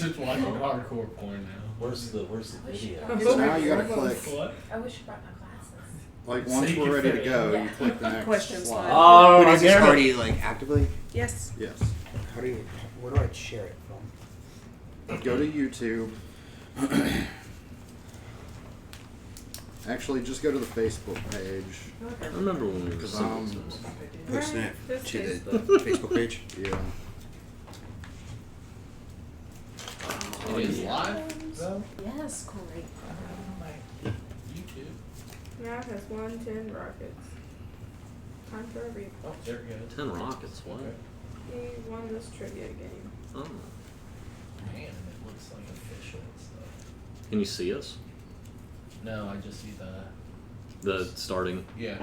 just watching hardcore porn now. Where's the video? So now you gotta click. What? I wish you brought my glasses. Like So once you we're can ready fit to it go, in. you click the next Question slide. Oh, But is this damn it. already like actively? Yes. Yes. Where do I share it from? Go to YouTube. Actually, just go to the Facebook page. I remember when we were Because Posting it This to is- the Facebook page. yeah. Oh, it's live though. Yes, great. YouTube. Now it has 110 rockets. Time for a replay. Oh, there we go. 10 rockets, what? He won this trivia game. Oh. Man, it looks like official and stuff. Can you see us? No, I just see The starting. yeah.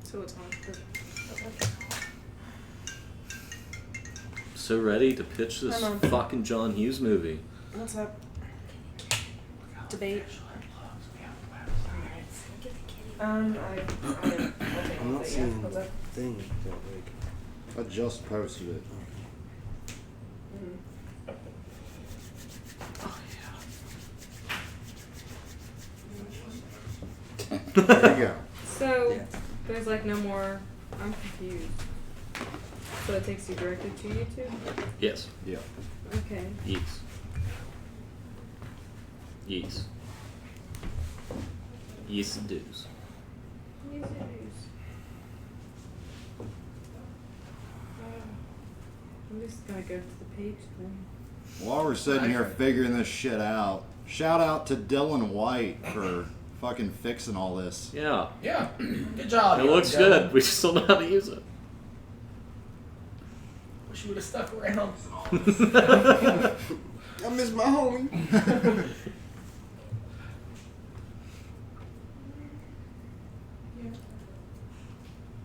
So it's on. So ready to pitch this Come on. fucking John Hughes movie. What's up? Debate. I'm not seeing What's the up? thing. I just posted it. There you go. So, Yeah. there's like no more. I'm confused. So it takes you directly to YouTube? Yes. Yeah. Okay. Yes. Yes. Yes, it does. Yes, it is. I'm just gonna go to the page then. While we're sitting here figuring this shit out, shout out to Dylan White for fucking fixing all this. Yeah. Yeah. Good job. It looks Dylan. good. We just don't know how to use it. Wish you would have stuck around. I miss my homie.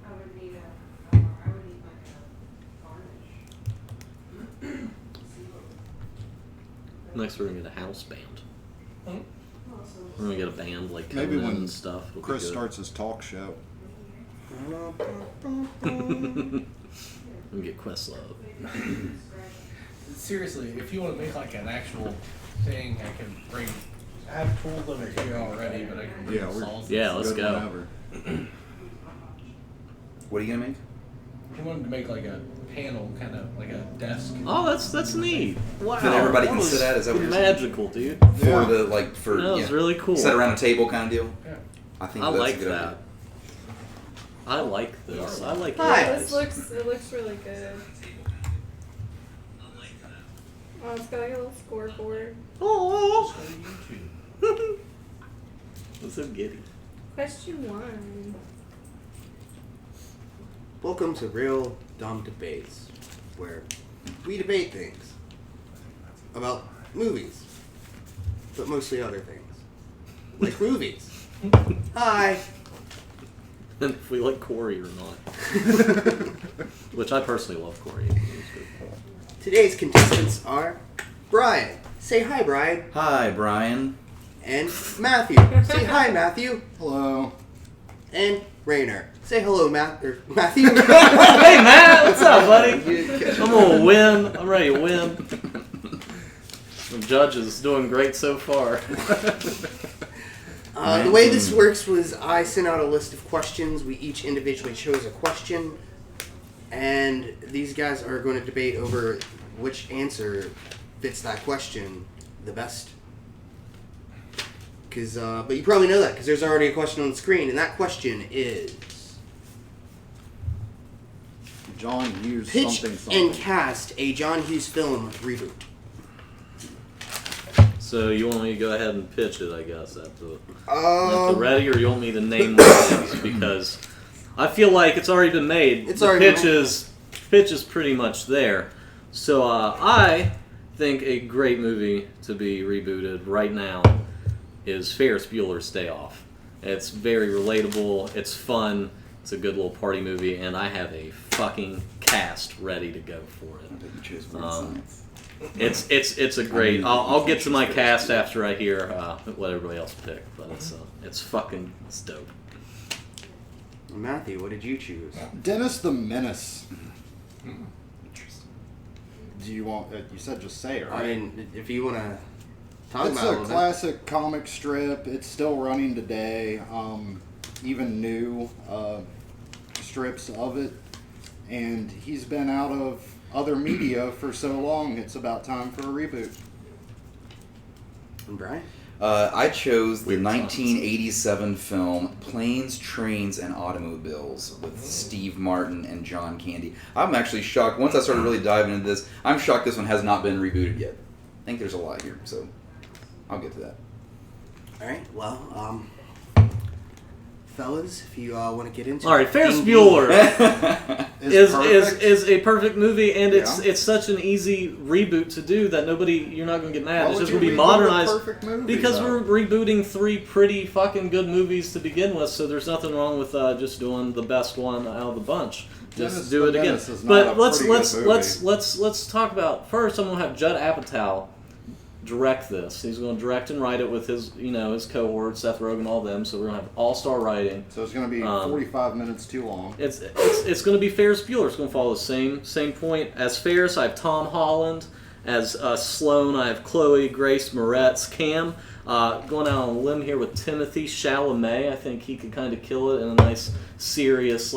I would need like a varnish. Next, we're gonna get a house band. Hmm? We're gonna get a band like Maybe coming in when and stuff. It'll be Chris good. starts his talk show. We get Questlove. Seriously, if you want to make like an actual thing, I can bring. I have tool limit here already, but I can bring Yeah, the we're- saws. Yeah, let's Good go. whenever. What are you gonna make? He wanted to make like a panel, kind of like a desk. Oh, that's neat. Wow. That everybody that can was sit at? Is that what you're saying? magical, dude? For Yeah. the like for That was really cool. Sit around a table kind of deal. Yeah. I think I that's like a good that. idea. I like this. I like Hi. this. It looks really good. Oh, it's got like a little scoreboard. Oh, Go to YouTube. I'm so giddy. Question 1. Welcome to Real Dumb Debates, where we debate things about movies, but mostly other things, like movies. Hi. And if we like Corey or not. Which I personally love Corey. Today's contestants are Brian. Say hi, Brian. Hi, Brian. And Matthew. Say hi, Matthew. Hello. And Rainer. Say hello, Matthew. Hey, Matt, what's up, buddy? I'm gonna win. I'm ready to win. The judge is doing great so far. The way this works was I sent out a list of questions. We each individually chose a question. And these guys are going to debate over which answer fits that question the best. But you probably know that because there's already a question on the screen. And that question is... John Hughes Pitch something. and cast a John Hughes film reboot. So you want me to go ahead and pitch it, I guess, at the ready, or you want me to name the things? Because I feel like it's already been made. It's the already pitch been made. pitch is pretty much there. So I think a great movie to be rebooted right now is Ferris Bueller's Day Off. It's very relatable. It's fun. It's a good little party movie, and I have a fucking cast ready to go for I it. bet you chose weird Um, science. It's a great. I'll get to my cast after I hear what everybody else picked, but it's dope. Matthew, what did you choose? Dennis the Menace. Interesting. Do you want? You said just say it, I right? mean, if you want to talk It's about it a a little bit. classic comic strip. It's still running today. Even new strips of it, and he's been out of other media for so long. It's about time for a reboot. And Brian? I chose the Weird 1987 film Planes, Trains, and Automobiles with Steve Martin and John Candy. I'm actually shocked. Once I started really diving into this, I'm shocked this one has not been rebooted yet. I think there's a lot here, so I'll get to that. All right. Well, fellas, if you want to get into All right, Ferris Ding Ding. Bueller is perfect. a perfect movie, and Yeah. it's such an easy reboot to do that you're not gonna get mad. Why It's would just you gonna be reboot a modernized perfect movie, because though? we're rebooting 3 pretty fucking good movies to begin with. So there's nothing wrong with just doing the best one out of the bunch. Just Dennis do the it again. Menace is not But a pretty good movie. let's talk about first. I'm gonna have Judd Apatow direct this. He's going to direct and write it with his cohort, Seth Rogen, all them. So we're gonna have all-star writing. So it's going to be 45 minutes too long. It's going to be Ferris Bueller. It's going to follow the same point as Ferris. I have Tom Holland as Sloane. I have Chloe Grace Moretz. Cam. Going out on a limb here with Timothy Chalamet. I think he could kind of kill it in a nice, serious,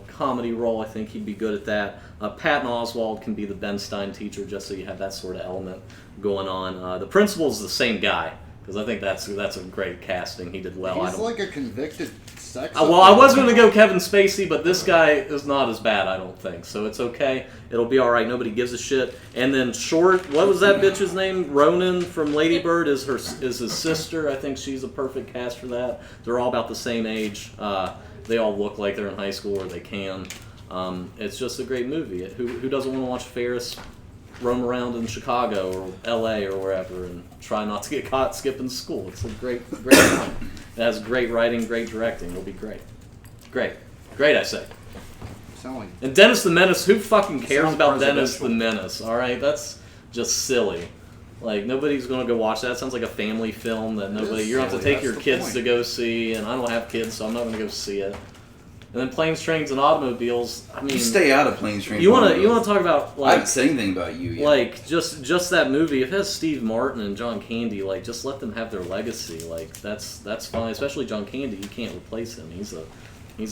comedy role. I think he'd be good at that. Patton Oswalt can be the Ben Stein teacher, just so you have that sort of element going on. The principal's the same guy, because I think that's a great casting. He did well. He's like a convicted sex Well, I was going to go Kevin Spacey, but this guy is not as bad, I don't think. So it's okay. It'll be all right. Nobody gives a shit. And then Short, what was that bitch's name? Ronan from Lady Bird is his sister. I think she's a perfect cast for that. They're all about the same age. They all look like they're in high school, or they can. It's just a great movie. Who doesn't want to watch Ferris roam around in Chicago or L.A. or wherever and try not to get caught skipping school? It's a great time. It has great writing, great directing. It'll be great. Great, I say. Sound like And Dennis the Menace, who fucking cares Sounds about Dennis the presidential. Menace, alright? That's just silly. Like, nobody's going to go watch that. It sounds like a family film that nobody... is You're going to have to silly, take your that's the kids point. to go see, and I don't have kids, so I'm not going to go see it. And then Planes, Trains, and Automobiles, I mean... You stay out of Planes, Trains, You want Automobiles. to talk about, I like... haven't said anything about you yet. Like, just that movie, if it has Steve Martin and John Candy, like, just let them have their legacy. Like, that's fine. Especially John Candy, you can't replace him. He's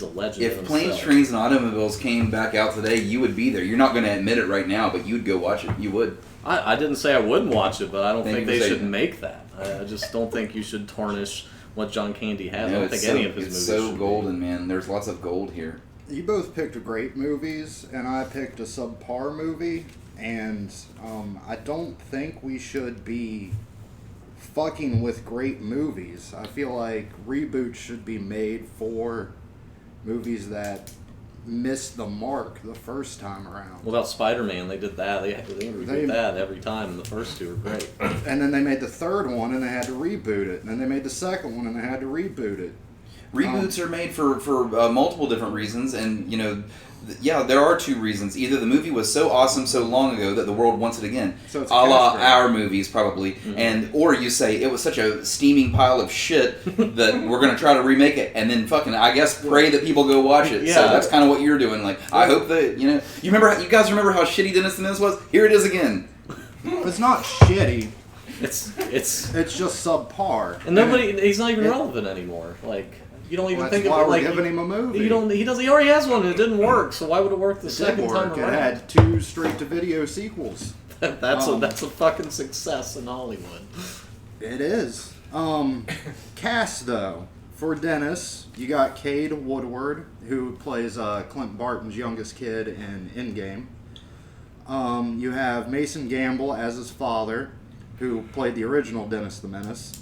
a legend. If in Planes, himself. Trains, and Automobiles came back out today, you would be there. You're not going to admit it right now, but you'd go watch it. You would. I didn't say I wouldn't watch it, but I don't Thank think you for they saying should that. make that. I just don't think you should tarnish what John Candy has. I No, don't think it's any of his it's movies so should golden, man. There's lots of gold here. You both picked great movies, and I picked a subpar movie, and I don't think we should be fucking with great movies. I feel like reboots should be made for movies that missed the mark the first time around. What about Spider-Man? They did that. They reboot They- that every time, and the first 2 were great. And then they made the third one, and they had to reboot it. And then they made the second one, and they had to reboot it. Reboots are made for multiple different reasons, and there are 2 reasons. Either the movie was so awesome so long ago that the world wants it again, So it's a la cash grab. our movies probably, or you say it was such a steaming pile of shit that we're gonna try to remake it, and then fucking I guess pray that people go watch it. So Yeah. that's kind of what you're doing. Like I hope that you guys remember how shitty Dennis the Menace was. Here it is again. It's not shitty. It's It's just subpar. and he's not even relevant anymore. Like, you don't even Well, think that's of why it we're like giving him a movie. he already has one and it didn't work. So why would it work the It did second time work. It around? had 2 straight-to-video sequels. that's a fucking success in Hollywood. It is. Cast though for Dennis, you got Cade Woodward, who plays Clint Barton's youngest kid in Endgame. You have Mason Gamble as his father, who played the original Dennis the Menace.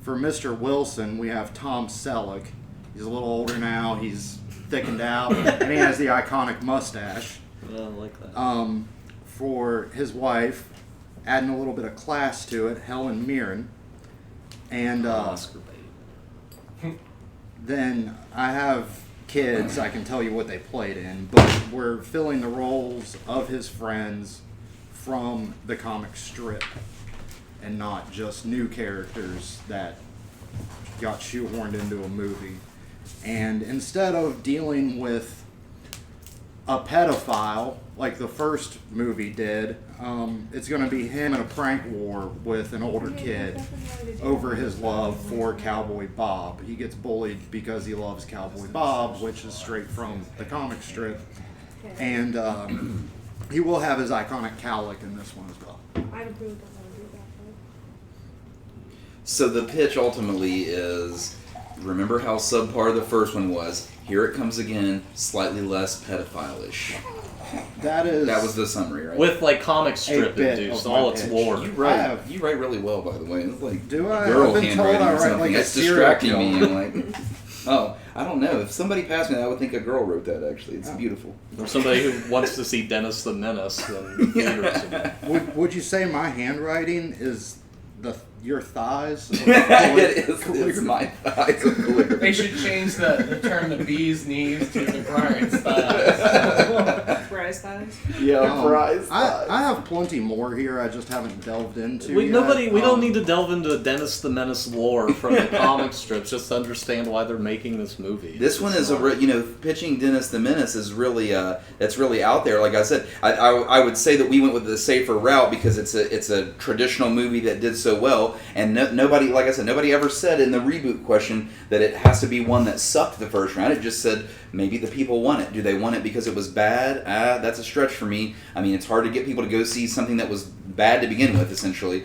For Mr. Wilson, we have Tom Selleck. He's a little older now. He's thickened out, and he has the iconic mustache. I like that. For his wife, adding a little bit of class to it, Helen Mirren. And Oscar bait. then I have kids, I can tell you what they played in, but we're filling the roles of his friends from the comic strip and not just new characters that got shoehorned into a movie. And instead of dealing with a pedophile like the first movie did, it's going to be him in a prank war with an older kid over his love for Cowboy Bob. He gets bullied because he loves Cowboy Bob, which is straight from the comic strip. And he will have his iconic cowlick in this one as well. I really don't want to do that. So the pitch ultimately is, remember how subpar the first one was? Here it comes again, slightly less pedophile-ish. That was the summary, right? With like comic strip bit induced, of all my its pitch. lore. You I write really well, by the way. It's like Do I? girl I've been told handwriting I or write something. like a That's serial distracting me. killer. I'm like, oh, I don't know. If somebody passed me that, I would think a girl wrote that. Actually, it's beautiful. Or somebody who wants to see Dennis the Menace in theaters. Would you say my handwriting is your thighs? It is. It's my thighs of calligraphy. They should change the term the bee's knees to the Brian's thighs. Bryce thighs. Yeah, prize. I have plenty more here. I just haven't delved into. We yet. don't need to delve into Dennis the Menace lore from the comic strips just to understand why they're making this movie. This one is pitching Dennis the Menace is really that's really out there. Like I said, I would say that we went with the safer route because it's a traditional movie that did so well, and nobody, like I said, nobody ever said in the reboot question that it has to be one that sucked the first round. It just said maybe the people want it. Do they want it because it was bad? That's a stretch for me. I mean, it's hard to get people to go see something that was bad to begin with, essentially.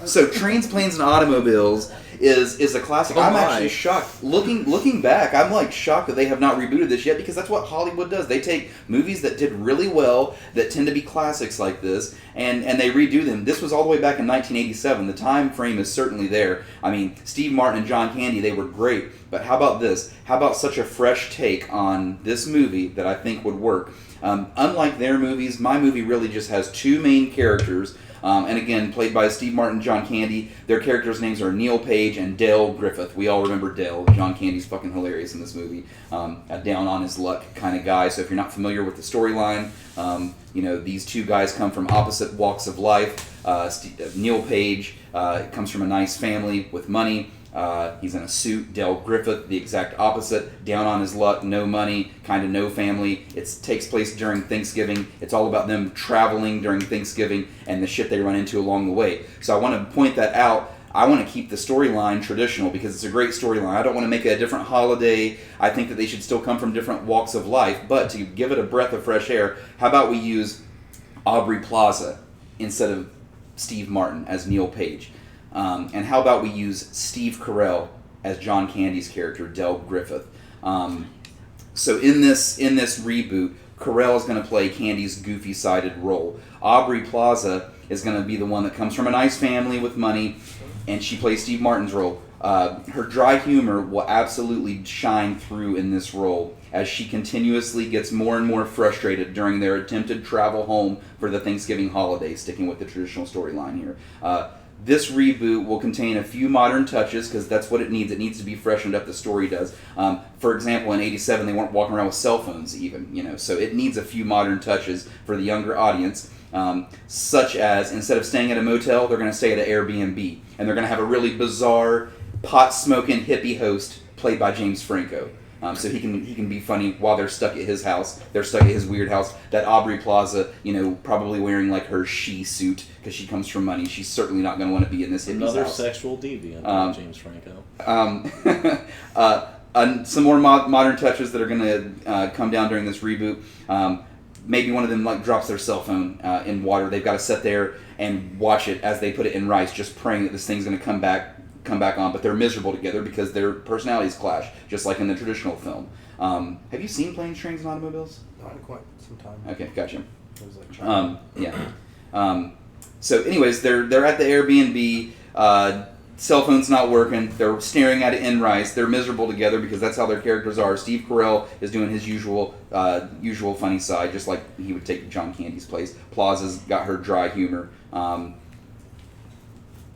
So Trains, Planes, and Automobiles is a classic. Oh I'm my. actually shocked. Looking back, I'm like shocked that they have not rebooted this yet because that's what Hollywood does. They take movies that did really well, that tend to be classics like this, and they redo them. This was all the way back in 1987. The time frame is certainly there. I mean, Steve Martin and John Candy, they were great. But how about this? How about such a fresh take on this movie that I think would work? Unlike their movies, my movie really just has two main characters. And again, played by Steve Martin and John Candy. Their characters' names are Neil Page and Dale Griffith. We all remember Dale. John Candy's fucking hilarious in this movie. A down on his luck kind of guy. So if you're not familiar with the storyline, these two guys come from opposite walks of life. Neil Page comes from a nice family with money. He's in a suit. Dale Griffith, the exact opposite, down on his luck, no money, kind of no family. It takes place during Thanksgiving. It's all about them traveling during Thanksgiving and the shit they run into along the way. So I want to point that out. I want to keep the storyline traditional because it's a great storyline. I don't want to make it a different holiday. I think that they should still come from different walks of life. But to give it a breath of fresh air, how about we use Aubrey Plaza instead of Steve Martin as Neil Page? And how about we use Steve Carell as John Candy's character, Dale Griffith? So in this reboot, Carell is going to play Candy's goofy-sided role. Aubrey Plaza is going to be the one that comes from a nice family with money, and she plays Steve Martin's role. Her dry humor will absolutely shine through in this role as she continuously gets more and more frustrated during their attempted travel home for the Thanksgiving holiday, sticking with the traditional storyline here. This reboot will contain a few modern touches because that's what it needs. It needs to be freshened up. The story does. For example, in '87, they weren't walking around with cell phones even, so it needs a few modern touches for the younger audience, such as instead of staying at a motel, they're going to stay at an Airbnb, and they're going to have a really bizarre pot-smoking hippie host played by James Franco. So he can be funny while they're stuck at his house. They're stuck at his weird house. That Aubrey Plaza, probably wearing like her she suit because she comes from money. She's certainly not going to want to be in this hippie's Another house. sexual deviant, James Franco. Some more modern touches that are going to come down during this reboot. Maybe one of them like drops their cell phone in water. They've got to sit there and watch it as they put it in rice, just praying that this thing's going to come back on, but they're miserable together because their personalities clash, just like in the traditional film. Have you seen Planes, Trains, and Automobiles? Not in quite some time. Okay, gotcha. It was like Yeah. So anyways, they're at the Airbnb, cell phone's not working, they're staring at it in rice, they're miserable together because that's how their characters are. Steve Carell is doing his usual funny side, just like he would take John Candy's place. Plaza's got her dry humor.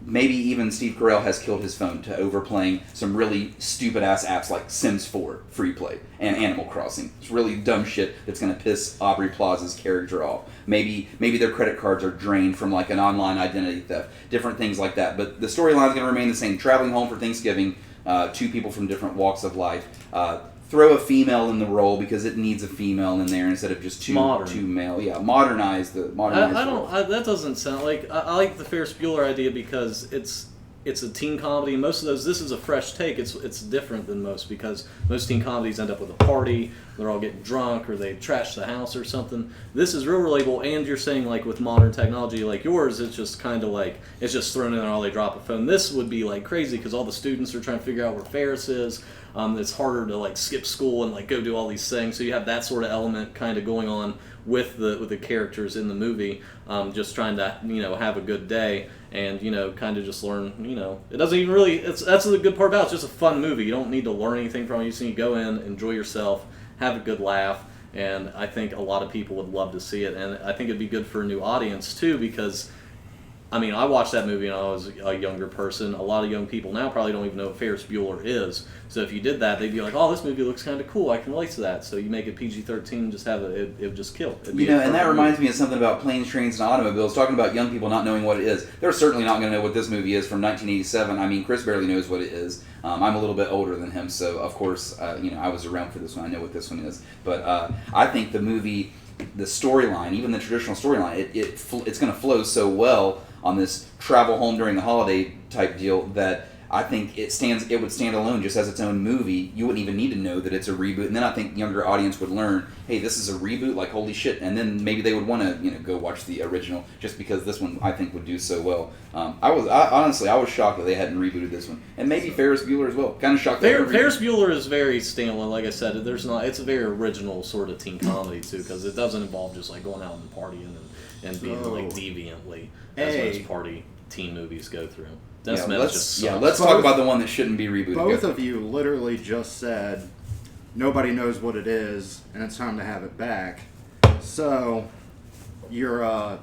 maybe even Steve Carell has killed his phone to overplaying some really stupid ass apps like Sims 4 free play and Animal Crossing. It's really dumb shit that's going to piss Aubrey Plaza's character off. Maybe their credit cards are drained from like an online identity theft, different things like that. But the storyline is going to remain the same. Traveling home for Thanksgiving, two people from different walks of life. Throw a female in the role because it needs a female in there instead of just two male. Yeah, modernize the role. That doesn't sound like. I like the Ferris Bueller idea because it's a teen comedy. Most of those, this is a fresh take. It's different than most because most teen comedies end up with a party. They're all getting drunk or they trash the house or something. This is real relatable. And you're saying like with modern technology like yours, it's just kind of like it's just thrown in there. All they drop a phone. This would be like crazy because all the students are trying to figure out where Ferris is. It's harder to like skip school and like go do all these things. So you have that sort of element kind of going on with the characters in the movie, just trying to have a good day and kind of just learn. It doesn't even really. That's the good part about it. It's just a fun movie. You don't need to learn anything from it. You just need to go in, enjoy yourself, have a good laugh, and I think a lot of people would love to see it. And I think it'd be good for a new audience too because. I mean, I watched that movie when I was a younger person. A lot of young people now probably don't even know what Ferris Bueller is. So if you did that, they'd be like, "Oh, this movie looks kind of cool. I can relate to that." So you make it PG-13, just have it would just kill. And that reminds me of something about Planes, Trains, and Automobiles. Talking about young people not knowing what it is. They're certainly not going to know what this movie is from 1987. I mean, Chris barely knows what it is. I'm a little bit older than him, so of course, I was around for this one. I know what this one is. But I think the movie, the storyline, even the traditional storyline, it's going to flow so well on this travel home during the holiday type deal that I think it would stand alone just as its own movie. You wouldn't even need to know that it's a reboot, and then I think younger audience would learn, hey, this is a reboot, like holy shit, and then maybe they would want to go watch the original just because this one I think would do so well. I was shocked that they hadn't rebooted this one, and maybe Ferris Bueller as well. Kind of shocked. Ferris Bueller is very standalone. Like I said, it's a very original sort of teen comedy too because it doesn't involve just like going out and partying and being like deviantly as most party teen movies go through. Let's talk about the one that shouldn't be rebooted. Both of you literally just said nobody knows what it is, and it's time to have it back. So your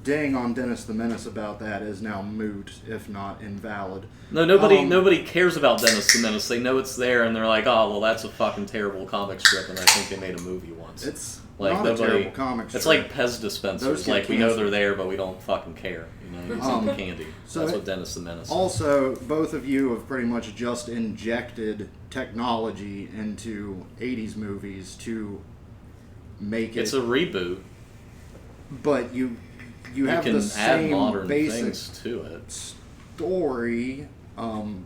ding on Dennis the Menace about that is now moot, if not invalid. No, nobody cares about Dennis the Menace. They know it's there, and they're like, oh, well, that's a fucking terrible comic strip, and I think they made a movie once. It's like not a terrible comic strip. It's like Pez dispensers. Like, we know they're there, but we don't fucking care. It's candy. So that's what Dennis the Menace is. Also, both of you have pretty much just injected technology into 80s movies to make it... It's a reboot. But you have can the add same modern basic things to it. Story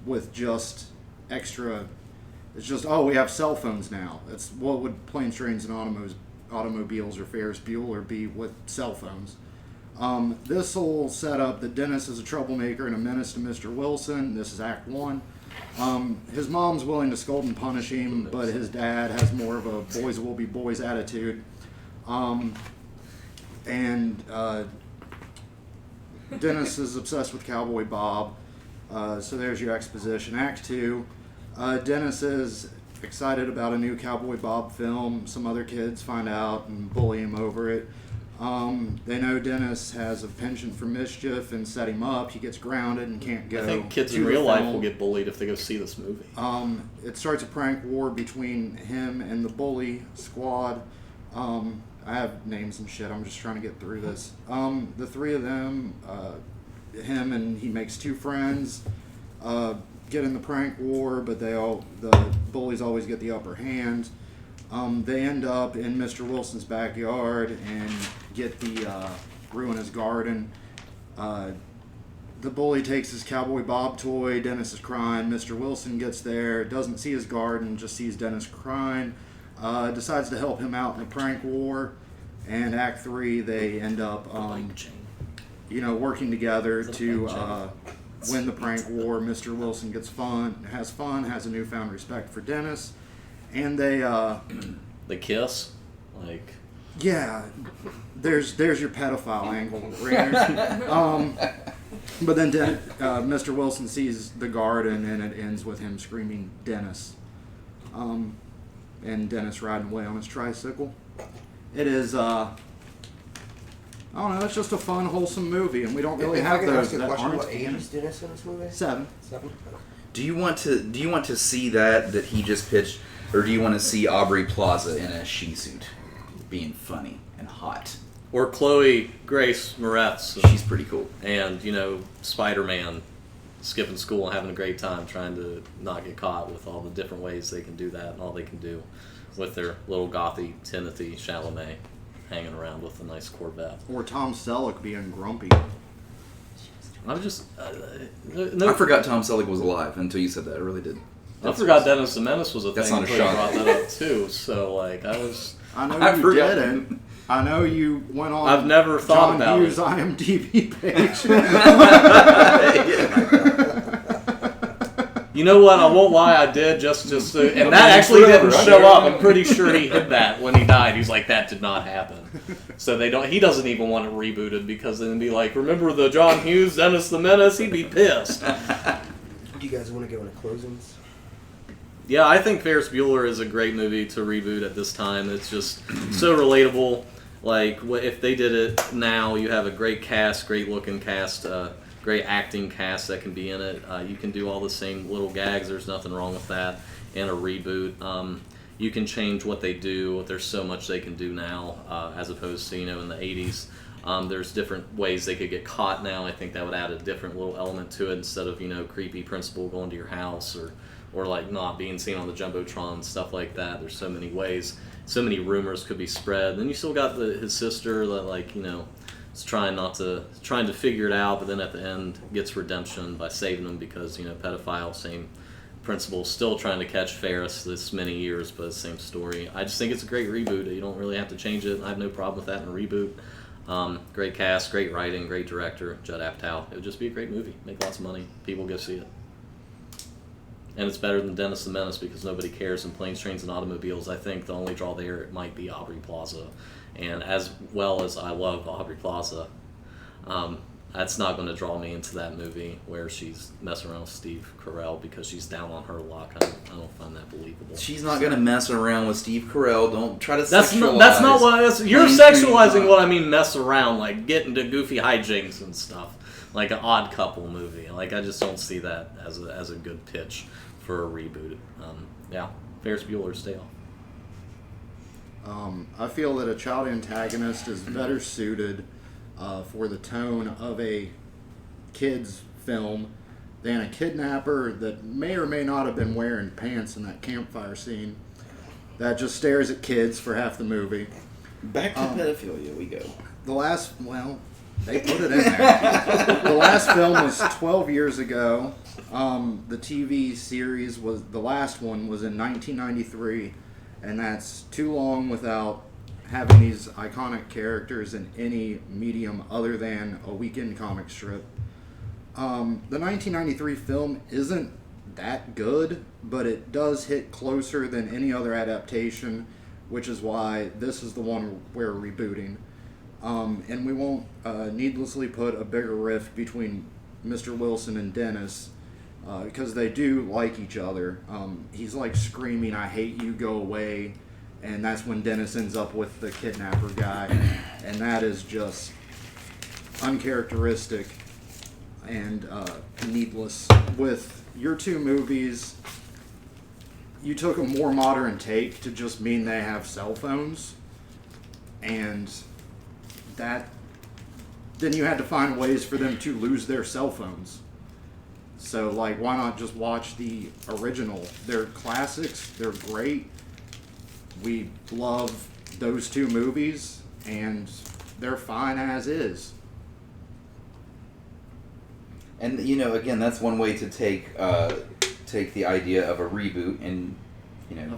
with just extra... It's just, we have cell phones now. It's what would Planes, Trains, and Automobiles or Ferris Bueller be with cell phones? This will set up that Dennis is a troublemaker and a menace to Mr. Wilson. This is Act 1. His mom's willing to scold and punish him, but his dad has more of a boys will be boys attitude. Dennis is obsessed with Cowboy Bob. So there's your exposition. Act 2. Dennis is excited about a new Cowboy Bob film. Some other kids find out and bully him over it. They know Dennis has a penchant for mischief and set him up. He gets grounded and can't go. I think kids to in the real life film. will get bullied if they go see this movie. It starts a prank war between him and the bully squad. I have names and shit. I'm just trying to get through this. The three of them, him and he makes two friends, get in the prank war, but the bullies always get the upper hand. They end up in Mr. Wilson's backyard and ruin his garden. The bully takes his Cowboy Bob toy. Dennis is crying. Mr. Wilson gets there, doesn't see his garden, just sees Dennis crying. Decides to help him out in the prank war. And Act 3, they end up, working together to win the prank war. Mr. Wilson has fun, has a newfound respect for Dennis. And they kiss, like there's your pedophile angle, Rainer. But then Mr. Wilson sees the garden, and it ends with him screaming Dennis, and Dennis riding away on his tricycle. It is I don't know. It's just a fun, wholesome movie, and we don't really If I have could those ask you a that question, aren't. what age is Dennis in this movie? 7. 7? Do you want to see that he just pitched, or do you want to see Aubrey Plaza in a she suit, being funny and hot? Or Chloe Grace Moretz. She's pretty cool. And, you know, Spider-Man skipping school and having a great time trying to not get caught with all the different ways they can do that and all they can do with their little gothy Timothy Chalamet hanging around with a nice Corvette. Or Tom Selleck being grumpy. I was just... I forgot Tom Selleck was alive until you said that. I really did. I forgot Dennis the Menace was a That's thing not a until you shock. brought that up too. So, like, I was... I know I you forgot. didn't. I know you went on I've never thought John about Hughes' it. IMDb page. You know what? I won't lie. I did just and I'm that in actually forever. didn't I'm show here. up. I'm pretty sure he hid that when he died. He's like, that did not happen. So they don't. He doesn't even want it rebooted because then be like, remember the John Hughes Dennis the Menace? He'd be pissed. Do you guys want to go into closings? Yeah, I think Ferris Bueller is a great movie to reboot at this time. It's just so relatable. Like, if they did it now, you have a great cast, great looking cast, great acting cast that can be in it. You can do all the same little gags. There's nothing wrong with that in a reboot. You can change what they do. There's so much they can do now as opposed to, you know, in the 80s. There's different ways they could get caught now. I think that would add a different little element to it instead of, you know, creepy principal going to your house or like not being seen on the Jumbotron, stuff like that. There's so many ways, so many rumors could be spread. Then you still got his sister that, like, you know, is trying to figure it out, but then at the end gets redemption by saving him because, you know, pedophile, same principle, still trying to catch Ferris this many years, but same story. I just think it's a great reboot. You don't really have to change it. I have no problem with that in a reboot. Great cast, great writing, great director, Judd Apatow. It would just be a great movie. Make lots of money. People go see it. And it's better than Dennis the Menace because nobody cares in Planes, Trains, and Automobiles. I think the only draw there might be Aubrey Plaza. And as well as I love Aubrey Plaza, that's not going to draw me into that movie where she's messing around with Steve Carell because she's down on her luck. I don't find that believable. She's not gonna mess around with Steve Carell. Don't try to That's sexualize. not what you're Planes, Trains, sexualizing. and What I mean, mess around, like get into goofy hijinks and stuff, like an Odd Couple movie. Like I just don't see that as a good pitch for a reboot. Yeah, Ferris Bueller, stay off. I feel that a child antagonist is better suited for the tone of a kid's film than a kidnapper that may or may not have been wearing pants in that campfire scene that just stares at kids for half the movie. Back to pedophilia we go. The last, well, they put it in there. The last film was 12 years ago. The TV series the last one was in 1993, and that's too long without having these iconic characters in any medium other than a weekend comic strip. The 1993 film isn't that good, but it does hit closer than any other adaptation, which is why this is the one we're rebooting. And we won't needlessly put a bigger rift between Mr. Wilson and Dennis, because they do like each other. He's like screaming, "I hate you, go away," and that's when Dennis ends up with the kidnapper guy, and that is just uncharacteristic and needless. With your two movies, you took a more modern take to just mean they have cell phones, and that then you had to find ways for them to lose their cell phones. So, like, why not just watch the original? They're classics, they're great. We love those two movies, and they're fine as is. And you know, again, that's one way to take the idea of a reboot, and you know,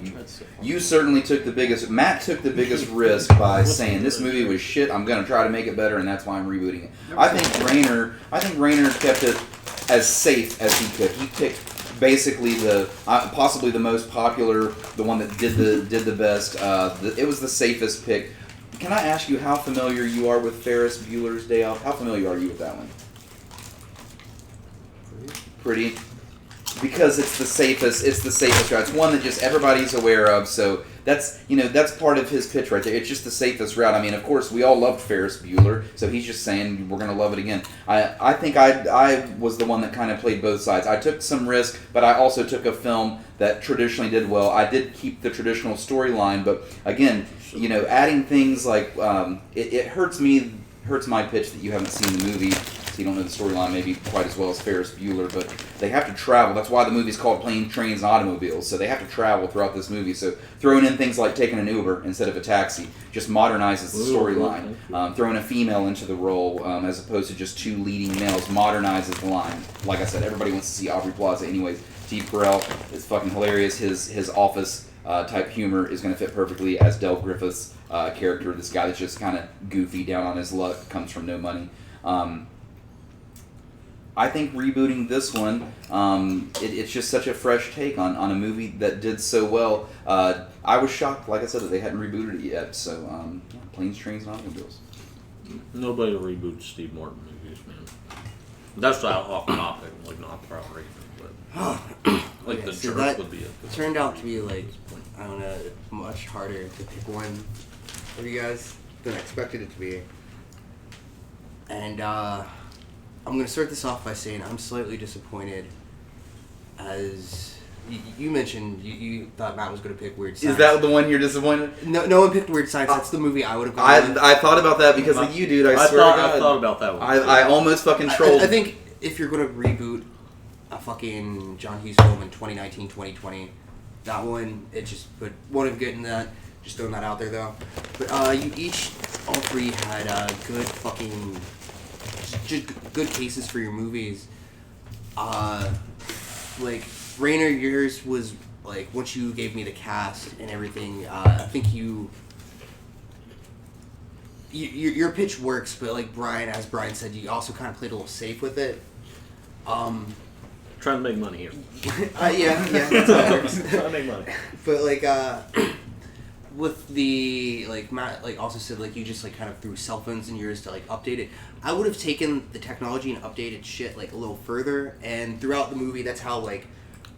you certainly took the biggest. Matt took the biggest risk by saying this movie was shit. I'm going to try to make it better, and that's why I'm rebooting it. I think Rainer kept it as safe as he could. He picked basically the possibly the most popular, the one that did the best. It was the safest pick. Can I ask you how familiar you are with Ferris Bueller's Day Off? How familiar are you with that one? Pretty. Because it's the safest route. It's one that just everybody's aware of, so that's part of his pitch right there. It's just the safest route. I mean, of course, we all loved Ferris Bueller, so he's just saying we're gonna love it again. I think I was the one that kind of played both sides. I took some risk, but I also took a film that traditionally did well. I did keep the traditional storyline, but again, adding things like it hurts my pitch that you haven't seen the movie, so you don't know the storyline maybe quite as well as Ferris Bueller, but they have to travel. That's why the movie's called Planes, Trains, and Automobiles, so they have to travel throughout this movie. So throwing in things like taking an Uber instead of a taxi just modernizes the storyline. Throwing a female into the role as opposed to just two leading males modernizes the line. Like I said, everybody wants to see Aubrey Plaza anyways. Steve Carell is fucking hilarious. His office type humor is going to fit perfectly as Del Griffith's character, this guy that's just kind of goofy, down on his luck, comes from no money. I think rebooting this one, it's just such a fresh take on a movie that did so well. I was shocked, like I said, that they hadn't rebooted it yet. So, Planes, Trains, and Automobiles. Nobody reboots Steve Martin movies, man. That's off topic, like not for outrageous, but like Okay, the so jerk that would be it. turned out to be like, I don't know, much harder to pick one for you guys than I expected it to be. And I'm gonna start this off by saying I'm slightly disappointed, as you mentioned you thought Matt was gonna pick Weird Science. Is that the one you're disappointed? No one picked Weird Science. That's the movie I would have gone with. I thought about that because of you, dude. I swear to God. I thought about that one. I almost fucking trolled. I think if you're gonna reboot a fucking John Hughes film in 2019, 2020, that one, it just won't have gotten that. Just throwing that out there though. But all three had good fucking, just good cases for your movies. Like Rainer, yours was like, once you gave me the cast and everything, I think your pitch works, but like as Brian said, you also kind of played a little safe with it. Trying to make money here. Yeah, that's how it works. Trying to make money. But like, with the like Matt like also said, like you just like kind of threw cell phones in yours to like update it. I would have taken the technology and updated shit like a little further, and throughout the movie, that's how like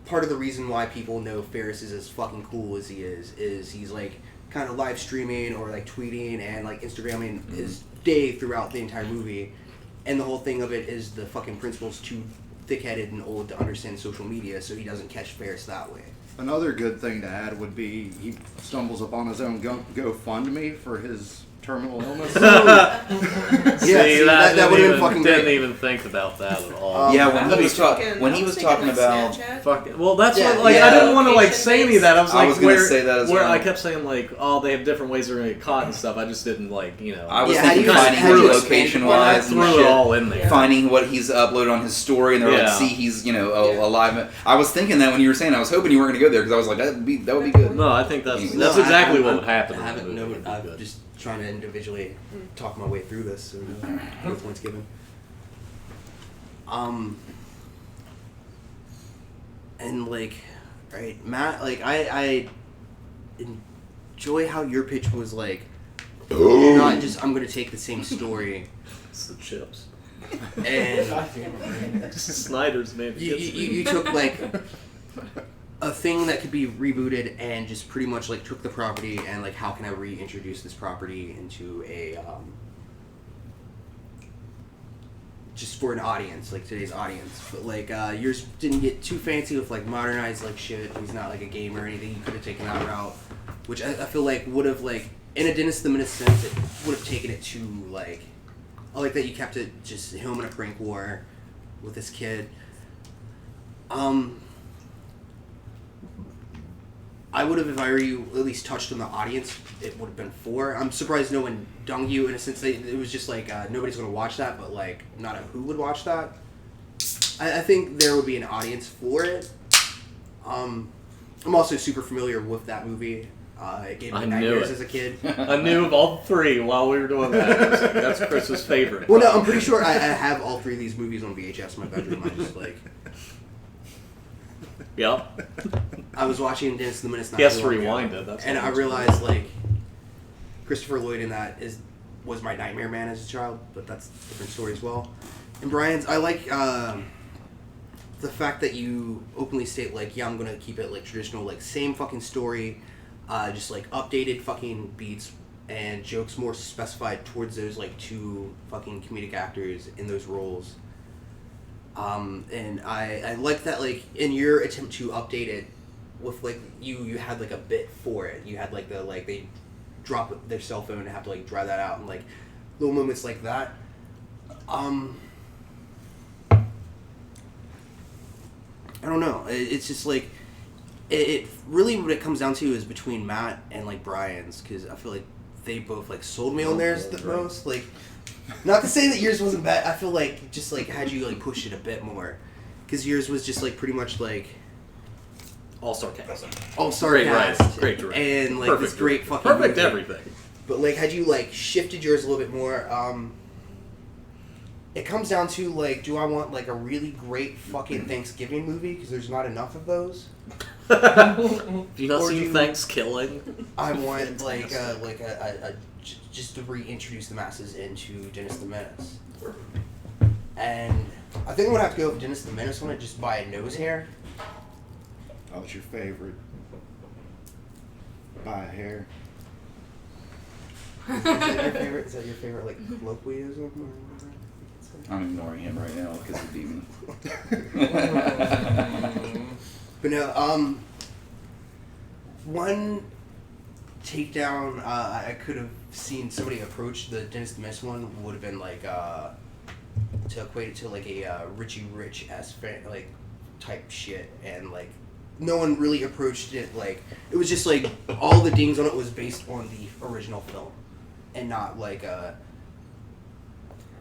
part of the reason why people know Ferris is as fucking cool as he is he's like kind of live streaming or like tweeting and like Instagramming his day throughout the entire movie, and the whole thing of it is the fucking principal's too thick-headed and old to understand social media, so he doesn't catch Ferris that way. Another good thing to add would be he stumbles upon his own GoFundMe for his terminal illness. See, that would have been fucking didn't great. even think about that at all. Yeah, I when he was thinking talking about. Snapchat. Fuck it. Well, that's Yeah, what, like, yeah. I didn't want to, like, say any of that. I was I like, was gonna say that as where well. I kept saying, like, oh, they have different ways they're going to get caught and stuff. I just didn't, like, I was Yeah, thinking how do you- finding how do him you location-wise I and threw it shit. all in there. Finding what he's uploaded on his story, and they're Yeah. like, see, he's alive. I was thinking that when you were saying, I was hoping you weren't going to go there because I was like, that would be good. No, I think that's No, exactly what I'm- would happen. I in the haven't movie. known. It'd be I'm good. just trying to individually talk my way through this. So no points given. And like, right, Matt, like I enjoy how your pitch was like, not just I'm gonna take the same story It's the chips. and Snyder's, man. you took like a thing that could be rebooted and just pretty much like took the property and like how can I reintroduce this property into a just for an audience, like today's audience. But like yours didn't get too fancy with like modernized like shit. He's not like a gamer or anything. You could have taken that route, which I feel like would have like in a Dennis the Menace sense, it would have taken it to like, I like that you kept it just him in a prank war with this kid. I would have, if I were you, at least touched on the audience. It would have been 4. I'm surprised no one dung you in a sense. It was just like nobody's going to watch that, but like not a who would watch that. I think there would be an audience for it. I'm also super familiar with that movie. It gave me I knew nightmares it. as a kid. I knew of all 3 while we were doing that. I was like, that's Chris's favorite. Well, no, I'm pretty sure I have all 3 of these movies on VHS in my bedroom. I just like Yep. I was watching Dennis the Menace. He has to not too long ago, rewind it. That's and what I it's realized like Christopher Lloyd in that was my nightmare man as a child, but that's a different story as well. And Brian's, I like the fact that you openly state like, yeah, I'm gonna keep it like traditional, like same fucking story. just like updated fucking beats and jokes more specified towards those like two fucking comedic actors in those roles. And I like that, like, in your attempt to update it with like you had like a bit for it. You had like the like they drop their cell phone and have to like dry that out, and like little moments like that. I don't know. It's just like it really what it comes down to is between Matt and like Brian's, because I feel like they both like sold me on theirs the most. Like, not to say that yours wasn't bad. I feel like just like had you like pushed it a bit more, because yours was just like pretty much like All sarcasm. all Great writing, sarcastic great direction. and like Perfect this great direction. fucking Perfect movie. everything. But like had you like shifted yours a little bit more, it comes down to like, do I want like a really great fucking Thanksgiving movie because there's not enough of those? Have you not Or seen do- Thanksgiving? I want like just to reintroduce the masses into Dennis the Menace. And I think I'm gonna have to go with Dennis the Menace one just by a nose hair. Oh, it's your favorite. By a hair. Is that your favorite? Is that your favorite like colloquialism or whatever you could say? I'm ignoring him right now because he beat me. But no, one takedown I could have seen somebody approach the Dennis the Menace one would have been like to equate it to like a Richie Rich-esque like type shit, and like no one really approached it like it was just like all the dings on it was based on the original film, and not like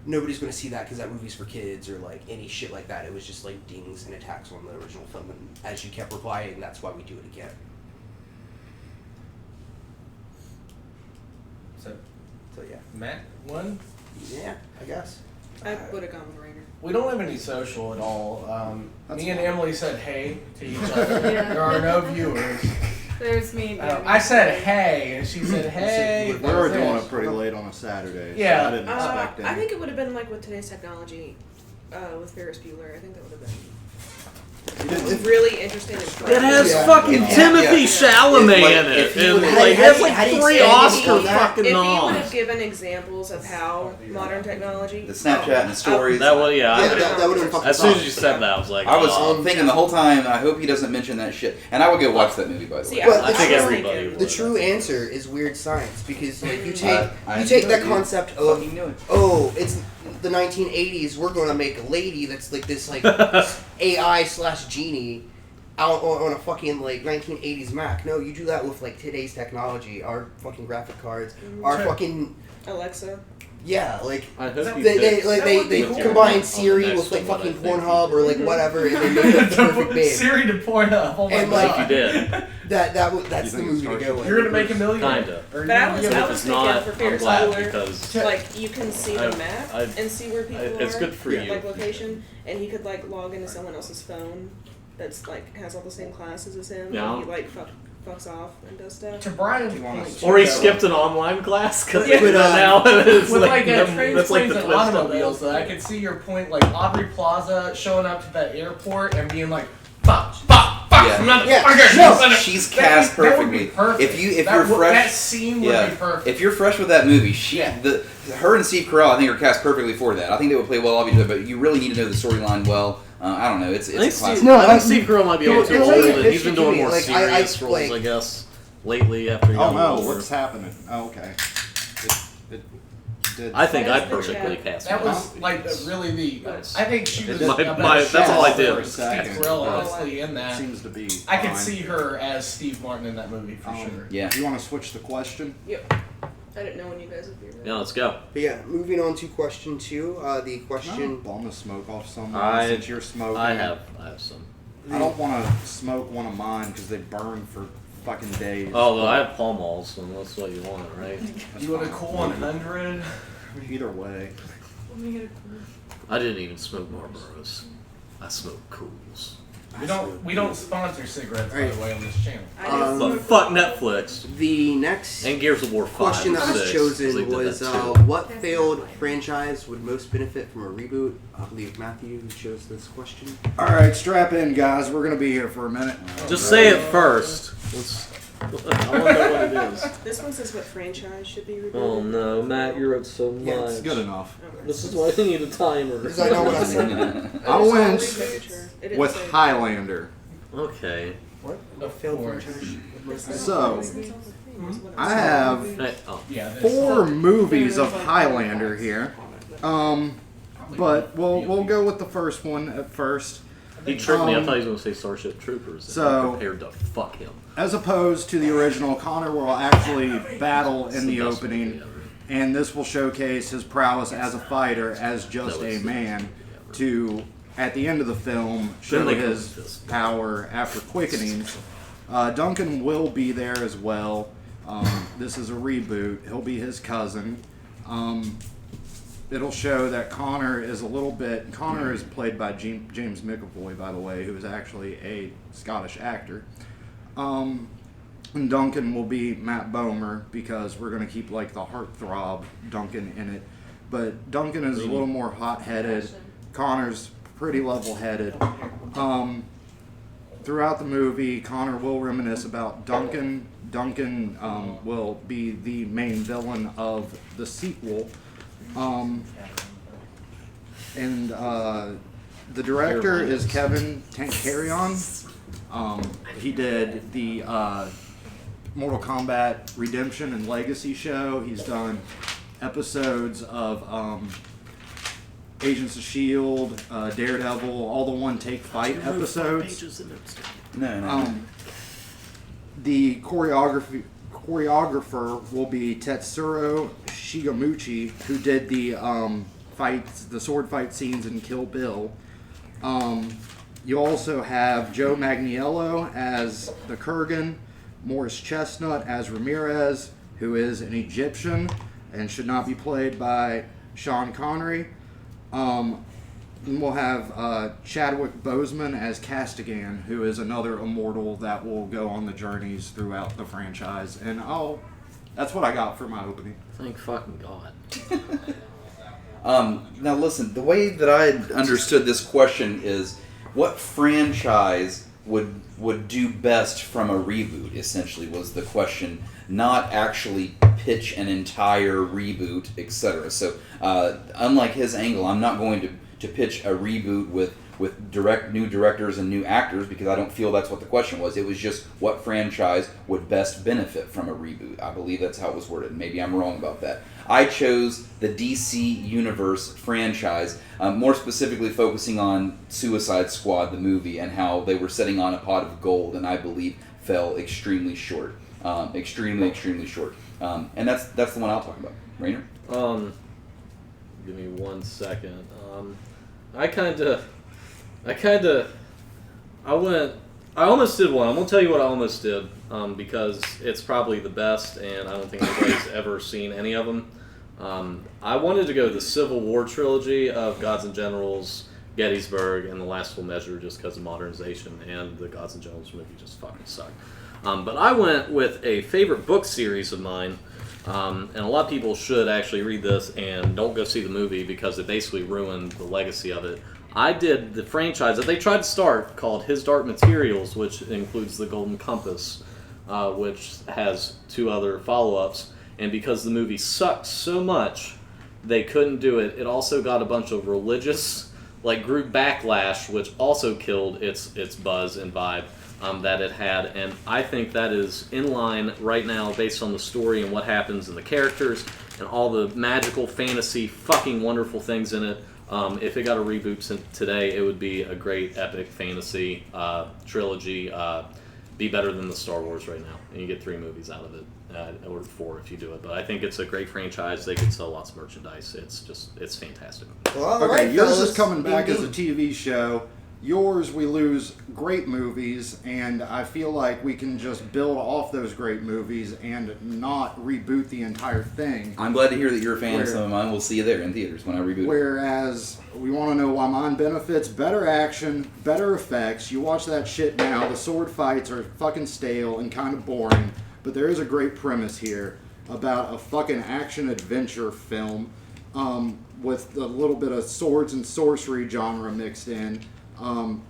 nobody's going to see that because that movie's for kids or like any shit like that. It was just like dings and attacks on the original film, and as you kept replying, that's why we do it again. So, So yeah, Matt won. yeah, I guess. I would have gone with Rainer. We don't have any social at all. That's Me and fine. Emily said hey to each other. Yeah. There are no viewers. There's me. I said hey, and she said hey. We were That's doing it. it pretty late on a Saturday. Yeah. So I didn't expect any. I think it would have been like with today's technology, with Ferris Bueller. I think that would have been really interesting and fun. It has Yeah. fucking Yeah. Timothy Yeah. Chalamet Like, in it, if you and would- like had has he- like had he 3 said Oscar anything that- fucking If he would have noms. given examples of how modern technology, The Snapchat and the stories. That was Yeah, I- that would have been fucking as soon as fun. you said that, I was like, I was oh. thinking the whole time, I hope he doesn't mention that shit. And I would go watch that movie, by the See, way. Well, I think the everybody thinking- would. The true answer is weird science, because like you take I you take knew that it, dude. concept of Fucking knew it. oh, it's the 1980s. We're going to make a lady that's like this like AI/genie out on a fucking like 1980s Mac. No, you do that with like today's technology, our fucking graphic cards, our Sure. fucking Alexa. yeah, like I hope you they did. they With your combine on the Siri next with like one, fucking I think Pornhub you or did. like whatever, and they make a perfect babe. Siri to Pornhub. Oh my And, I like, god. think you did. That's You the think movie to it's go with. You're gonna make a million. Kinda. Or But I you're was- gonna- I If was it's thinking not, for I'm Ferris glad Bueller, because like you can see the map I- and see where people are. it's good for you. Like location, and he could like log into someone else's phone that's like has all the same classes as him. Yeah. And he like fucks off and does stuff. to Brian's You wanna- point, or he too, skipped an online class because Yeah. they do that now. It's with like them- that's like trains, the and twist of automobiles, it. though, I could see your point. Like Aubrey Plaza showing up to that airport and being like, "Fuck, fuck, fuck, Yeah. motherfucker!" No, she's That cast would- that would be perfectly. perfect. If That you're would- fresh, that scene would yeah. be perfect. If you're fresh with that movie, Yeah. her and Steve Carell, I think, are cast perfectly for that. I think they would play well off each other, but you really need to know the storyline well. I don't know. It's I a think classic. Steve, No, I I- think Steve Carell might be able it's to like hold a it. He's picture been to doing me, more like, serious I- roles, like- I guess, lately after Oh Young no, Lord. what's happening? Oh, okay. It did. I think What I'd is the perfectly chat? cast that her. was like really the. Nice. I think she It was. did- a My- better that's chef all I for did. Steve Second. Carell, Oh, honestly, in that. Seems to be. I could fine. see her as Steve Martin in that movie for sure. Yeah. You want to switch the question? Yep. I didn't know when you guys would be ready. Yeah, let's go. But yeah, moving on to question 2. The No, question. blowing the smoke off someone I- since you're smoking. I have some. I don't want to smoke one of mine because they burn for fucking days. Oh, well, I have Pall Malls, so that's what you want, right? That's You want a fine. cool 100? Either way. I didn't even smoke Marlboros. I smoke Cools. We don't sponsor cigarettes, by the way, on this channel. I Um, didn't But fuck Netflix The next and Gears of War 5. question that and was 6, 'cause they chosen did was that too. what failed franchise would most benefit from a reboot? I believe Matthew chose this question. All right, strap in, guys. We're gonna be here for a minute. Just say it first. Let's, I want to know what it is. This one says what franchise should be rebooted. Oh no, Matt, you wrote so Yeah, much. it's Good enough. Okay. This is why I need a timer. Because I know what I said. I It went didn't with say- Highlander. Okay. What? The A failed fourth. franchise? So, What I have Hey, oh. Yeah. this- 4 movies of Highlander here. But we'll go with the first one at first. He tricked me. I Um, thought he was going to say Starship Troopers. And so- I'm prepared to fuck him. As opposed to the original, Connor will actually battle It's in the best movie opening, ever. and this will showcase his prowess as a fighter, as just No, a it's- man, to, at the end of the film, show Then they come his with this. power after quickening. Duncan will be there as well. This is a reboot. He'll be his cousin. It'll show that Connor is a little bit... Connor is played by James McAvoy, by the way, who is actually a Scottish actor. And Duncan will be Matt Bomer, because we're going to keep like the heartthrob Duncan in it. But Duncan is a little more hot-headed. Connor's pretty level-headed. Throughout the movie, Connor will reminisce about Duncan. Duncan will be the main villain of the sequel. The director is Kevin Tankarian. He did the Mortal Kombat Redemption and Legacy show. He's done episodes of Agents of S.H.I.E.L.D., Daredevil, all the one-take fight episodes. No. The choreographer will be Tetsuro Shigemuchi, who did the sword fight scenes in Kill Bill. You also have Joe Manganiello as the Kurgan, Morris Chestnut as Ramirez, who is an Egyptian and should not be played by Sean Connery. And we'll have Chadwick Boseman as Castigan, who is another immortal that will go on the journeys throughout the franchise. And that's what I got for my opening. Thank fucking God. Now listen, the way that I understood this question is, what franchise would do best from a reboot, essentially, was the question, not actually pitch an entire reboot, etc. So, unlike his angle, I'm not going to pitch a reboot with new directors and new actors, because I don't feel that's what the question was. It was just what franchise would best benefit from a reboot. I believe that's how it was worded. Maybe I'm wrong about that. I chose the DC Universe franchise, more specifically focusing on Suicide Squad, the movie, and how they were setting on a pot of gold, and I believe fell extremely short. Extremely short. And that's the one I'll talk about. Rainer? Give me 1 second. I almost did one. I'm gonna tell you what I almost did, because it's probably the best, and I don't think anybody's ever seen any of them. I wanted to go the Civil War trilogy of Gods and Generals, Gettysburg, and The Last Full Measure, just because of modernization, and the Gods and Generals movie just fucking sucked. But I went with a favorite book series of mine, and a lot of people should actually read this and don't go see the movie, because it basically ruined the legacy of it. I did the franchise that they tried to start called His Dark Materials, which includes The Golden Compass, which has 2 other follow-ups. And because the movie sucked so much, they couldn't do it. It also got a bunch of religious, group backlash, which also killed its buzz and vibe that it had. And I think that is in line right now, based on the story and what happens and the characters and all the magical fantasy fucking wonderful things in it. If it got a reboot today, it would be a great epic fantasy trilogy. Be better than the Star Wars right now, and you get 3 movies out of it, or 4 if you do it. But I think it's a great franchise. They could sell lots of merchandise. It's fantastic. Well, all Okay, right, yours fellas. is coming back as a Indeed. TV show. Yours, we lose great movies, and I feel like we can just build off those great movies and not reboot the entire thing. I'm glad to hear that you're a fan of Where- some of mine. We'll see you there in theaters when I reboot it. Whereas we want to know why mine benefits: better action, better effects. You watch that shit now, the sword fights are fucking stale and kind of boring, but there is a great premise here about a fucking action adventure film with a little bit of swords and sorcery genre mixed in.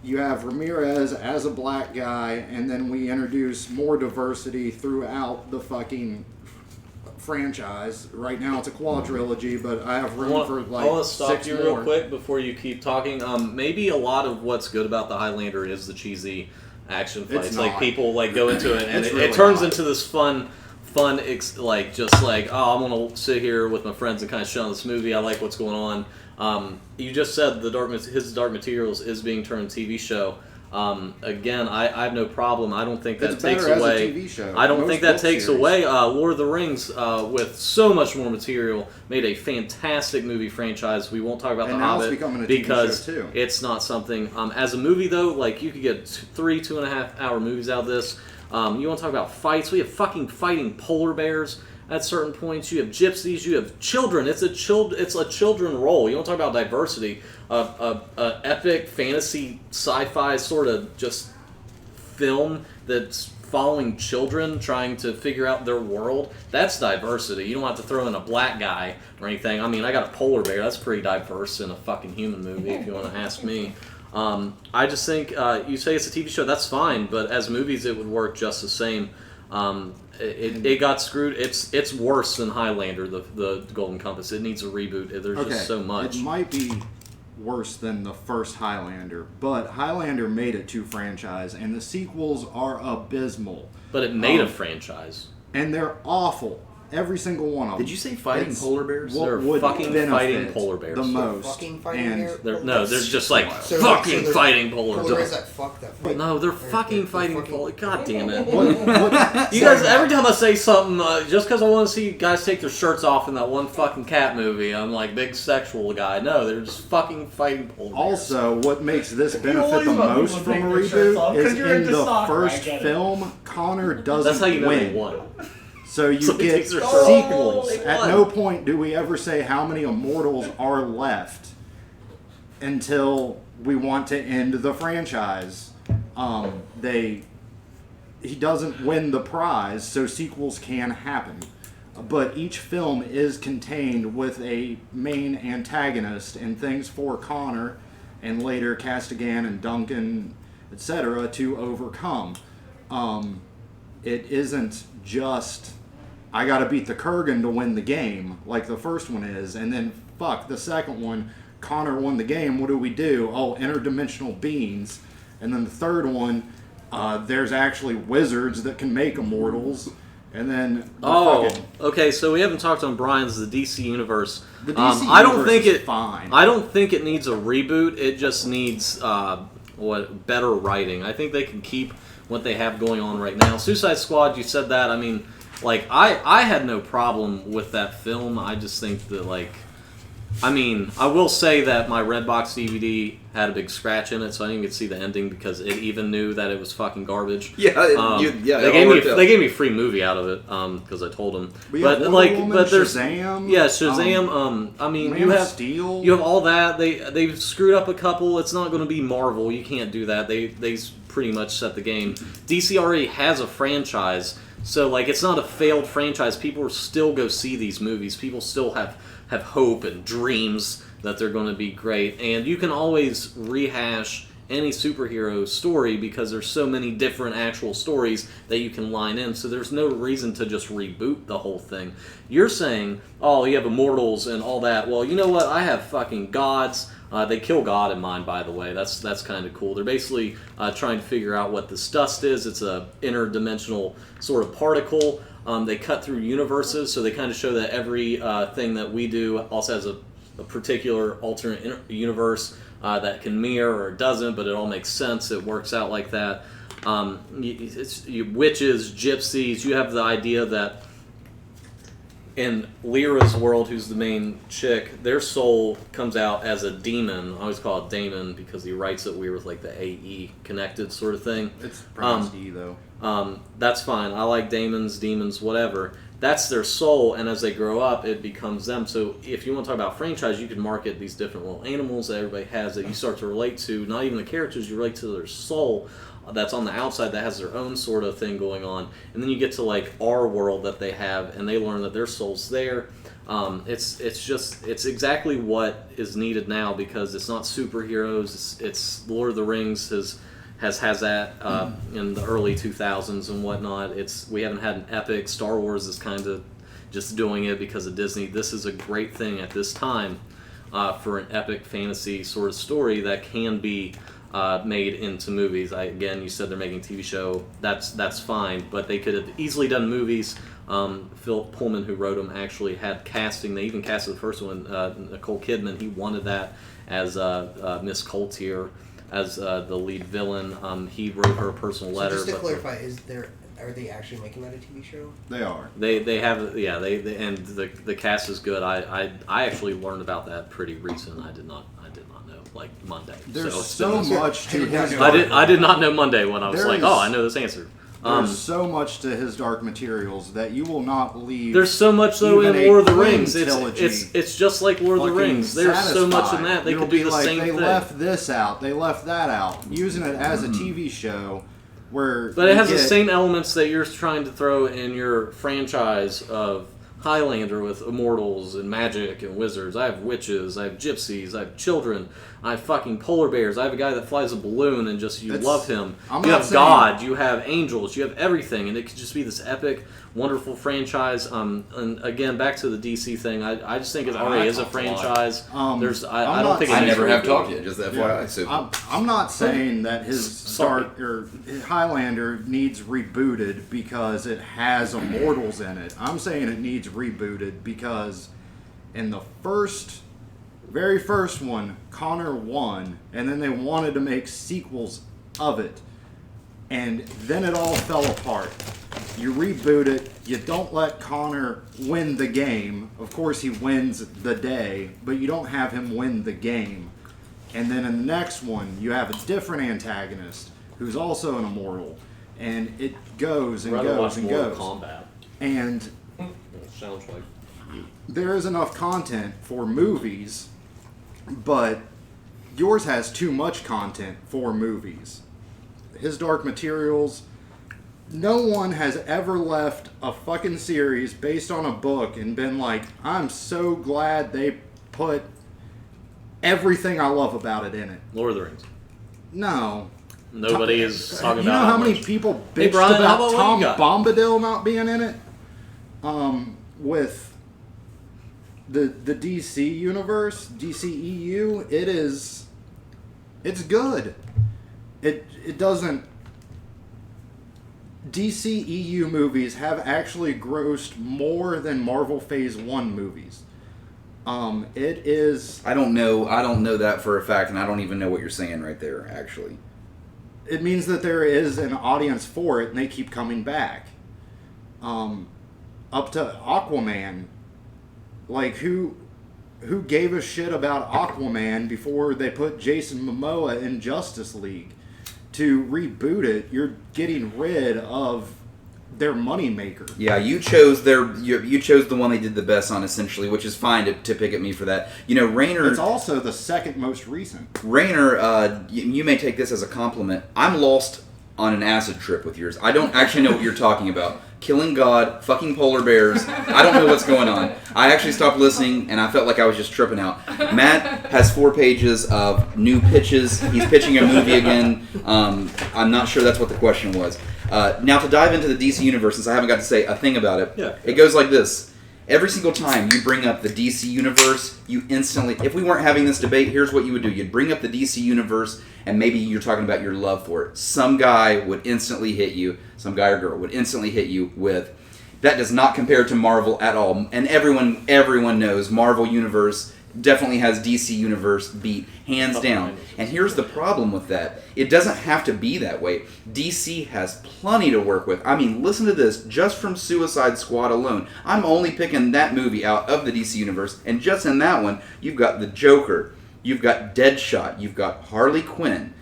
You have Ramirez as a black guy, and then we introduce more diversity throughout the fucking franchise. Right now it's a quadrilogy, but I have room for like I want to stop 6 you more. real quick before you keep talking. Maybe a lot of what's good about the Highlander is the cheesy action fights. It's Like not. people like go into it, and It's it really turns not. into this fun, like just like, oh, I'm gonna sit here with my friends and kind of shit on this movie. I like what's going on. You just said his Dark Materials is being turned TV show. Again, I have no problem. I don't think that It's takes better away. as a TV show. I don't Most think that book takes series. away. Lord of the Rings, with so much more material, made a fantastic movie franchise. We won't talk about And The now it's Hobbit becoming a TV because show, too. it's not something. As a movie though, like you could get 2.5 hour movies out of this. You want to talk about fights? We have fucking fighting polar bears at certain points. You have gypsies. You have children. It's a children role. You want to talk about diversity? Epic fantasy sci-fi sort of just film that's following children trying to figure out their world. That's diversity. You don't have to throw in a black guy or anything. I mean, I got a polar bear. That's pretty diverse in a fucking human movie, if you want to ask me. I just think you say it's a TV show. That's fine, but as movies, it would work just the same. It got screwed. It's worse than Highlander, the Golden Compass. It needs a reboot. There's just so much. It might be worse than the first Highlander, but Highlander made it to franchise, and the sequels are abysmal. But it made a franchise. And they're awful. Every single one of them. Did you say fighting It's polar bears? what They're would fucking benefit fighting polar bears. the They're most. Fucking fighting and bear? They're just like So- fucking so they're fighting polar Polar bears bears. that fuck that fight. No, they're They're fucking fighting fucking- polar. God damn it. what, You guys, every time I say something, just because I want to see guys take their shirts off in that one fucking cat movie, I'm like big sexual guy. No, they're just fucking fighting polar bears. also, what makes this benefit always the want most people to from a take their shirts reboot off is 'cause you're in into the soccer, I first get it. film, Connor doesn't That's how you know they win. won. So you So he get takes their sequels. shirt off. They At won. no point do we ever say how many immortals are left until we want to end the franchise. He doesn't win the prize, so sequels can happen. But each film is contained with a main antagonist and things for Connor and later Castigan and Duncan, etc., to overcome. It isn't just I gotta beat the Kurgan to win the game like the first one is, and then fuck the second one. Connor won the game. What do? Oh, interdimensional beings, and then the third one, there's actually wizards that can make immortals, and then Okay. So we haven't talked on Brian's the DC universe. The DC I don't universe think is it. fine. I don't think it needs a reboot. It just needs better writing. I think they can keep what they have going on right now. Suicide Squad. You said that. I mean, like I had no problem with that film. I just think that I will say that my Redbox DVD had a big scratch in it, so I didn't get to see the ending because it even knew that it was fucking garbage. Yeah, They it all worked out. gave me a free movie out of it because I told them. We have Wonder Woman, there's Shazam, yeah, Shazam. Man you of have Steel. you have all that. They've screwed up a couple. It's not going to be Marvel. You can't do that. They pretty much set the game. DC already has a franchise, so it's not a failed franchise. People still go see these movies. People still have hope and dreams that they're going to be great, and you can always rehash any superhero story because there's so many different actual stories that you can line in, so there's no reason to just reboot the whole thing. You're saying, oh, you have immortals and all that. Well, you know what? I have fucking gods. They kill God in mine, by the way. That's kind of cool. They're basically trying to figure out what this dust is. It's a interdimensional sort of particle. They cut through universes, so they kind of show that every thing that we do also has a particular alternate universe that can mirror or doesn't, but it all makes sense. It works out like that. Witches, gypsies. You have the idea that in Lyra's world, who's the main chick, their soul comes out as a demon. I always call it Damon because he writes it weird with the AE connected sort of thing. It's pronounced E though. That's fine. I like demons, whatever. That's their soul, and as they grow up, it becomes them. So if you want to talk about franchise, you can market these different little animals that everybody has that you start to relate to. Not even the characters, you relate to their soul that's on the outside that has their own sort of thing going on. And then you get to our world that they have, and they learn that their soul's there. It's exactly what is needed now because it's not superheroes. It's Lord of the Rings has that in the early 2000s and whatnot. We haven't had an epic. Star Wars is kind of just doing it because of Disney. This is a great thing at this time for an epic fantasy sort of story that can be made into movies. Again, you said they're making a TV show. That's fine, but they could have easily done movies. Philip Pullman, who wrote them, actually had casting. They even casted the first one, Nicole Kidman. He wanted that as Miss Coulter as the lead villain. He wrote her a personal letter. So just to but clarify, are they actually making that a TV show? They are. They have they and the cast is good. I actually learned about that pretty recent. I did not know like Monday. There's so much to his. I did not know Monday when I was like, There's- oh, I know this answer. There's so much to his Dark Materials that you will not believe. There's so much though even in a Lord of the Queen Rings. trilogy It's just like Lord of the fucking Rings. There's so much in that they You'll could do be the like, same they thing. left this out. They left that out. Using it as a TV show, where But it you has the get- same elements that you're trying to throw in your franchise of Highlander with immortals and magic and wizards. I have witches, I have gypsies, I have children, I have fucking polar bears. I have a guy that flies a balloon and just you That's- love him. I'm You not have saying- God, you have angels, you have everything, and it could just be this epic, wonderful franchise. And again, back to the DC thing, I just think it already is a talked a lot. franchise. I'm I don't not think it I needs never to have be talked good. yet, just FYI. So I'm not saying that his Sorry. Dark or Highlander needs rebooted because it has immortals in it. I'm saying it needs rebooted because in the very first one, Connor won, and then they wanted to make sequels of it, and then it all fell apart. You reboot it, you don't let Connor win the game. Of course, he wins the day, but you don't have him win the game. And then in the next one, you have a different antagonist who's also an immortal, and it goes and Rather goes watch and Mortal goes. Kombat. And It sounds like there is enough content for movies, but yours has too much content for movies. His Dark Materials, no one has ever left a fucking series based on a book and been like, I'm so glad they put everything I love about it in it. Lord of the Rings. No. Nobody is talking You know about how many much. people Hey, bitched Brian, how about about what Tom you got? Bombadil not being in it? With the DC universe, DCEU, it's good. It doesn't. DCEU movies have actually grossed more than Marvel Phase 1 movies. It is. I don't know that for a fact, and I don't even know what you're saying right there. Actually, It means that there is an audience for it, and they keep coming back. Up to Aquaman, like who gave a shit about Aquaman before they put Jason Momoa in Justice League? To reboot it, you're getting rid of their moneymaker. yeah, you chose you chose the one they did the best on, essentially, which is fine to pick at me for that. You know, Rayner. It's also the second most recent. Rayner, you may take this as a compliment. I'm lost on an acid trip with yours. I don't actually know what you're talking about. Killing God, fucking polar bears. I don't know what's going on. I actually stopped listening, and I felt like I was just tripping out. Matt has 4 pages of new pitches. He's pitching a movie again. I'm not sure that's what the question was. Now, to dive into the DC universe, since I haven't got to say a thing about it, Yeah. It goes like this. Every single time you bring up the DC universe, you instantly, if we weren't having this debate, here's what you would do. You'd bring up the DC universe, and maybe you're talking about your love for it. Some guy would instantly hit you, some guy or girl would instantly hit you with, that does not compare to Marvel at all. And everyone knows Marvel universe definitely has DC universe beat, hands down. And here's the problem with that. It doesn't have to be that way. DC has plenty to work with. I mean, listen to this. Just from Suicide Squad alone, I'm only picking that movie out of the DC universe, and just in that one, you've got the Joker, you've got Deadshot, you've got Harley Quinn.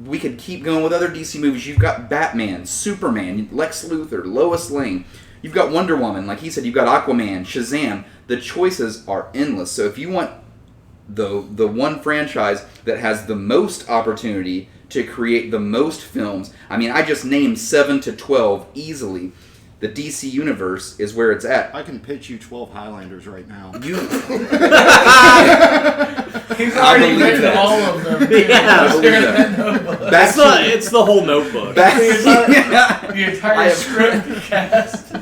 We could keep going with other DC movies. You've got Batman, Superman, Lex Luthor, Lois Lane. You've got Wonder Woman, like he said. You've got Aquaman, Shazam. The choices are endless. So if you want the one franchise that has the most opportunity to create the most films, I mean, I just named 7 to 12 easily. The DC universe is where it's at. I can pitch you 12 Highlanders right now. You, He's I already believe written that. all of them. Yeah. I believe that. Back It's not. It's the whole Notebook. back, The I entire have- script cast.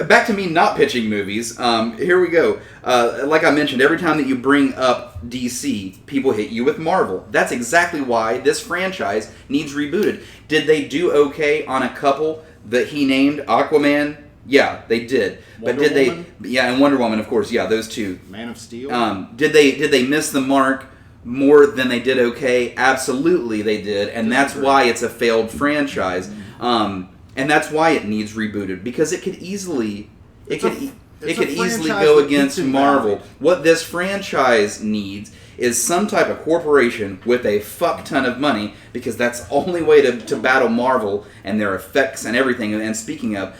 back to me not pitching movies. Here we go. Like I mentioned, every time that you bring up DC, people hit you with Marvel. That's exactly why this franchise needs rebooted. Did they do okay on a couple that he named? Aquaman? Yeah, they did. But Wonder did Woman? they? Yeah, and Wonder Woman, of course. Yeah, those two. Man of Steel. Did they miss the mark more than they did okay? Absolutely, they did, and that's why it's a failed franchise. And that's why it needs rebooted, because it could easily It's a easily franchise go that against peaks and Marvel. valleys. What this franchise needs is some type of corporation with a fuck ton of money, because that's the only way to battle Marvel and their effects and everything. And speaking of,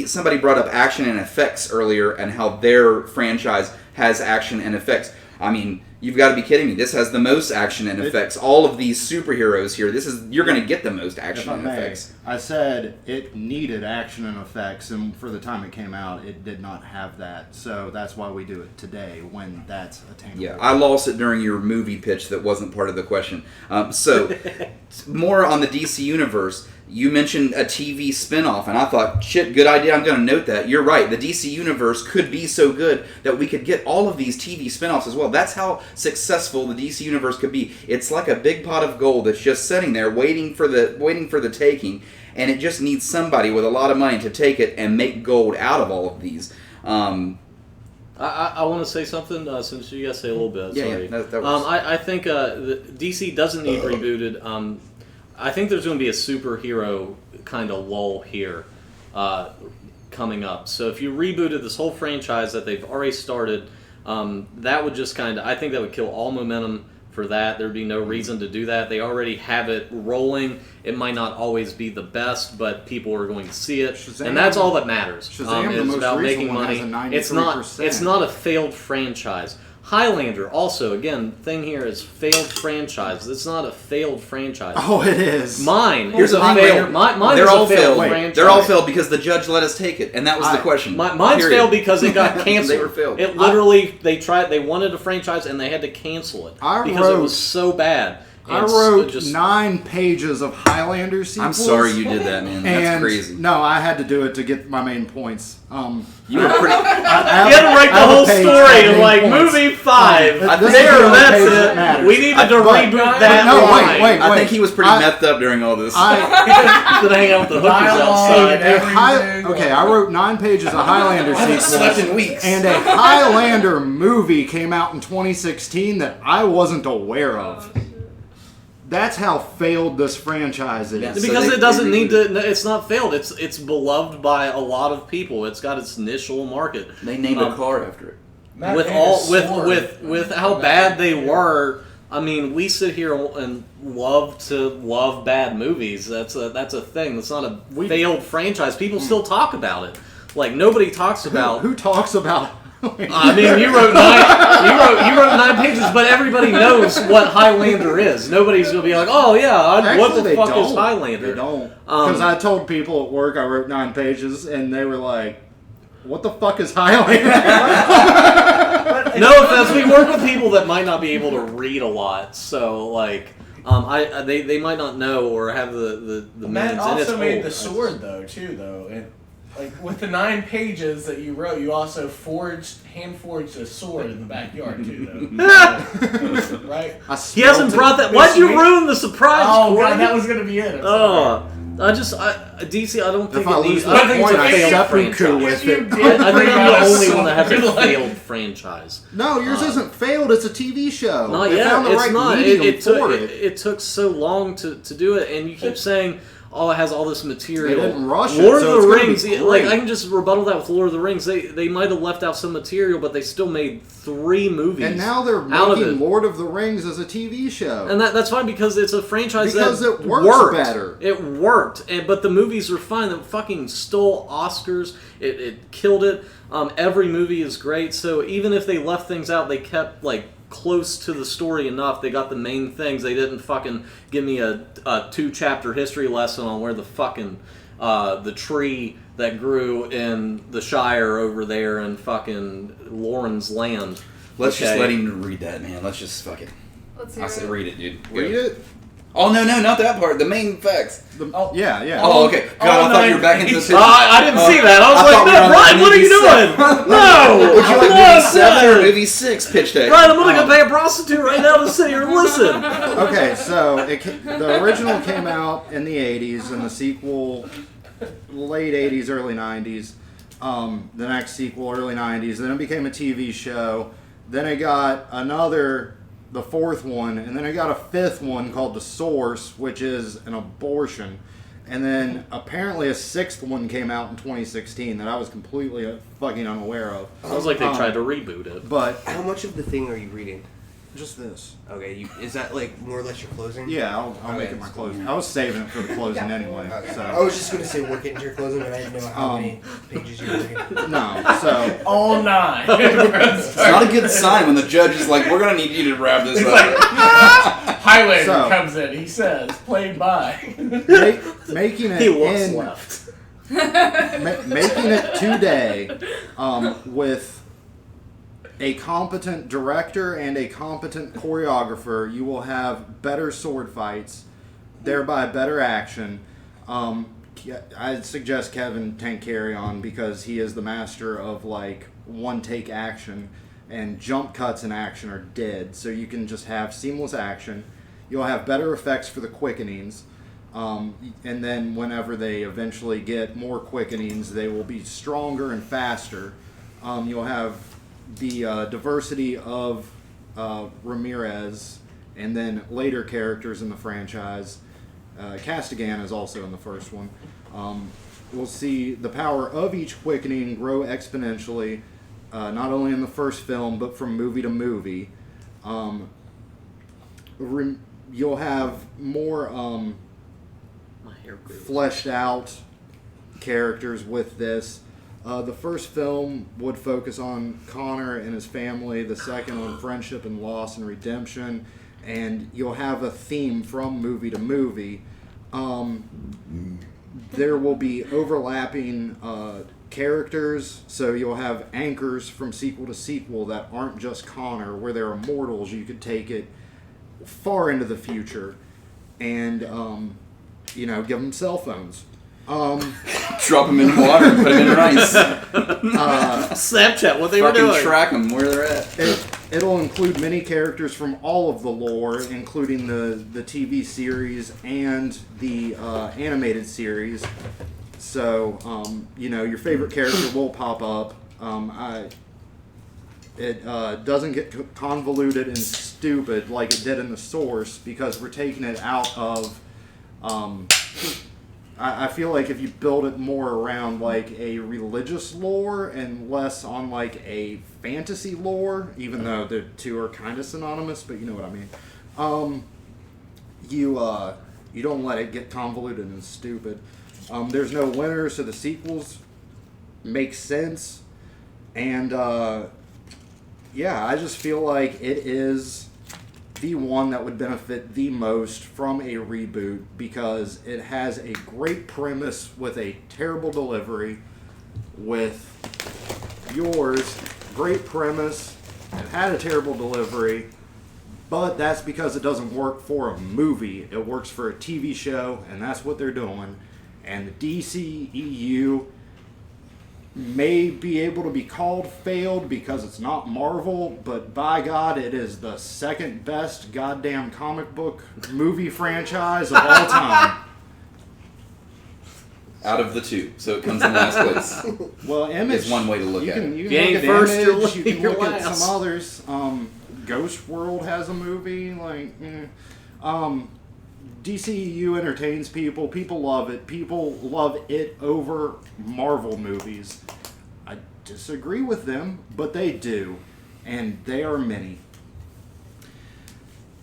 somebody brought up action and effects earlier and how their franchise has action and effects. I mean, you've got to be kidding me. This has the most action and effects. All of these superheroes here, you're going to get the most if action I and may, effects. I said it needed action and effects, and for the time it came out, it did not have that. So that's why we do it today, when that's attainable. Yeah, I lost it during your movie pitch that wasn't part of the question. So, more on the DC Universe. You mentioned a TV spinoff, and I thought, shit, good idea. I'm going to note that. You're right. The DC Universe could be so good that we could get all of these TV spinoffs as well. That's how successful the DC Universe could be. It's like a big pot of gold that's just sitting there waiting for the taking, and it just needs somebody with a lot of money to take it and make gold out of all of these. I want to say something since you guys say a little bit. Yeah, Sorry. that works. I think the DC doesn't need rebooted. I think there's going to be a superhero kind of lull here coming up. So if you rebooted this whole franchise that they've already started, that would just I think that would kill all momentum for that. There'd be no reason to do that. They already have it rolling. It might not always be the best, but people are going to see it, Shazam- and that's all that matters. Shazam, the It's most about recent making one, money. has a It's 93%. not a failed franchise. Highlander also, again, thing here is failed franchise. It's not a failed franchise. Oh, it is. Mine Here's is a the thing, failed. Wayne. Mine They're is all a failed failed. franchise. They're all failed because the judge let us take it, and that was the question. Mine's Period. failed because it got canceled. They were failed. It literally, they wanted a franchise and they had to cancel it I because it wrote- was so bad. I And wrote just 9 pages of Highlander sequels. I'm sorry you did that, man. That's and crazy. No, I had to do it to get my main points. You were pretty. You had to write the whole story of like movie 5. I think There, the only that's page it. that matters. We needed to But- reboot that no, line. wait. I think he was pretty I- methed up during all this. I Gonna hang out with the hookers Dialogue. outside. okay. I wrote 9 pages of Highlander I haven't slept in sequels, weeks. and a Highlander movie came out in 2016 that I wasn't aware of. That's how failed this franchise is. Yeah. So Because they- it doesn't they need to. It's not failed. It's beloved by a lot of people. It's got its initial market. They named a car after it. Matt with Payne all is with sword. with how bad they were. I mean, we sit here and love bad movies. That's a thing. That's not a failed franchise. People still talk about it. Like nobody talks about. Who talks about? I mean, you wrote 9 pages, but everybody knows what Highlander is. Nobody's gonna be like, oh yeah, what Actually, the they fuck is don't. Highlander? They don't. Because I told people at work I wrote 9 pages, and they were like, "What the fuck is Highlander?" No offense, we work with people that might not be able to read a lot, so like, they might not know or have the Matt means. And it's also made old. the sword though, and like with the 9 pages that you wrote, you also hand forged a sword in the backyard too, though. Right? He hasn't brought that. Why'd you ruin the surprise? Oh Corey? god, that was gonna be it. I'm sorry. Oh, DC. I don't think If I it lose needs. the I think point, it's a I failed seppuku franchise. with If you it. did I think bring I'm out the a only one that has sword, a like- failed franchise. No, yours isn't failed. It's a TV show. Not They yet. found the It's right not. medium It for took. it. It took so long to do it, and you keep saying, "Oh, it has all this material." They didn't rush it, Lord so of it's the gonna be Rings. great. Like I can just rebuttal that with Lord of the Rings. They might have left out some material, but they still made 3 movies. And now they're out of making it. Lord of the Rings as a TV show. And that's fine because it's a franchise Because that it works worked. better. It worked, but the movies are fine. It fucking stole Oscars. It killed it. Every movie is great. So even if they left things out, they kept like close to the story enough. They got the main things. They didn't fucking give me a 2-chapter history lesson on where the fucking the tree that grew in the Shire over there in fucking Lauren's land. Let's just Okay. let him read that, man. Let's just fuck it. Let's I hear said it. read it, dude. Read Go. it. Oh, no, not that part. The main facts. Yeah. Oh, okay. God, I thought you were back into the picture. I didn't see that. I was I thought like, we were no, on Brian, what are you movie doing? No! Would you like no, movie 7 or no. movie 6 pitch deck? Brian, I'm gonna go pay a prostitute right now to sit here and listen. Okay, so the original came out in the 80s, and the sequel late 80s, early 90s. The next sequel, early 90s. Then it became a TV show. Then it got the fourth one, and then it got a fifth one called The Source, which is an abortion. And then apparently a sixth one came out in 2016 that I was completely fucking unaware of. Sounds like they tried to reboot it. But How much of the thing are you reading? just this. Okay, is that like more or less your closing? Yeah, I'll make it my closing. I was saving it for the closing anyway. Okay. So. I was just gonna say work it into your closing, but I didn't know how many pages you were reading. No, so All 9. It's not a good sign when the judge is like, we're going to need you to wrap this He's up. like, Highlander So- comes in. He says, played by. making it He looks in, left. making it today with a competent director and a competent choreographer, you will have better sword fights, thereby better action. I'd suggest Kevin Tank Carry On because he is the master of like one take action, and jump cuts in action are dead. So you can just have seamless action. You'll have better effects for the quickenings. And then whenever they eventually get more quickenings, they will be stronger and faster. You'll have the diversity of Ramirez, and then later characters in the franchise. Castigan is also in the first one. We'll see the power of each quickening grow exponentially, not only in the first film, but from movie to movie. You'll have more My hair grew. fleshed out characters with this. The first film would focus on Connor and his family, the second on friendship and loss and redemption, and you'll have a theme from movie to movie. There will be overlapping characters, so you'll have anchors from sequel to sequel that aren't just Connor, where they're immortals. You could take it far into the future and, give them cell phones. Drop them in water and put them in rice. Snapchat, what they were Fucking doing. track them where they're at. It'll include many characters from all of the lore, including the TV series and the animated series. So, your favorite character will pop up. It doesn't get convoluted and stupid like it did in the Source because we're taking it out of... I feel like if you build it more around like a religious lore and less on like a fantasy lore, even though the two are kind of synonymous, but you know what I mean. You don't let it get convoluted and stupid. There's no winner, so the sequels make sense, and I just feel like it is the one that would benefit the most from a reboot because it has a great premise with a terrible delivery. With yours, great premise, it had a terrible delivery, but that's because it doesn't work for a movie. It works for a TV show, and that's what they're doing. And the DCEU may be able to be called failed because it's not Marvel, but by God, it is the second best goddamn comic book movie franchise of all time. Out of the two, so it comes in last place. Well, Image Is one way to look you at can, it. You If can you look ain't at first, Image, you can you're look at last. some others. Ghost World has a movie. DCEU entertains people. People love it. People love it over Marvel movies. I disagree with them, but they do, and they are many.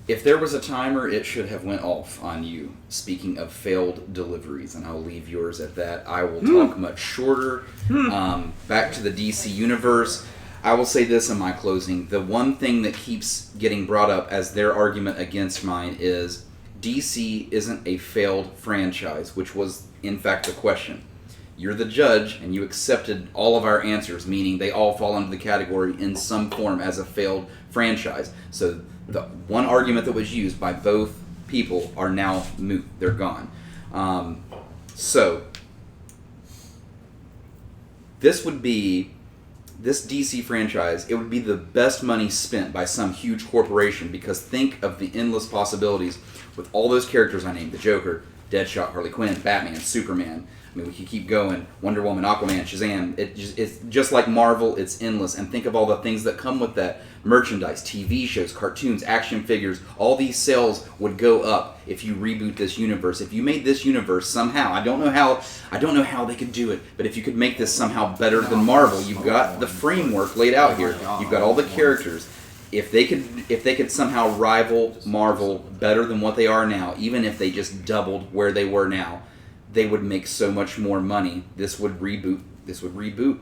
If there was a timer, it should have went off on you. Speaking of failed deliveries, and I'll leave yours at that. I will talk much shorter. Back to the DC universe. I will say this in my closing. The one thing that keeps getting brought up as their argument against mine is DC isn't a failed franchise, which was in fact the question. You're the judge, and you accepted all of our answers, meaning they all fall under the category in some form as a failed franchise. So the one argument that was used by both people are now moot. They're gone. So this DC franchise, it would be the best money spent by some huge corporation, because think of the endless possibilities with all those characters I named: the Joker, Deadshot, Harley Quinn, Batman, Superman. I mean, we could keep going. Wonder Woman, Aquaman, Shazam. It's just like Marvel. It's endless. And think of all the things that come with that: merchandise, TV shows, cartoons, action figures. All these sales would go up if you reboot this universe. If you made this universe somehow, I don't know how they could do it, but if you could make this somehow better than Marvel, you've got the framework laid out here. You've got all the characters. If they could somehow rival Marvel better than what they are now, even if they just doubled where they were now, they would make so much more money. This would reboot,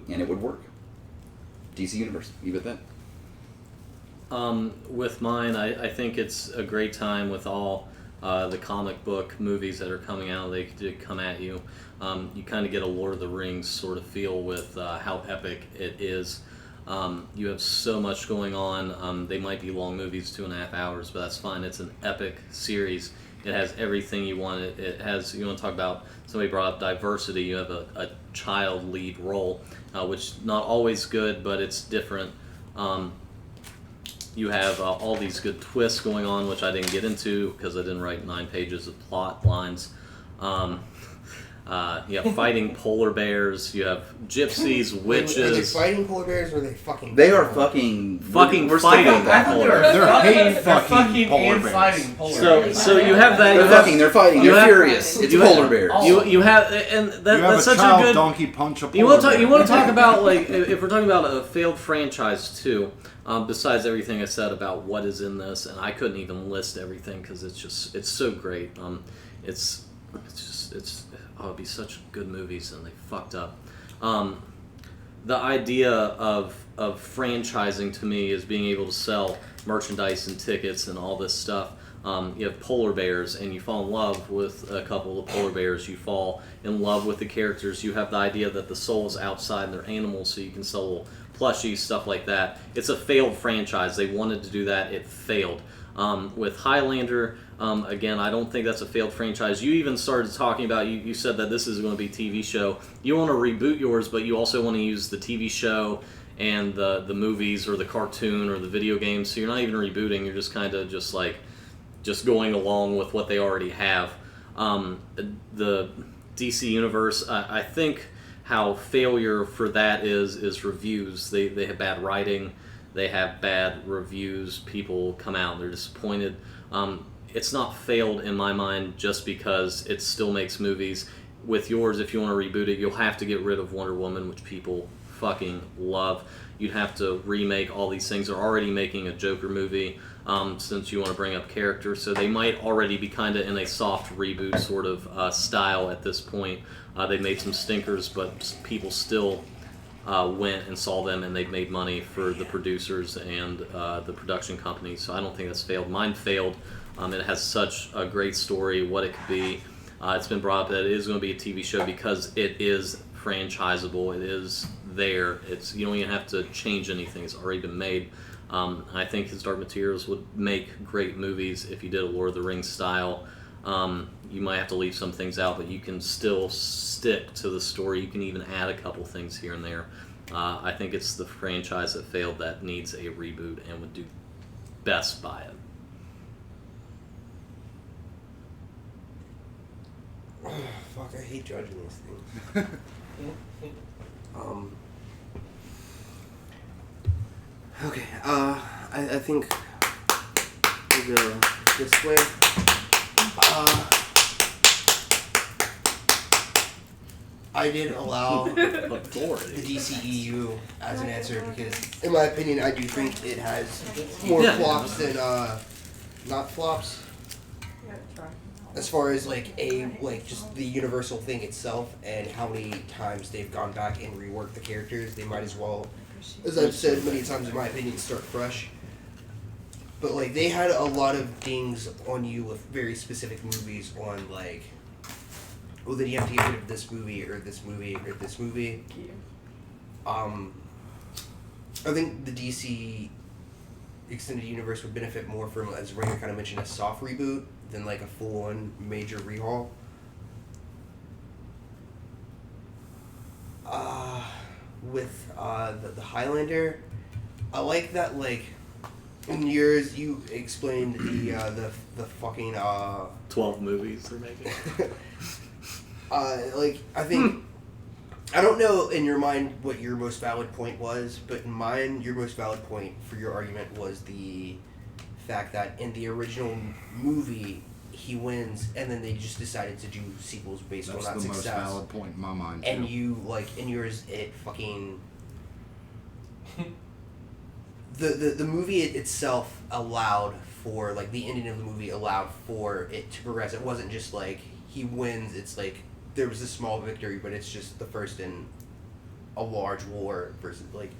and it would work. DC Universe, leave it at that. With mine, I think it's a great time with all the comic book movies that are coming out. They come at you. You kind of get a Lord of the Rings sort of feel with how epic it is. You have so much going on. They might be long movies, 2.5 hours, but that's fine. It's an epic series. It has everything you want. It has, you want to talk about, somebody brought up diversity. You have a child lead role, which not always good, but it's different. You have all these good twists going on, which I didn't get into because I didn't write 9 pages of plot lines. You have fighting polar bears. You have gypsies, witches. Are they fighting polar bears or are they fucking? They are fucking fighting I thought they were They're fucking polar and bears. fighting polar bears. So you have that. They're fighting. you They're have- furious. It's you polar have- bears. You have, and that, You have that's a such child a good. donkey punch a polar You want to talk? bear. You want to talk about, like, if we're talking about a failed franchise too? Besides everything I said about what is in this, and I couldn't even list everything because it's so great. It'd be such good movies, and they fucked up. The idea of franchising to me is being able to sell merchandise and tickets and all this stuff. You have polar bears, and you fall in love with a couple of polar bears. You fall in love with the characters. You have the idea that the soul is outside and they're animals, so you can sell little plushies, stuff like that. It's a failed franchise. They wanted to do that. It failed. With Highlander, again, I don't think that's a failed franchise. You even started talking about, you said that this is going to be a TV show. You want to reboot yours, but you also want to use the TV show and the movies or the cartoon or the video games. So you're not even rebooting. You're just kind of just going along with what they already have. The DC Universe, I think how failure for that is reviews. They have bad writing. They have bad reviews. People come out and they're disappointed. It's not failed in my mind just because it still makes movies. With yours, if you want to reboot it, you'll have to get rid of Wonder Woman, which people fucking love. You'd have to remake all these things. They're already making a Joker movie since you want to bring up characters. So they might already be kind of in a soft reboot sort of style at this point. They made some stinkers, but people still went and saw them, and they've made money for the producers and the production company. So I don't think that's failed. Mine failed. It has such a great story, what it could be. It's been brought up that it is going to be a TV show because it is franchisable. It is there. You don't even have to change anything. It's already been made. I think His Dark Materials would make great movies if you did a Lord of the Rings style. You might have to leave some things out, but you can still stick to the story. You can even add a couple things here and there. I think it's the franchise that failed that needs a reboot and would do best by it. Fuck, I hate judging these things. Okay, I think we'll go this way. I did allow the DCEU as an answer because, in my opinion, I do think it has more flops than not flops. As far as just the universal thing itself and how many times they've gone back and reworked the characters, they might as well, as I've said many times in my opinion, start fresh. But they had a lot of dings on you with very specific movies on well, then you have to get rid of this movie or this movie or this movie. I think the DC extended universe would benefit more from, as Rainer kind of mentioned, a soft reboot than like a full-on major rehaul. With the Highlander, I like that, like, in yours you explained the fucking 12 movies they're making. like, I think I don't know in your mind what your most valid point was, but in mine, your most valid point for your argument was the fact that in the original movie he wins, and then they just decided to do sequels based That's on that the most success. valid point in my mind, too. And you, like, in yours, it fucking... the movie itself allowed for, like, the ending of the movie allowed for it to progress. It wasn't just, like, he wins, it's like, there was a small victory, but it's just the first in a large war versus, like...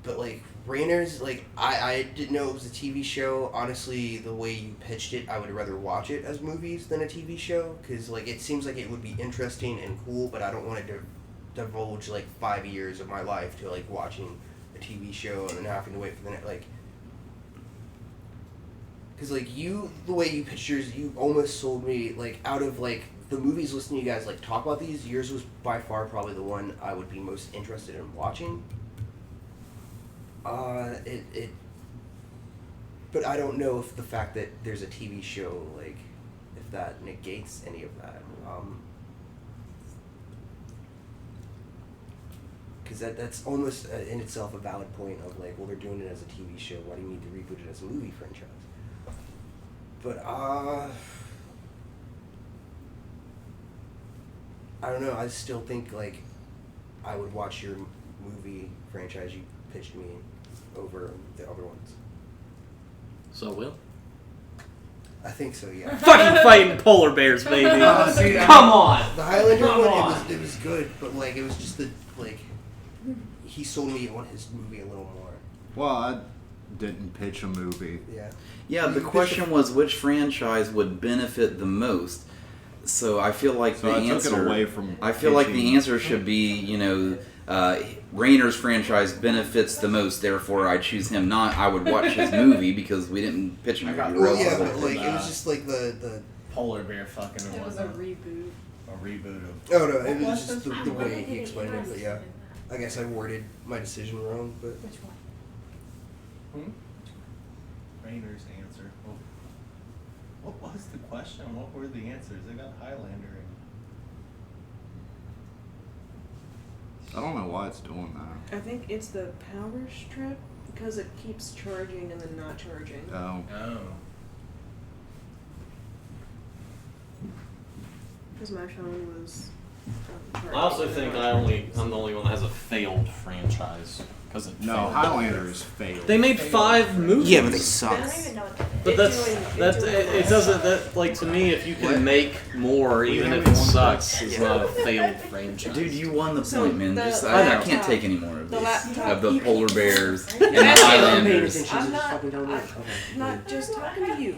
But, like, Rainer's, like, I didn't know it was a TV show. Honestly, the way you pitched it, I would rather watch it as movies than a TV show. Because, like, it seems like it would be interesting and cool, but I don't want to divulge, like, 5 years of my life to, like, watching a TV show and then having to wait for the next, like... Because, like, you, the way you pitched yours, you almost sold me, like, out of, like, the movies listening to you guys, like, talk about these, yours was by far probably the one I would be most interested in watching. But I don't know if the fact that there's a TV show, like, if that negates any of that. Because that's almost in itself a valid point of, like, well, they're doing it as a TV show, why do you need to reboot it as a movie franchise? But, I don't know, I still think, like, I would watch your movie franchise you pitched me over the other ones. So Will? I think so, yeah. Fucking fighting polar bears, baby. See, Come on. The Highlander Come one, on. it was good, but, like, it was just the, like, he sold me on his movie a little more. Well, I didn't pitch a movie. Yeah. Yeah, the question was which franchise would benefit the most. So I feel like So the I took answer. it away from I feel like the pitching. answer should be, you know, Rainer's franchise benefits the most. Therefore, I choose him. Not I would watch his movie because we didn't pitch a movie. got- or Well, else I yeah, would- but, like, it was just, like, the Polar bear fucking It was a reboot. a reboot of. oh, no, it was What's just the- the way he explained it, but, yeah. I guess I worded my decision wrong, but... Which one? Rainer's answer. What was the question? What were the answers? They got Highlander I don't know why it's doing that. I think it's the power strip because it keeps charging and then not charging. Oh. and. Oh. Because my phone was. I also think I'm the only one that has a failed franchise because it No, failed. Highlander is failed. They made 5 movies. Yeah, but they I suck. don't even know what that is. But it doesn't that like to me if you can make more even if it sucks it's not a failed franchise. Dude, you won the So point, man. the Just, I laptop- can't take any more of the this. laptop- Of the you polar can- bears and the That's- Highlanders. I'm not just talking to you.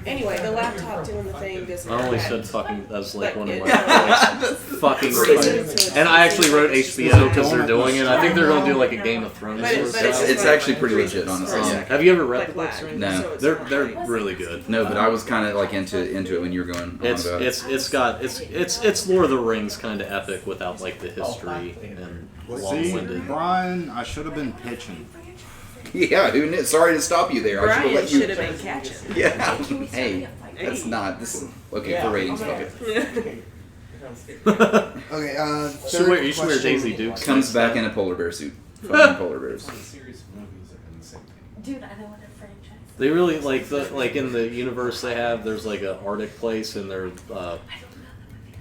Anyway, the laptop doing the thing doesn't. I only affect- said fucking that's like But one of it- my fucking It's- and I actually wrote HBO because they're doing it. I think they're gonna do like a Game of Thrones. But sort of it's stuff. It's actually pretty legit, honestly. Yeah. Yeah. Have you ever read like the books? lag, Or anything? No. so it's They're not they're like- really good. No, but I was kind of like into it when you were going on It's about it. it's Lord of the Rings kind of epic without like the history and See, long-winded. Brian, I should have been pitching. Yeah, who knew? Sorry to stop you there. I should Brian have let you. should have been catching. Yeah. Hey, that's not. This is okay for ratings. Fuck it. Okay, third You should wear question. Daisy Dukes. Comes back in a polar bear suit. Fucking polar bears. Some serious movies are in the same thing. Dude, I know what a franchise. They really like in the universe they have. There's like an Arctic place, and they're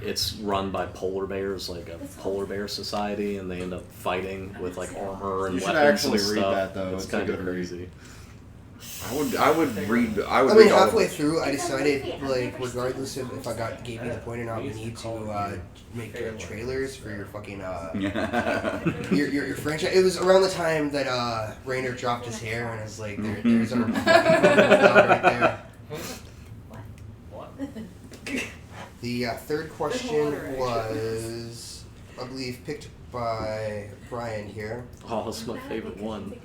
it's run by polar bears, like a polar bear society, and they end up fighting with like armor and You should weapons actually and read stuff. that, though. It's It's a kind of good read. crazy. I would read. I would I mean, read all of halfway it. through, I decided, like, regardless of if I gave you the point or not, we need to make trailers for your fucking your franchise. It was around the time that Rainer dropped his hair, and I was like, there's our fucking dog right there. What? The The third question water, was, I believe, picked by Brian here. Oh, that's my favorite one.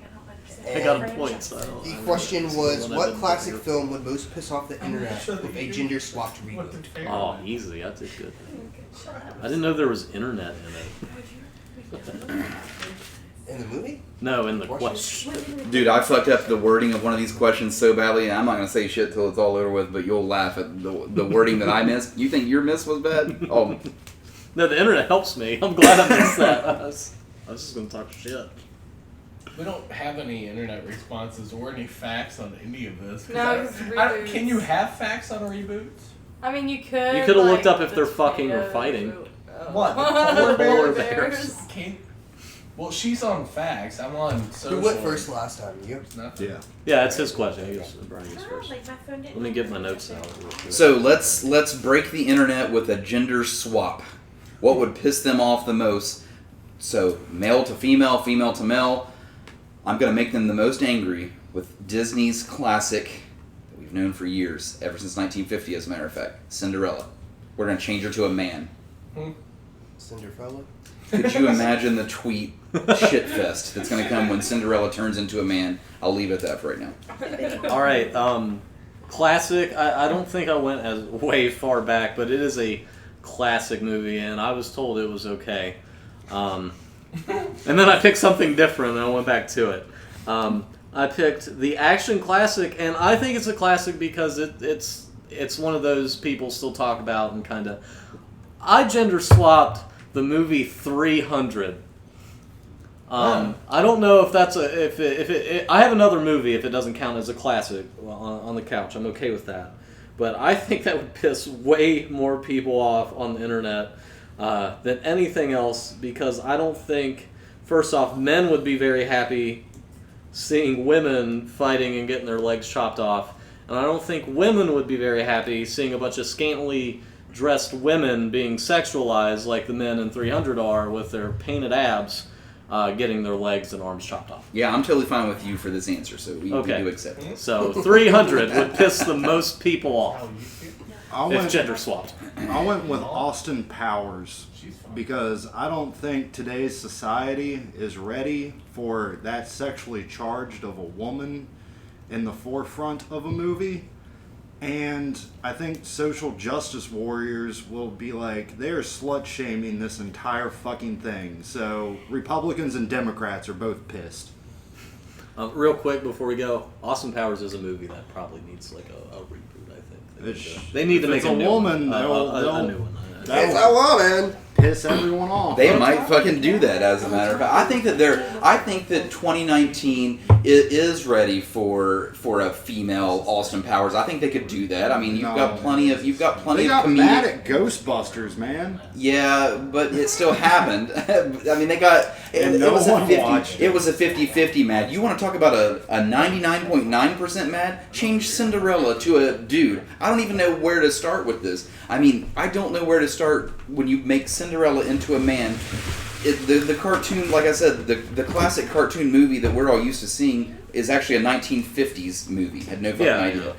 I And got a point, so I don't. the I don't question know. It's was, the one I've what been classic thinking film would most piss off the internet with a gender-swapped What the reboot? fair- Oh, easy. I did good. I didn't know there was internet in it. In the movie? No, in the Question? question. Dude, I fucked up the wording of one of these questions so badly, and I'm not gonna say shit till it's all over with. But you'll laugh at the wording that I missed. You think your miss was bad? Oh, No, the internet helps me. I'm glad I missed that. I was just gonna talk shit. We don't have any internet responses or any facts on any of this. 'Cause No, it's reboots. can you have facts on reboots? I mean, you could. You coulda looked like, up if the they're fucking or tomatoes fighting. What, the The polar bears? Can, well, she's on facts. I'm on Who social. went first last time? You? Nothing. Yeah. Yeah, it's his question. He was, Brian goes No, first. like my phone didn't Let me have get my it. notes out. real quick. so let's break the internet with a gender swap. What would piss them off the most? So male to female, female to male. I'm gonna make them the most angry with Disney's classic that we've known for years, ever since 1950, as a matter of fact, Cinderella. We're gonna change her to a man. Cinderella? Could you imagine the tweet shitfest that's gonna come when Cinderella turns into a man? I'll leave it at that for right now. All right, classic. I don't think I went as way far back, but it is a classic movie, and I was told it was okay. And then I picked something different, and I went back to it. I picked the action classic, and I think it's a classic because it's one of those people still talk about and kind of. I gender swapped the movie 300. I don't know if that's I have another movie if it doesn't count as a classic on the couch. I'm okay with that, but I think that would piss way more people off on the internet than anything else, because I don't think, first off, men would be very happy seeing women fighting and getting their legs chopped off, and I don't think women would be very happy seeing a bunch of scantily dressed women being sexualized like the men in 300 are with their painted abs getting their legs and arms chopped off. Yeah, I'm totally fine with you for this answer, so we Okay. do accept it. So 300 would piss the most people How off you feel? I if went, gender swapped. I went with Austin Powers She's fine. because I don't think today's society is ready for that sexually charged of a woman in the forefront of a movie. And I think social justice warriors will be like, they're slut shaming this entire fucking thing. So Republicans and Democrats are both pissed. Real quick before we go, Austin Powers is a movie that probably needs like a reboot. I think they need to if make it's a a new woman, one. they'll- A new one. That It's would a woman! piss everyone off. They might fucking do that, as a matter of fact. I think that 2019 is ready for a female Austin Powers. I think they could do that. I mean, you've got plenty of They got comedic. mad at Ghostbusters, man. Yeah, but it still happened. I mean, they got And it no was one a 50. watched it. It was a 50-50 mad. You want to talk about a 99.9% mad? Change Cinderella to a dude. I don't even know where to start with this. I mean, I don't know where to start when you make Cinderella into a man. The cartoon, like I said, the classic cartoon movie that we're all used to seeing is actually a 1950s movie. Had no fucking Yeah. idea.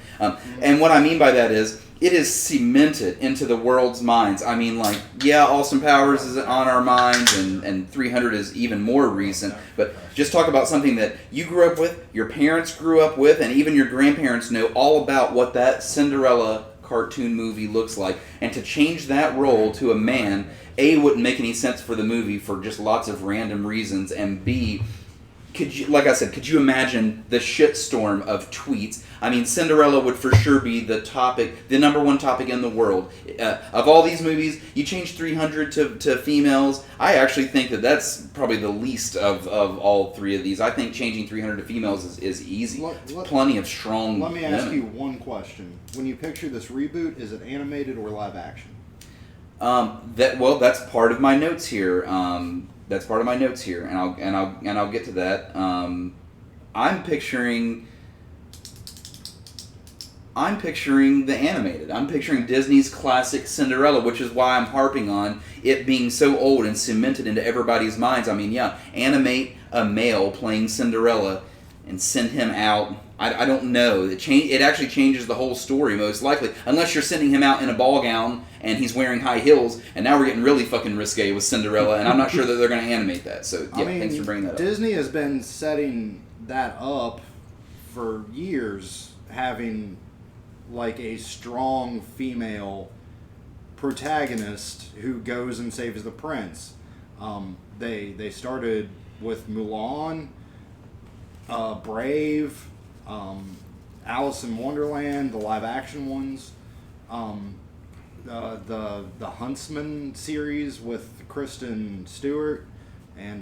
And what I mean by that is, it is cemented into the world's minds. I mean, like, yeah, Austin Powers is on our minds, and 300 is even more recent. But just talk about something that you grew up with, your parents grew up with, and even your grandparents know all about what that Cinderella cartoon movie looks like. And to change that role to a man, A, wouldn't make any sense for the movie for just lots of random reasons, and B, could you, like I said, could you imagine the shitstorm of tweets? I mean, Cinderella would for sure be the topic, the number one topic in the world. Of all these movies, you change 300 to females. I actually think that that's probably the least of all three of these. I think changing 300 to females is easy. Plenty of strong Let me ask women. you one question. When you picture this reboot, is it animated or live action? That's part of my notes here. That's part of my notes here, and I'll get to that. I'm picturing the animated. I'm picturing Disney's classic Cinderella, which is why I'm harping on it being so old and cemented into everybody's minds. I mean, yeah, animate a male playing Cinderella. and send him out. I don't know. It actually changes the whole story most likely, unless you're sending him out in a ball gown and he's wearing high heels. And now we're getting really fucking risque with Cinderella, and I'm not sure that they're going to animate that. So yeah, thanks for bringing that up. Disney has been setting that up for years, having like a strong female protagonist who goes and saves the prince. They started with Mulan, Brave, Alice in Wonderland, the live action ones, the Huntsman series with Kristen Stewart and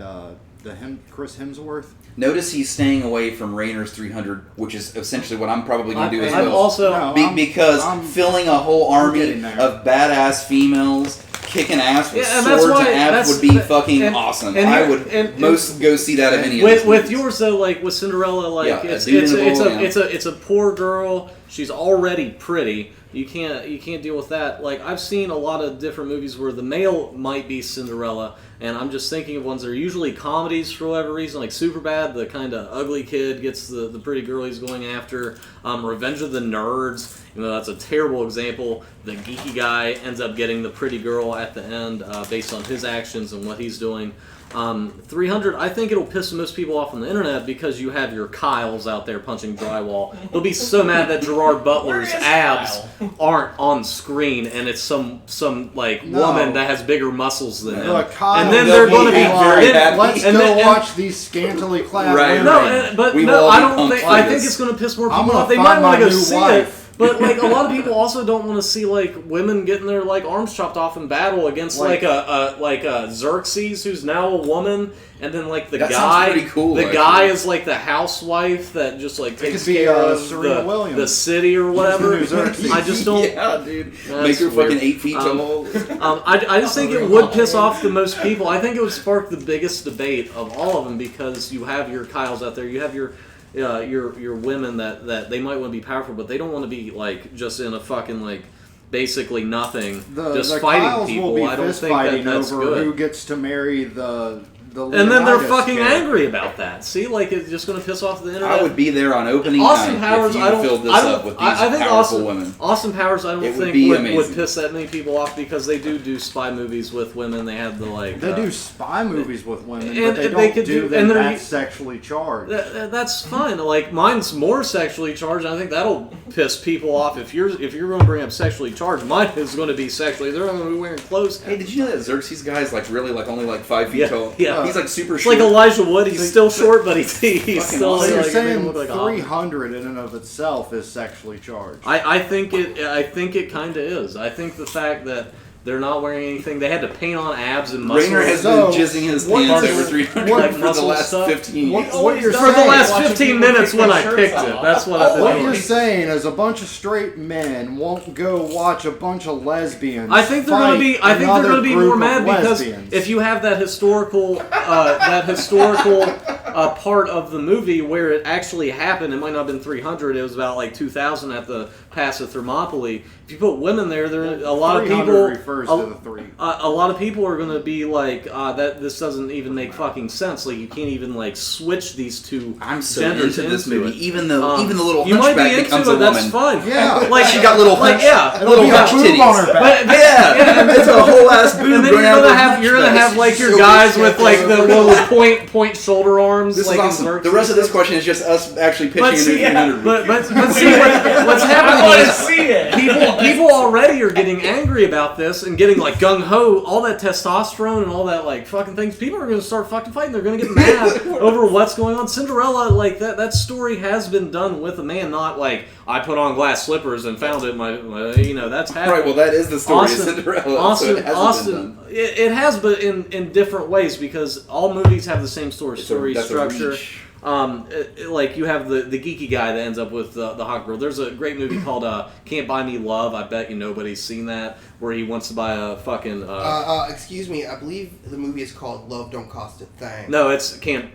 Chris Hemsworth. Notice he's staying away from Rayner's 300, which is essentially what I'm probably going to do as I'm well. also because filling a whole army getting there. of badass females kicking ass with and that's swords why- and abs that's- would be fucking and- awesome. and I you- would and- most go see that of any of these with movies. yours though, like with Cinderella, like Yeah, it's a dude in a it's bowl, a yeah. it's a poor girl. She's already pretty. You can't deal with that. Like I've seen a lot of different movies where the male might be Cinderella, and I'm just thinking of ones that are usually comedies for whatever reason, like Superbad, the kind of ugly kid gets the pretty girl he's going after. Revenge of the Nerds, that's a terrible example. The geeky guy ends up getting the pretty girl at the end based on his actions and what he's doing. 300, I think it'll piss most people off on the internet because you have your Kyles out there punching drywall. They'll be so mad that Gerard Butler's Where is abs Kyle? aren't on screen and it's some like No. woman that has bigger muscles than him. Look, Kyle, and then they'll they're going to be be very happy. Let's and go then- and- watch these scantily clad Right, women. No, right. but We will no, all I be don't pumped think. for I this. think it's going to piss more I'm people gonna off. They find might want my to go new see wife. it, but like a lot of people also don't want to see like women getting their like arms chopped off in battle against like a Xerxes who's now a woman, and then like the That sounds guy, pretty cool, the actually. guy is like the housewife that just like takes could be, care of Serena Williams. the city or whatever. She's the new Xerxes. I just don't. Yeah, dude. That's Make her fucking weird. 8 feet tall. I just think it would piss off the most people. I think it would spark the biggest debate of all of them because you have your Kyles out there, you have your women that they might want to be powerful, but they don't want to be like just in a fucking like basically nothing, just the fighting Kyles people. will be I don't fist think fighting that's over good. who gets to marry the And then they're Leonidas fucking character. angry about that. See, like it's just going to piss off the internet. I would be there on opening Austin night Powers, if you I don't. filled this I don't. up with these I think powerful women. Austin Powers, I don't It would think be would amazing. piss that many people off because they do spy movies with women. They have the like. They do spy movies with women, and but they they don't could do do- them and they're- that sexually charged. That's fine. Like mine's more sexually charged. I think that'll piss people off. If you're going to bring up sexually charged, mine is going to be sexually. They're going to be wearing clothes. Hey, did you know that Xerxes guy is like really like only like 5 feet Yeah, tall? yeah. He's like super It's short. like Elijah Wood. He's still short, but he's still So you're like, saying make him look like a hobbit. 300 in and of itself is sexually charged. I think it kind of is. I think the fact that they're not wearing anything, they had to paint on abs and muscles. Rainer has So, been jizzing his what pants is- over 300 what for the muscle last stuff? 15 What- years. what you're For the saying- last Watching 15 people minutes take when their I shirts picked off. it. That's what I've been What doing. you're saying is a bunch of straight men won't go watch a bunch of lesbians. I think they're going to be. I think they're going to be more mad because if you have that historical, part of the movie where it actually happened, it might not have been 300. It was about like 2000 at the Pass of Thermopylae. If you put women there, a lot of 300 people. refers a- to the three. a lot of people are going to be like, that this doesn't even make fucking sense. Like, you can't even, like, switch these two I'm so genders into this into movie. it. Even the little you might be hunchback into becomes it, a woman. that's fine. Yeah. Like, She got little hunch, yeah. little be a hunch boob titties. on her back. Yeah, it's a whole ass boob. And then going out of her you're gonna hunchback. have like your So guys big. with like the little point shoulder arms. This like is in awesome. Xerxes. The rest of this question is just us actually pitching But a see, new 300. but see what's I happening want to is see it. people already are getting angry about this and getting like gung ho, all that testosterone and all that like fucking things. People are going to start fucking fighting. They're going to get mad over what's going on. Cinderella, like that story has been done with a man, not like I put on glass slippers and found it. My that's happened. Right, well, that is the story of Cinderella. so it hasn't been done. It has, but in different ways because all movies have the same story That's a structure. reach. Like you have the geeky guy that ends up with the hot girl. There's a great movie called Can't Buy Me Love. I bet you nobody's seen that, where he wants to buy a fucking. Excuse me, I believe the movie is called Love Don't Cost a Thing. No, it's Can't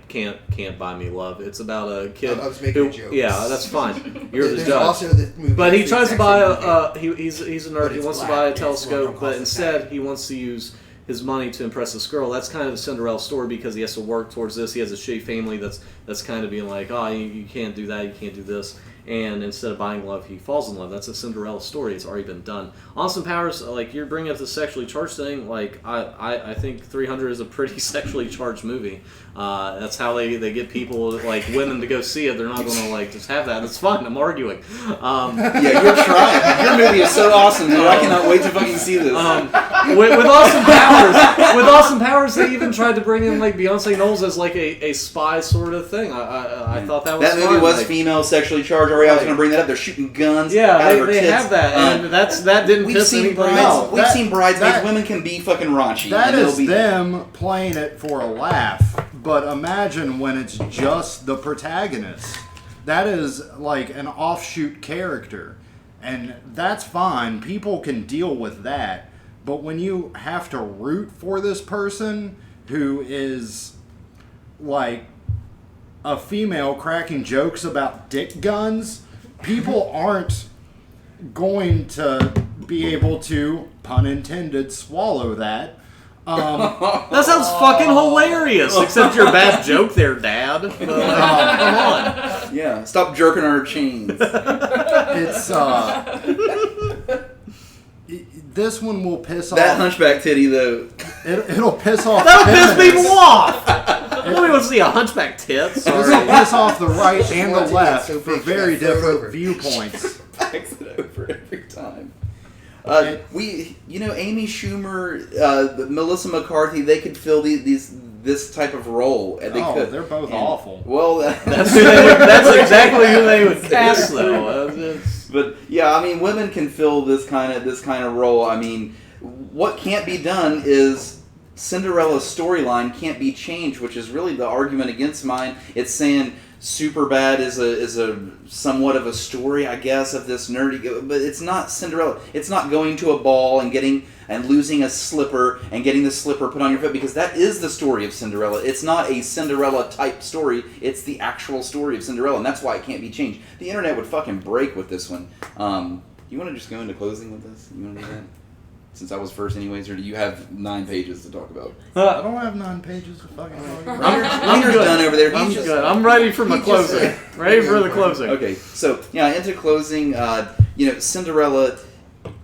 Buy Me Love. It's about a kid. I was making who, a joke. Yeah, that's fine. You're the There's judge. also the movie But he that's the tries to exact buy same movie. he's a nerd. But He it's wants to black, buy a and it's Love telescope, Don't but Cost a instead Thing. he wants to use his money to impress this girl. That's kind of the Cinderella story because he has to work towards this. He has a shitty family that's kind of being like, oh, you can't do that, you can't do this. And instead of buying love, he falls in love. That's a Cinderella story. It's already been done. Austin Powers, like you're bringing up the sexually charged thing. Like I think 300 is a pretty sexually charged movie. That's how they get people, like women, to go see it. They're not going to like just have that. It's fun. I'm arguing. Yeah, you're trying. Your movie is so awesome, dude. I cannot wait to fucking see this. With Austin Powers, they even tried to bring in like Beyonce Knowles as like a spy sort of thing. I thought that was that movie fun. was like, female sexually charged. Already, I was going to bring that up. They're shooting guns. Yeah, out of her they tits. have that, and that didn't We've piss seen anybody bridesmaids. off. No, We've seen bridesmaids. that- Women can be fucking raunchy. That and is it'll be them playing it for a laugh. But imagine when it's just the protagonist. That is like an offshoot character. And that's fine. People can deal with that. But when you have to root for this person who is like a female cracking jokes about dick guns, people aren't going to be able to, pun intended, swallow that. That sounds fucking hilarious. Except you're a bad joke there, Dad. Come on. Yeah, stop jerking our chains. It's this one will piss That off. hunchback titty, though. It'll piss off. That'll piss feminists. people off. Nobody wants to see a hunchback tit. This will Sorry. piss off the right and the Once it left gets so for big, very you gotta throw it different over. viewpoints. Backs it over every time. Amy Schumer, Melissa McCarthy, they could fill this type of role. And they could. They're both And- awful. Well, That's exactly who they would cast, though. but yeah, I mean, women can fill this kind of role. I mean, what can't be done is Cinderella's storyline can't be changed, which is really the argument against mine. It's saying Superbad is a somewhat of a story, I guess, of this nerdy, but it's not Cinderella. It's not going to a ball and losing a slipper and getting the slipper put on your foot, because that is the story of Cinderella. It's not a Cinderella type story. It's the actual story of Cinderella, and that's why it can't be changed. The internet would fucking break with this one. You want to just go into closing with this? You want to do that? Since I was first anyways, or do you have 9 pages to talk about? I don't have 9 pages of fucking. I'm Wiener's good. done over there. I'm He's just- good. I'm ready for my he just- closing. Ready for the closing. Okay, so into closing, Cinderella,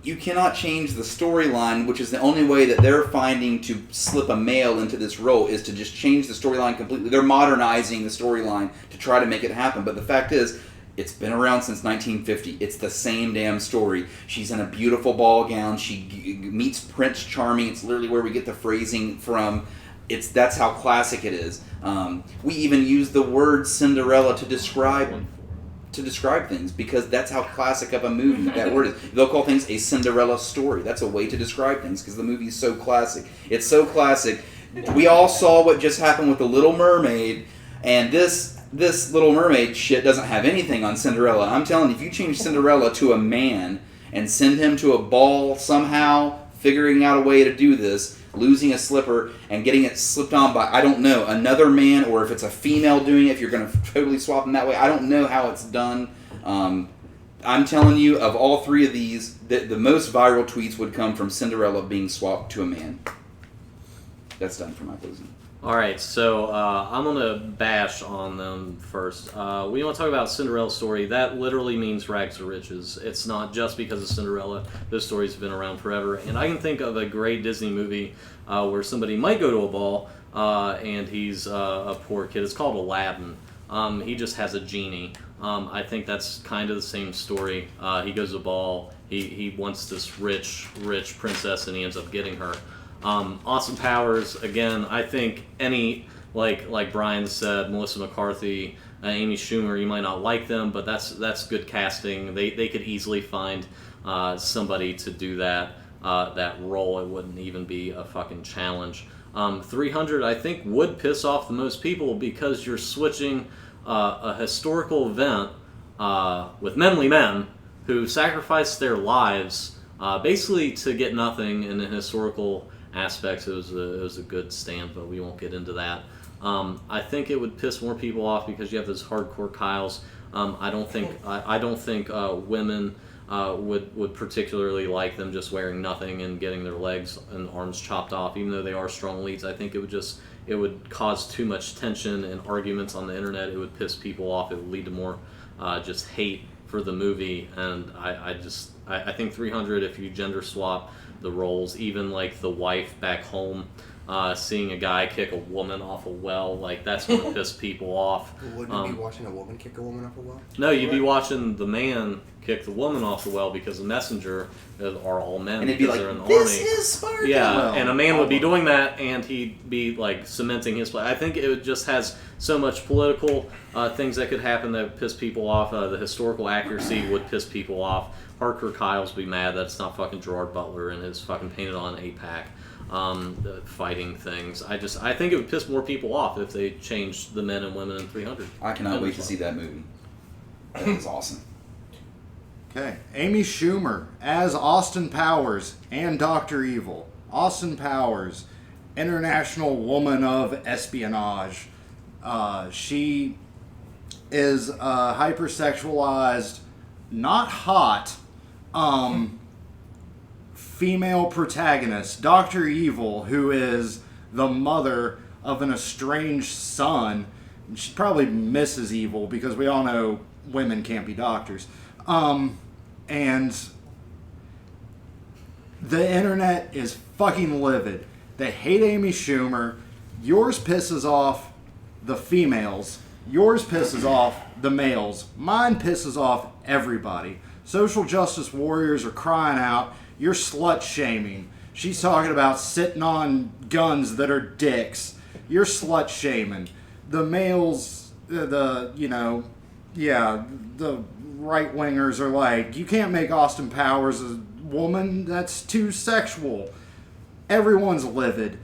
you cannot change the storyline, which is the only way that they're finding to slip a male into this role, is to just change the storyline completely. They're modernizing the storyline to try to make it happen, but the fact is, it's been around since 1950. It's the same damn story. She's in a beautiful ball gown. She meets Prince Charming. It's literally where we get the phrasing from. That's how classic it is. We even use the word Cinderella to describe things, because that's how classic of a movie that word is. They'll call things a Cinderella story. That's a way to describe things, because the movie is so classic. It's so classic. We all saw what just happened with The Little Mermaid, and this Little Mermaid shit doesn't have anything on Cinderella. I'm telling you, if you change Cinderella to a man and send him to a ball somehow, figuring out a way to do this, losing a slipper and getting it slipped on by, I don't know, another man, or if it's a female doing it, if you're going to totally swap them that way, I don't know how it's done. I'm telling you, of all 3 of these, the most viral tweets would come from Cinderella being swapped to a man. That's done for my closing. Alright, so I'm going to bash on them first. We want to talk about Cinderella's story. That literally means rags to riches. It's not just because of Cinderella. This story's been around forever. And I can think of a great Disney movie where somebody might go to a ball and he's a poor kid. It's called Aladdin. He just has a genie. I think that's kind of the same story. He goes to a ball. He wants this rich princess, and he ends up getting her. Austin Powers, again, I think any, like Brian said, Melissa McCarthy, Amy Schumer, you might not like them, but that's good casting. They could easily find somebody to do that role. It wouldn't even be a fucking challenge. 300, I think, would piss off the most people, because you're switching a historical event with manly men who sacrificed their lives basically to get nothing in the historical aspects. It was a good stand, but we won't get into that. I think it would piss more people off because you have those hardcore Kyles. I don't think women would particularly like them just wearing nothing and getting their legs and arms chopped off, even though they are strong leads. I think it would cause too much tension and arguments on the internet. It would piss people off. It would lead to more just hate for the movie. And I think 300, if you gender swap the roles, even like the wife back home, seeing a guy kick a woman off a well, like that's going to piss people off. Wouldn't you be watching a woman kick a woman off a well? No, you'd be watching the man kick the woman off the well because the messenger are all men. And it'd be because like, they're in the this army. is Sparta! Yeah, Well, and a man would be doing that, and he'd be like cementing his place. I think it just has so much political things that could happen that would piss people off. The historical accuracy would piss people off. Harker Kyle's be mad that it's not fucking Gerard Butler and his fucking painted on 8-pack fighting things. I think it would piss more people off if they changed the men and women in 300. I cannot wait to see that movie. That is awesome. Okay, Amy Schumer as Austin Powers and Dr. Evil. Austin Powers, international woman of espionage. She is hypersexualized, not hot, female protagonist. Dr. Evil, who is the mother of an estranged son. She's probably Mrs. Evil because we all know women can't be doctors. And the internet is fucking livid. They hate Amy Schumer. Yours pisses off the females. Yours pisses off the males. Mine pisses off everybody. Social justice warriors are crying out, you're slut shaming. She's talking about sitting on guns that are dicks. You're slut shaming. The males, the right wingers are like, you can't make Austin Powers a woman, that's too sexual. Everyone's livid.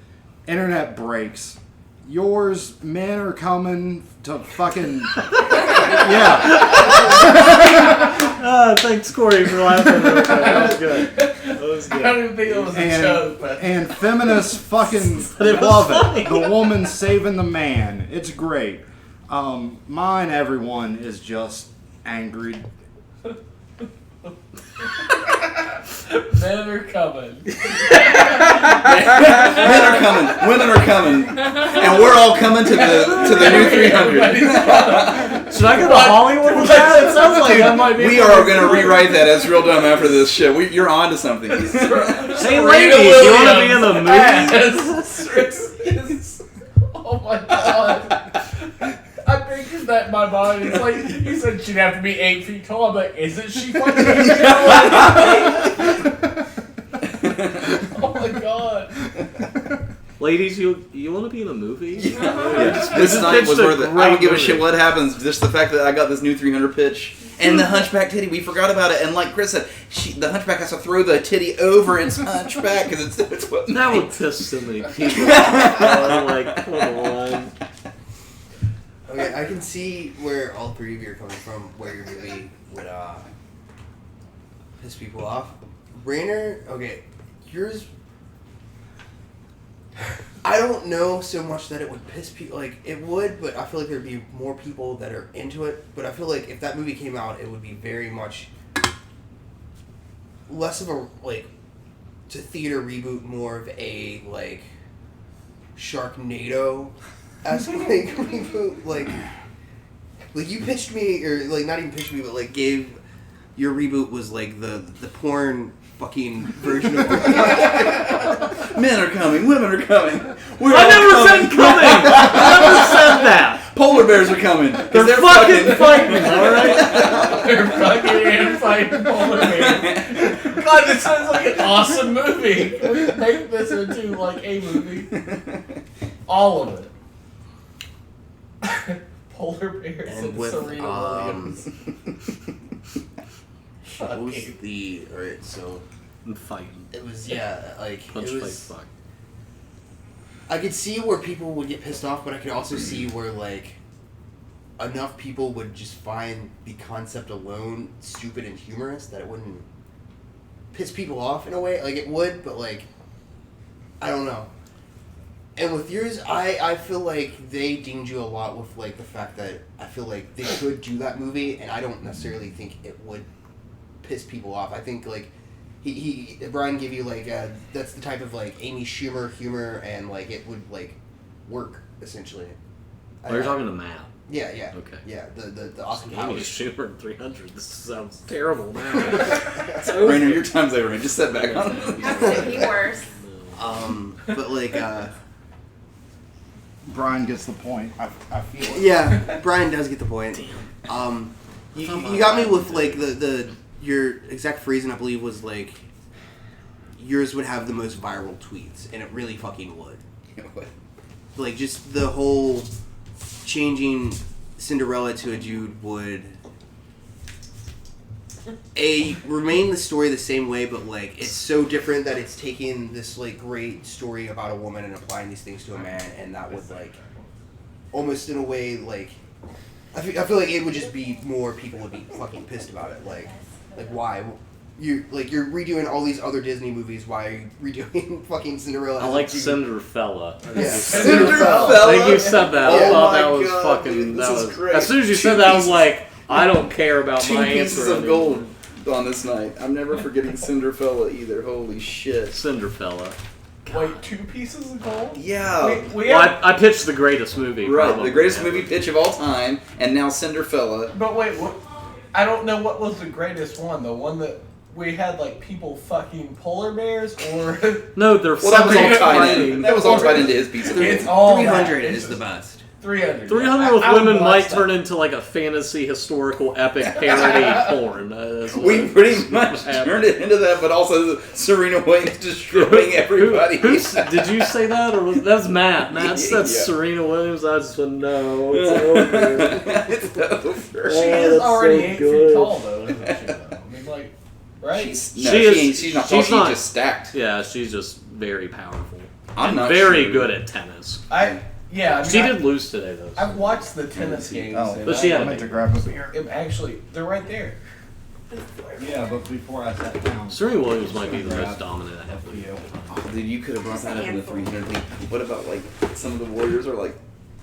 Internet breaks. Yours, men are coming to fucking yeah. Thanks, Corey, for laughing. That was good. That was I good. don't even think it was a joke, but And feminists fucking But it was love funny. it. The woman saving the man. It's great. Mine, everyone is just angry. men are coming. Men are coming, women are coming, and we're all coming to the new 300. Should I go to Hollywood with that? It sounds like that might be. We are going to rewrite that as Real Dumb after this shit. You're on to something. Hey, ladies, you want to be in the movie? Yes. Oh my god. I pictured that in my mind. It's like, you said she'd have to be 8 feet tall. I'm like, isn't she fucking 8 feet tall? Oh my god. Ladies, you want to be in a movie? This night was pitched a worth it. I great don't give a movie. shit what happens. Just the fact that I got this new 300 pitch. And the hunchback titty, we forgot about it. And like Chris said, the hunchback has to throw the titty over its hunchback because it's what That would piss so many people off. I'm like, come on. Okay, I can see where all three of you are coming from, where your movie would piss people off. Rainer, okay, yours. I don't know so much that it would piss people. Like, it would, but I feel like there'd be more people that are into it. But I feel like if that movie came out, it would be very much less of a, like, to theater reboot, more of a, like, Sharknado-esque, like, reboot. Like, you pitched me, or, like, not even pitched me, but, like, gave... Your reboot was, like, the porn fucking version of Men are coming, women are coming. I never said coming! I never said that! Polar bears are coming. 'Cause They're fucking fighting, alright? They're fucking and fighting polar bears. God, this sounds like an awesome movie. Can we make this into like a movie? All of it. Polar bears and, And with, Serena Williams. what was the... Alright, so... I'm fighting. It was, yeah, like... Punch, it fight, was... fuck. I could see where people would get pissed off, but I could also see where, like, enough people would just find the concept alone stupid and humorous that it wouldn't piss people off in a way. Like, it would, but, like, I don't know. And with yours, I feel like they dinged you a lot with, like, the fact that I feel like they could do that movie, and I don't necessarily think it would piss people off. I think like Brian gave you like that's the type of like Amy Schumer humor, and like it would like work essentially. Oh, you're talking to Matt. Yeah, yeah. Okay. Yeah, the Austin Amy Powers. Schumer in 300. This sounds terrible now. Rainer, your time's over. Just sit back on. How could it be worse? But like Brian gets the point. I feel it. yeah, Brian does get the point. You got me with like your exact phrasing, I believe, was like yours would have the most viral tweets, and it really fucking would. Like just the whole changing Cinderella to a Jude would remain the story the same way, but like it's so different that it's taking this like great story about a woman and applying these things to a man, and that would like almost in a way like I feel like it would just be more people would be fucking pissed about it. Like why? You're redoing all these other Disney movies. Why are you redoing fucking Cinderella? I like Cinderfella. Yeah. Cinderfella. I think you said that. I Oh thought my that was God, fucking. dude, this that is was great. as soon as you Two said that, I was pieces- like, I don't care about Two my pieces answer. of gold on this night. I'm never forgetting Cinderfella either. Holy shit. Cinderfella. Wait, 2 pieces of gold? Yeah. We Well, have, I pitched the greatest movie. Right, probably the greatest ever. movie pitch of all time, and now Cinderfella. but wait, what? I don't know what was the greatest one. The one that we had like people fucking polar bears, or No, they're Well, that was all fucking tied in. fighting. That was all tied into his piece of it's it. all 300 that. is the best. 300. 300 with I would women watch might that. turn into like a fantasy historical epic parody porn. That's what- We pretty much what happened. turned it into that, but also Serena Williams destroying everybody. Did you say that, or was that was Matt? Matt said Yeah. Serena Williams. I just went, no, it's over. It's over. She Oh, is that's already so 8 good. feet tall, though, isn't she? Though? I mean, like, right? She's not tall, she's just stacked. Yeah, she's just very powerful. I'm and not very sure. good at tennis. Yeah. I mean, She did lose today, though. I've watched the tennis games. Oh, and But she I- had I meant to grab a beer. Actually, they're right there. Yeah, but before I sat down. Serena Williams might be the most dominant athlete. Dude, you could have brought that up in the 300 thing. What about like some of the warriors are like,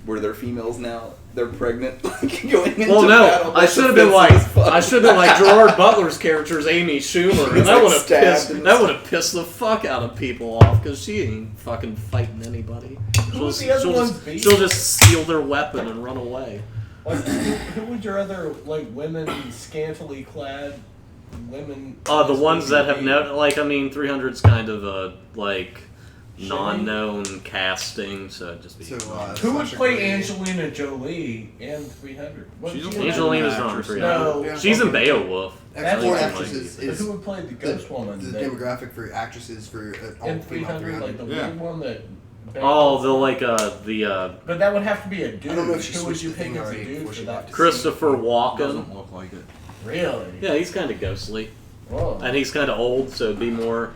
where they're females now? They're pregnant, like going into Well, battle. no, I That's should have been offensive like, as fuck. Gerard Butler's character's Amy Schumer, and It's that like would have stabbed pissed and that would have pissed the fuck out of people off because she ain't fucking fighting anybody. Who's the other ones beat? she'll just steal their weapon and run away. Like, who would your other like women scantily clad women? The ones that have no, like, I mean, 300's kind of a like non-known casting, so it'd just be. So, Who would Sasha play Grey. Angelina Jolie in 300? What She's would a you- Angelina's not in actress. 300. No. Yeah. She's in Beowulf. That's Porn right. actresses But is who would play the ghost woman? the that- demographic for actresses for all in female 300, like the 300. Yeah. weird one that. Oh, But that would have to be a dude. I don't know if she Who would switched you the pick thing as a already dude before for she that? left. Christopher Walken. Doesn't look like it. Really? Yeah, he's kind of ghostly. Whoa. And he's kind of old, so it'd be more.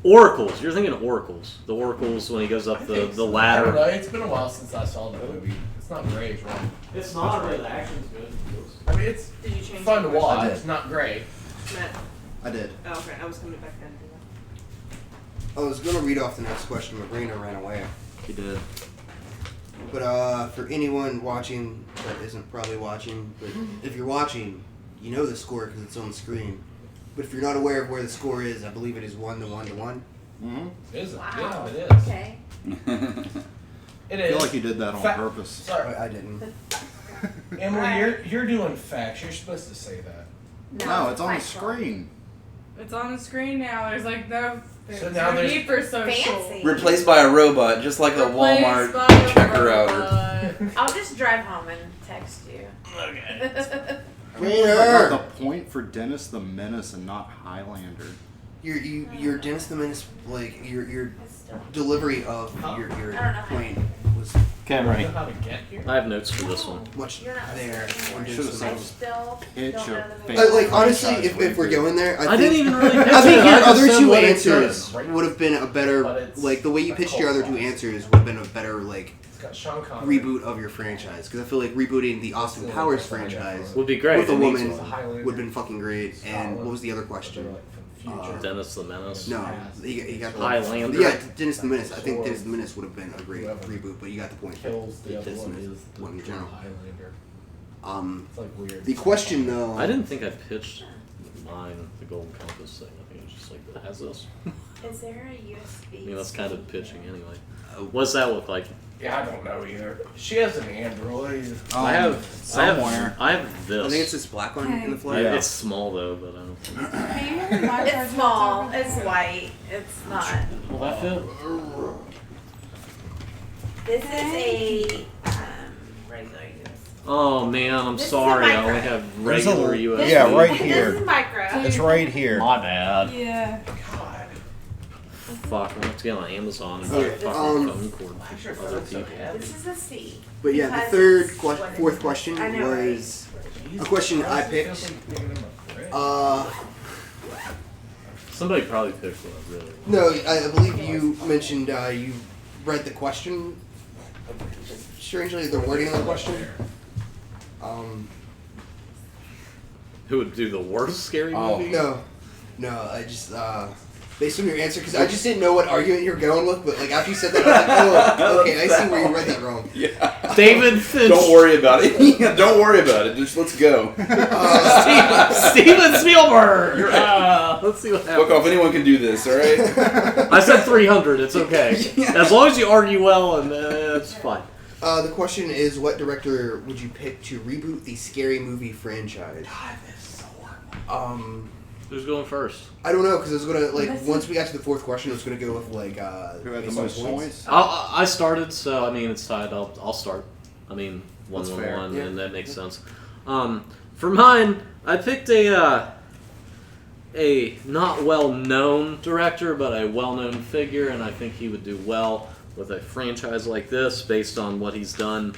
Oracles. You're thinking of Oracles. The Oracles when he goes up I the think so. I don't ladder. know. It's been a while since I saw the movie. It's not great, right? It's not really. The action's good. I mean, it's Did you change fun to your question? watch. I did. It's not great. Matt. I did. Oh, okay. I was coming back then. I was gonna read off the next question, but Raina ran away. He did. But for anyone watching that isn't probably watching, but if you're watching, you know the score because it's on the screen. But if you're not aware of where the score is, I believe it is 1 to 1 to 1. Mm-hmm. Is it? Wow. Yeah, it is. Okay. It I is. feel like you did that on Fa- purpose. Sorry, I didn't. Emily, you're doing facts. You're supposed to say that. No, it's on the my fault. screen. It's on the screen now. There's like no. So now no there's- need for social. Fancy. Replaced by a robot, just like a Replaced Walmart by a checker outer. robot. I'll just drive home and text you. Okay. I got the point for Dennis the Menace and not Highlander. Your Dennis the Menace, like your It's still- delivery of your I don't know. point was Okay, I'm You ready. know how to get here? I have notes for this one. much You're not there. listening. on I Dennis should've the said I Menace. still Pitch don't a know the face. movie. Like honestly, Franchise if we're going there, I didn't even really. I think your I just other said two what it answers is. would have been a But better, it's like the way you a pitched your cult other two classic. answers would have been a better like It's got Sean Connery. reboot of your franchise. Because I feel like rebooting the Austin Powers franchise Would be great. with a It needs woman one. would have been fucking great. And what was the other question? Dennis the Menace. No, you got the Highlander. Yeah, Dennis the Menace. I think Dennis the Menace would have been a great reboot, but you got the point. Kills the other Dennis the one Menace, is one in general. Highlander. Um, It's like weird. the question though. I didn't think I pitched mine, the Golden Compass thing. I think it's just like, it has this. Is there a USB? I mean, that's kind of pitching anyway. What's that look like? Yeah, I don't know either. She has an Android. I have somewhere. I have this. I think it's this black one in the flag. Yeah. It's small though, but I don't think. Can you hear my It's charger small. that's over It's there? white. It's not. Will that fit? This is a regular USB. Oh man, I'm This is sorry. a I only micro. have There's a- regular USB. Yeah, right This here. is micro. It's right here. My bad. Yeah. God. Fuck, I'm gonna have to get on Amazon and buy Yeah, a fucking phone cord I sure for other felt so people. heavy. This is a C. But yeah, the Because third, it's what it fourth is. question I know, right? was a question I picked. Somebody probably picked what I really want. No, I believe you mentioned you read the question. Strangely, the wording of the question. Who would do the worst scary Oh. movie? No, I just based on your answer, because I just didn't know what argument you were going with. But like after you said that, I was like, oh, okay, I see where you read that wrong. Yeah. David Finch. Don't worry about it. Yeah, don't worry about it. Just let's go. Steven Spielberg. Let's see what Look happens. off. Anyone can do this. All right. I said 300. It's okay. Yeah. As long as you argue well, and it's fine. The question is, what director would you pick to reboot the Scary Movie franchise? God, this is so hard. Who's going first? I don't know, because it was gonna like This is- once we got to the fourth question, it was gonna go with like Who had the based on most points? I started, so I mean it's tied. I'll start. I mean That's fair. 1-1-1, Yeah. and that makes sense. For mine, I picked a not well known director, but a well known figure, and I think he would do well with a franchise like this, based on what he's done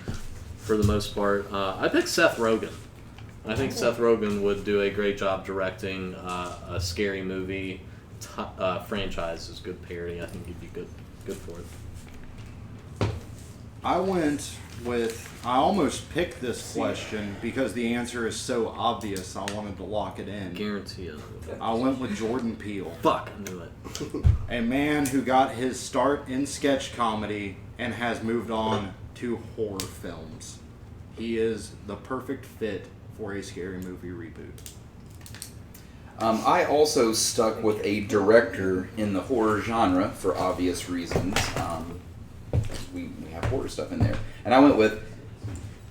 for the most part. I picked Seth Rogen. I think Seth Rogen would do a great job directing a scary movie franchise. Is good parody. I think he'd be good for it. I went with. I almost picked this question because the answer is so obvious. I wanted to lock it in. Guarantee it. I went with Jordan Peele, Fuck, I knew it. a man who got his start in sketch comedy and has moved on to horror films. He is the perfect fit for a scary movie reboot. I also stuck with a director in the horror genre for obvious reasons. We have horror stuff in there. And I went with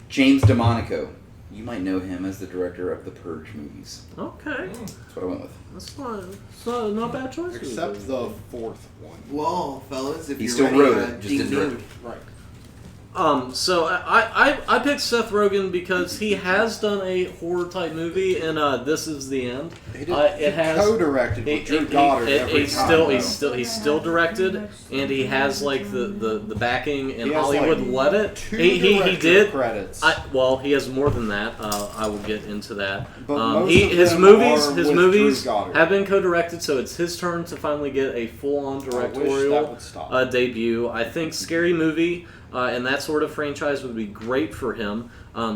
James DeMonico. You might know him as the director of the Purge movies. Okay, That's what I went with. that's not a bad choice. Except the fourth one. well, fellas, if He you're still ready, wrote it, just ding didn't direct ding. it. Right. So I picked Seth Rogen because he has done a horror type movie, and This Is the End. It has co-directed with Drew Goddard every he's time. he's still directed, and he has like the backing, and He has, Hollywood like, let it. Two He director did. credits. Well, he has more than that. I will get into that. But most of His them movies, are his with movies Drew Goddard. have been co-directed, so it's his turn to finally get a full-on I wish that directorial would stop. debut. I think Scary Movie and that sort of franchise would be great for him.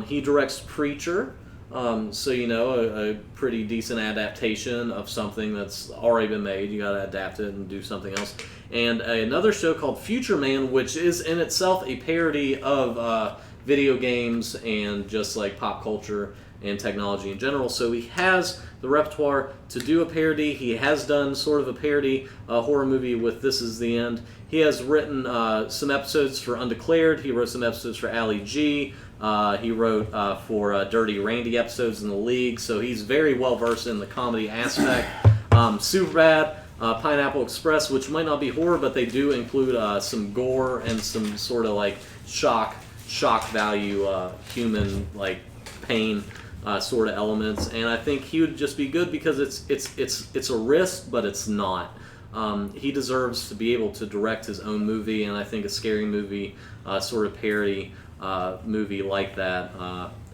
He directs Preacher, so a pretty decent adaptation of something that's already been made. You got to adapt it and do something else. And another show called Future Man, which is in itself a parody of video games and just like pop culture and technology in general. So he has the repertoire to do a parody. He has done sort of a parody horror movie with This Is the End. He has written some episodes for Undeclared. He wrote some episodes for Ali G. He wrote for Dirty Randy episodes in The League. So he's very well versed in the comedy aspect. Superbad, Pineapple Express, which might not be horror, but they do include some gore and some sort of like shock value, human like pain sort of elements. And I think he would just be good because it's a risk, but it's not. He deserves to be able to direct his own movie, and I think a scary movie, sort of parody movie like that,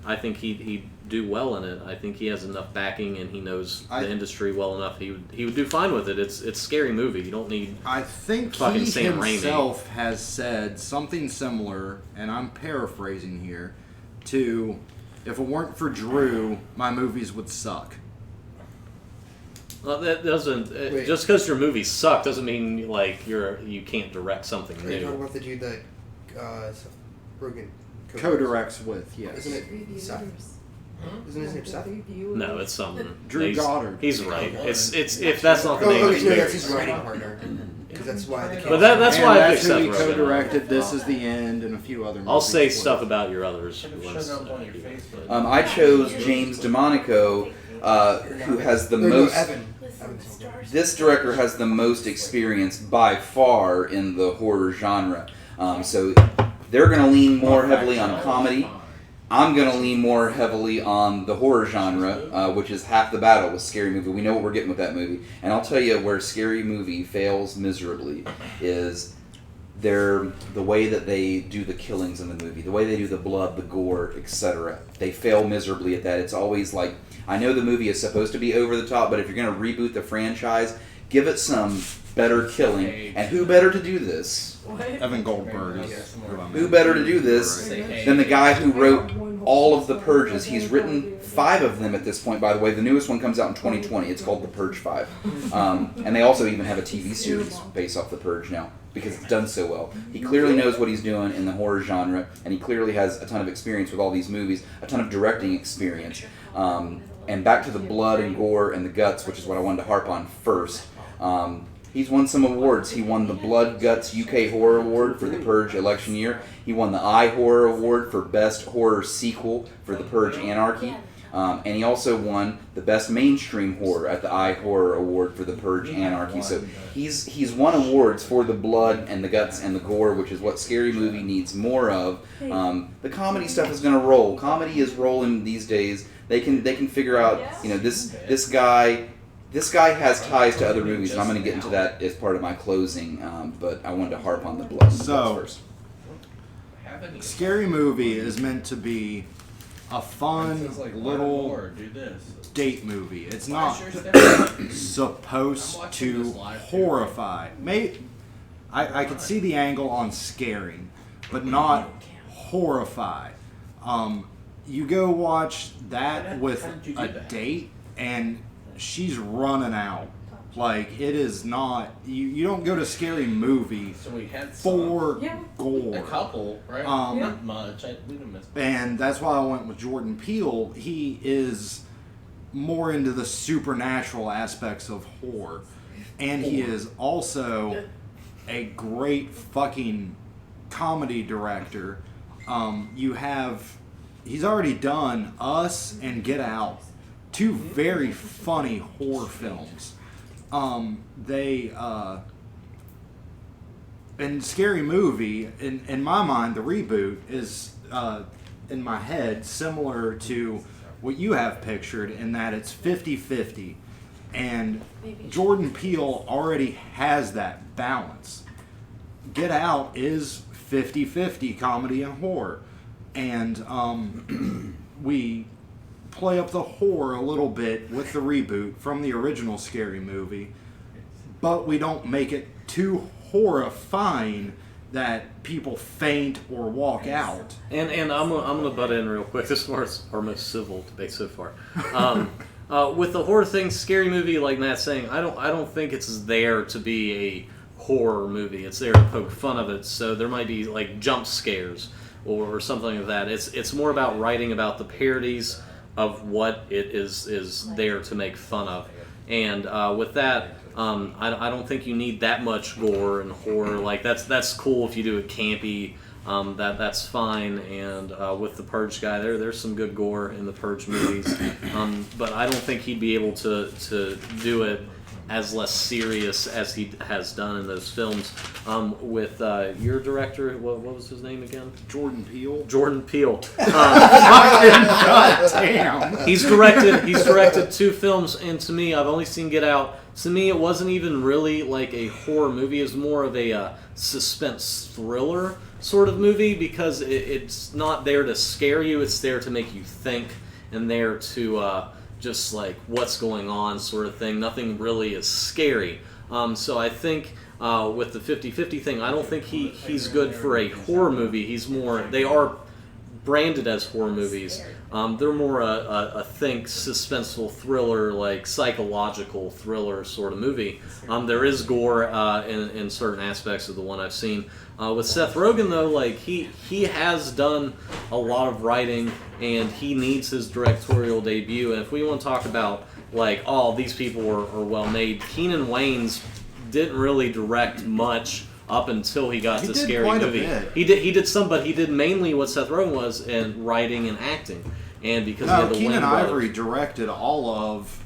I think he'd do well in it. I think he has enough backing, and he knows the industry well enough. He would do fine with it. It's a scary movie. You don't need. I think fucking he Sam Raimi. himself has said something similar, and I'm paraphrasing here, to, if it weren't for Drew, my movies would suck. Well, that doesn't. Wait. Just because your movies suck doesn't mean like you can't direct something Are you talking new. about the dude that Seth Rogen Co-directs with, yes. Isn't it? Seth? Isn't his name Seth? No, it's something. Drew Goddard. He's right. It's if that's not the Oh, name. okay, it's no, very that's his exciting. writing partner. Because that's why the But that's why I that's picked who he Seth Rogen. co-directed This Is the End and a few other movies. I'll say with. stuff about your others. Should have once, shown up on your Facebook. I chose James DeMonico, who has the No, most. Evan. This director has the most experience by far in the horror genre. So they're going to lean more heavily on comedy. I'm going to lean more heavily on the horror genre, which is half the battle with Scary Movie. We know what we're getting with that movie. And I'll tell you where Scary Movie fails miserably is the way that they do the killings in the movie, the way they do the blood, the gore, etc. They fail miserably at that. It's always like, I know the movie is supposed to be over the top, but if you're going to reboot the franchise, give it some better killing. And who better to do this? Evan Goldberg is Who better to do this than the guy who wrote all of the Purges? He's written 5 of them at this point, by the way. The newest one comes out in 2020. It's called The Purge 5. And they also even have a TV series based off The Purge now because it's done so well. He clearly knows what he's doing in the horror genre, and he clearly has a ton of experience with all these movies, a ton of directing experience. And back to the blood and gore and the guts, which is what I wanted to harp on first. He's won some awards. He won the Blood Guts UK Horror Award for The Purge election year. He won the iHorror Award for Best Horror Sequel for The Purge Anarchy. And he also won the Best Mainstream Horror at the iHorror Award for The Purge Anarchy. So he's won awards for the blood and the guts and the gore, which is what Scary Movie needs more of. The comedy stuff is going to roll. Comedy is rolling these days. They can figure out, this guy has ties to other movies, and I'm going to get into that as part of my closing. But I wanted to harp on the blood first. Scary Movie is meant to be a fun little date movie. It's not supposed to horrify. I could see the angle on scaring, but not horrify. You go watch that with a date, and she's running out. Like, it is not. You don't go to Scary Movie for gore. A couple, right? Yeah. Not much. We didn't miss. And that's why I went with Jordan Peele. He is more into the supernatural aspects of horror. And he is also a great fucking comedy director. He's already done Us and Get Out, 2 very funny horror films. In Scary Movie, in my mind, the reboot is, in my head, similar to what you have pictured in that it's 50-50. And Jordan Peele already has that balance. Get Out is 50-50 comedy and horror. And we play up the horror a little bit with the reboot from the original Scary Movie, but we don't make it too horrifying that people faint or walk out. And I'm gonna butt in real quick. This is our most civil debate so far. With the horror thing, Scary Movie, like Matt's saying, I don't think it's there to be a horror movie. It's there to poke fun of it. So there might be like jump scares or something like that. It's more about writing about the parodies of what it is there to make fun of. And with that, I don't think you need that much gore and horror. Like that's cool if you do it campy. That's fine. And with the Purge guy, there's some good gore in the Purge movies. But I don't think he'd be able to do it as less serious as he has done in those films. With your director, what was his name again? Jordan Peele. Jordan Peele. God damn. He's directed 2 films, and to me, I've only seen Get Out. To me, it wasn't even really like a horror movie. It was more of a suspense thriller sort of movie because it's not there to scare you. It's there to make you think and there to just like what's going on sort of thing. Nothing really is scary. So I think with the 50-50 thing, I don't think he's good for a horror movie. He's more, they are branded as horror movies. They're more a think suspenseful thriller, like psychological thriller sort of movie. There is gore in certain aspects of the one I've seen. With Seth Rogen though, like he has done a lot of writing and he needs his directorial debut. And if we want to talk about like, oh, these people are well made, Keenan Wayans didn't really direct much up until he got He to did Scary quite a Movie. bit. He did some, but he did mainly what Seth Rogen was in writing and acting. And because he No, had the Keenan Wayans brothers. Ivory directed all of.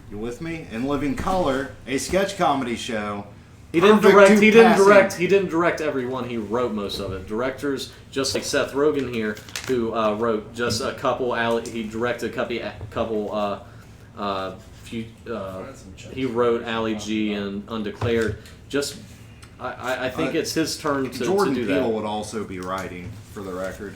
You with me? In Living Color, a sketch comedy show. He didn't Perfect direct. to He didn't passing. direct. He didn't direct every one. He wrote most of it. Directors, just like Seth Rogen here, who wrote just a couple. He directed a couple. He wrote Ali G and Undeclared. Just, I think it's his turn to Jordan do Peele that. would also be writing, for the record.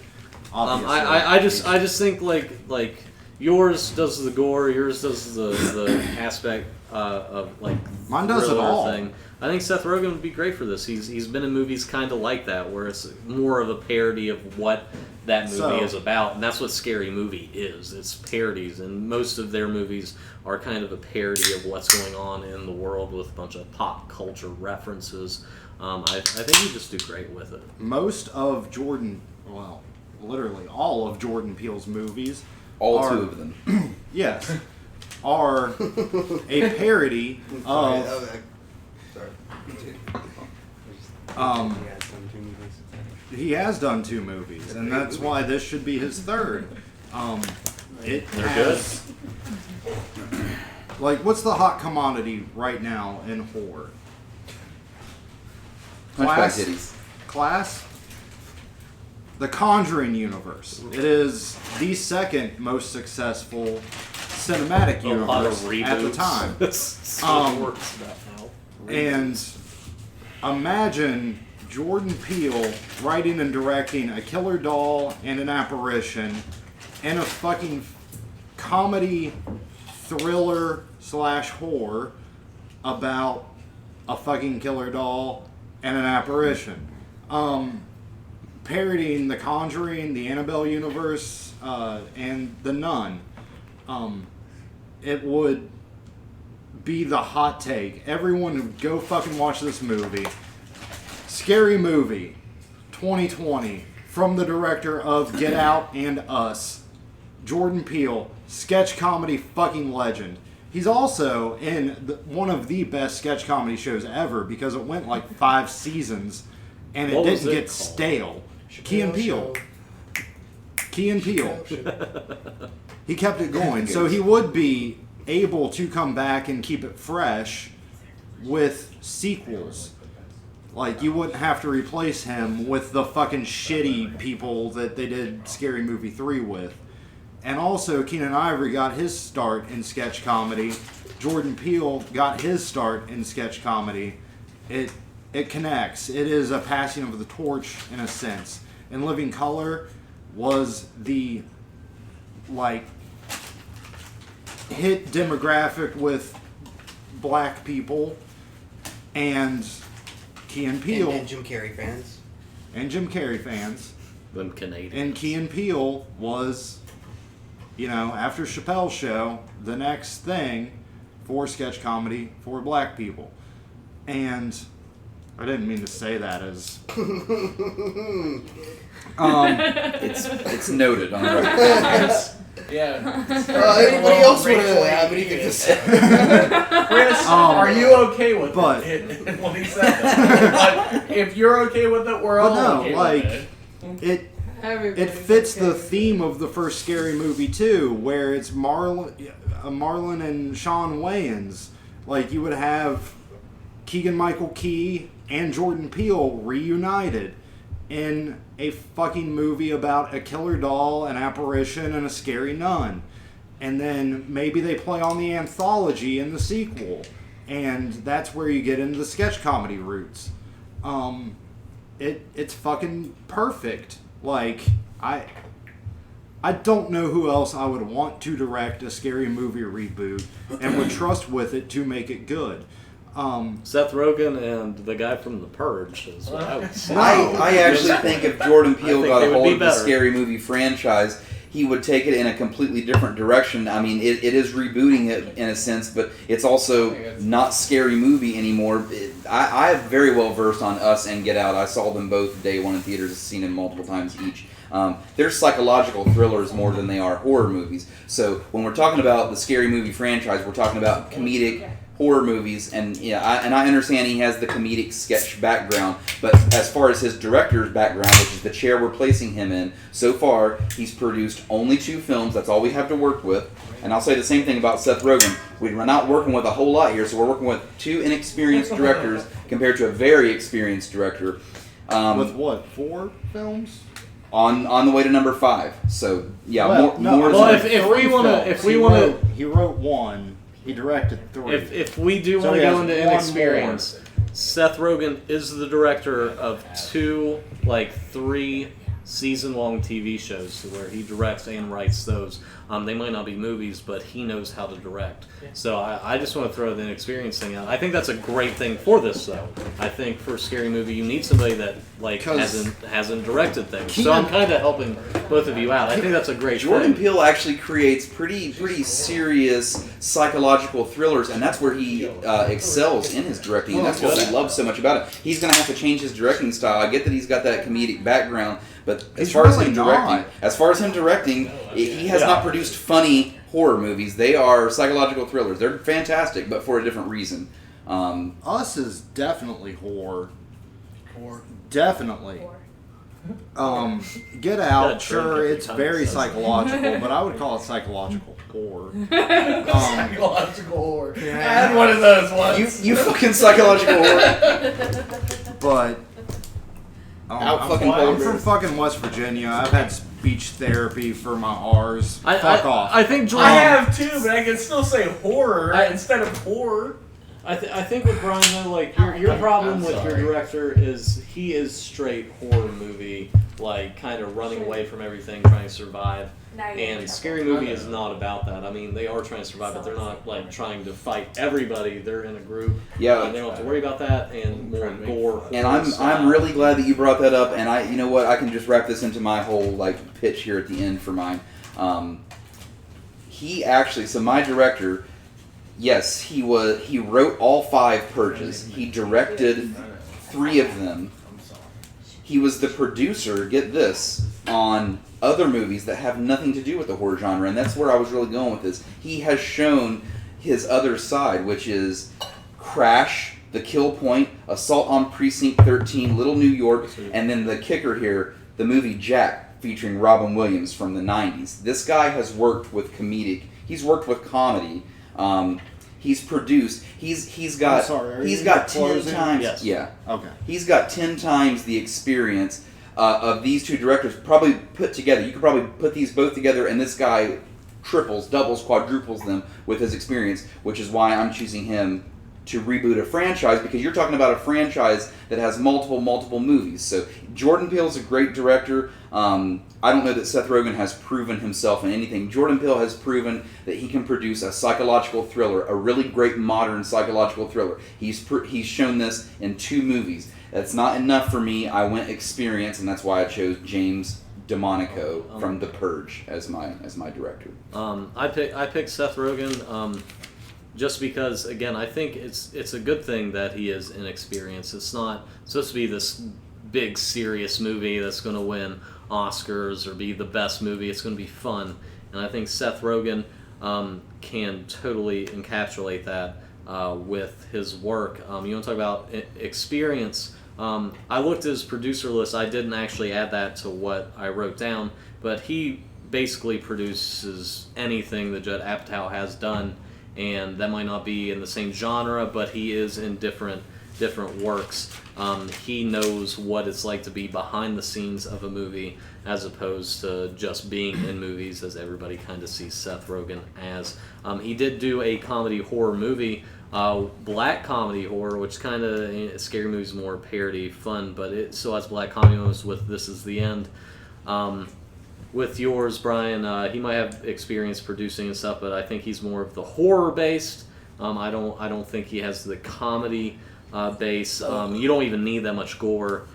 I just think like yours does the gore, yours does the aspect of like Mine does it thriller all. thing. I think Seth Rogen would be great for this. He's been in movies kind of like that, where it's more of a parody of what that movie is about, and that's what Scary Movie is. It's parodies, and most of their movies are kind of a parody of what's going on in the world with a bunch of pop culture references. I think you just do great with it. Most of Jordan, well, literally all of Jordan Peele's movies, All are, two of them. yes, are a parody of. He has done 2 movies, and that's why this should be his third. It They're has, like, what's the hot commodity right now in horror? Hunchback Titties. Class? The Conjuring universe. It is the second most successful cinematic A lot of universe at the reboots. time. That's how it works now. And imagine Jordan Peele writing and directing A Killer Doll and an Apparition and a fucking comedy thriller / horror about a fucking killer doll and an apparition. Parodying The Conjuring, the Annabelle universe, and The Nun. It would be the hot take. Everyone go fucking watch this movie. Scary Movie 2020 from the director of Get Out and Us. Jordan Peele, sketch comedy fucking legend. He's also in one of the best sketch comedy shows ever because it went like 5 seasons and it What was didn't it get called? stale. Key and Peele. Key and Peele. He kept it going. So he would be able to come back and keep it fresh with sequels. Like, you wouldn't have to replace him with the fucking shitty people that they did Scary Movie 3 with. And also, Keenan Ivory got his start in sketch comedy. Jordan Peele got his start in sketch comedy. It connects. It is a passing of the torch in a sense. And Living Color was the, like, hit demographic with black people and Key and Peele And Jim Carrey fans. and Jim Carrey fans. Them Canadians. And Key and Peele was, you know, after Chappelle's Show, the next thing for sketch comedy for black people. And I didn't mean to say that as It's noted on the record. Yeah. Anybody else want to have anything to say? Chris, are you okay with but- it? When he said that. But if you're okay with it, we're all But no, okay like, with it. it Everybody's fits okay. the theme of the first Scary Movie too, where it's Marlon and Sean Wayans. Like, you would have Keegan-Michael Key and Jordan Peele reunited in a fucking movie about a killer doll, an apparition, and a scary nun. And then maybe they play on the anthology in the sequel. And that's where you get into the sketch comedy roots. It's fucking perfect. Like, I don't know who else I would want to direct a Scary Movie reboot and would trust with it to make it good. Seth Rogen and the guy from The Purge is what I would say. I actually think if Jordan Peele I think got they a would hold be of the better. Scary Movie franchise, he would take it in a completely different direction. I mean, it is rebooting it in a sense, but it's also not Scary Movie anymore. I am very well versed on Us and Get Out. I saw them both day one in theaters, seen them multiple times each. They're psychological thrillers more than they are horror movies. So when we're talking about the Scary Movie franchise, we're talking about comedic horror movies, and I understand he has the comedic sketch background, but as far as his director's background, which is the chair we're placing him in, so far he's produced only 2 films. That's all we have to work with. And I'll say the same thing about Seth Rogen. We're not working with a whole lot here, so we're working with 2 inexperienced directors compared to a very experienced director. With what, 4 films? On the way to number 5. So yeah, Well, more. Well, than- if we wanna, he wrote 1. He directed 3. if we do So want to he go has into one inexperience, Seth Rogen is the director of 2, 3 season-long TV shows where he directs and writes those. They might not be movies, but he knows how to direct. So I just want to throw the inexperience thing out. I think that's a great thing for this, though. I think for a Scary Movie, you need somebody that hasn't directed things. So I'm kind of helping both of you out. I think that's a great Jordan thing. Peele actually creates pretty serious psychological thrillers, and that's where he excels in his directing. And that's what we love so much about it. He's going to have to change his directing style. I get that he's got that comedic background, but as He's far as really him directing, he has not produced funny horror movies. They are psychological thrillers. They're fantastic, but for a different reason. Us is definitely horror. Definitely. Get Out, That sure, drink it's every time very it says that. psychological, but I would call it psychological horror. Psychological horror. I had one of those once. You fucking psychological horror. But Out I'm, fucking I'm cold, from bro. fucking West Virginia. I've had speech therapy for my R's. Fuck off. I think Jordan. I have too, but I can still say horror instead of horror. I think with Brian though, like your problem with your director is he is straight horror movie, like kind of running away from everything, trying to survive. Now you're in And trouble. Scary Movie is not about that. I mean, they are trying to survive, but they're not like trying to fight everybody. They're in a group. Yeah. And they don't have to worry about that, and more gore. And horror I'm style. really glad that you brought that up. And you know what, I can just wrap this into my whole pitch here at the end for mine. He actually, so my director, yes, he wrote all 5 Purges. He directed 3 of them. He was the producer, get this, on other movies that have nothing to do with the horror genre, and that's where I was really going with this. He has shown his other side, which is Crash, The Kill Point, Assault on Precinct 13, Little New York, and then the kicker here, the movie Jack, featuring Robin Williams from the 90s. This guy has worked with he's worked with comedy. He's produced. He's got. I'm sorry, are he's you got 10 closing? times. Yes. Yeah. Okay. He's got 10 times the experience of these 2 directors probably put together. You could probably put these both together, and this guy triples, doubles, quadruples them with his experience, which is why I'm choosing him to reboot a franchise, because you're talking about a franchise that has multiple movies. So Jordan Peele is a great director. I don't know that Seth Rogen has proven himself in anything. Jordan Peele has proven that he can produce a psychological thriller, a really great modern psychological thriller. He's shown this in 2 movies. That's not enough for me. I went experience, and that's why I chose James DeMonaco from The Purge as my director. I picked Seth Rogen just because, again, I think it's a good thing that he is inexperienced. It's not supposed to be this big serious movie that's going to win Oscars or be the best movie. It's going to be fun, and I think Seth Rogen can totally encapsulate that with his work. You want to talk about experience? I looked at his producer list. I didn't actually add that to what I wrote down, but he basically produces anything that Judd Apatow has done, and that might not be in the same genre, but he is in different works. He knows what it's like to be behind the scenes of a movie as opposed to just being in movies, as everybody kind of sees Seth Rogen as. He did do a comedy horror movie, black comedy horror, which kind of, Scary Movie's more parody fun, but it still has black comedy moments with This Is the End. With yours, Brian, he might have experience producing and stuff, but I think he's more of the horror-based. I don't think he has the comedy base. You don't even need that much gore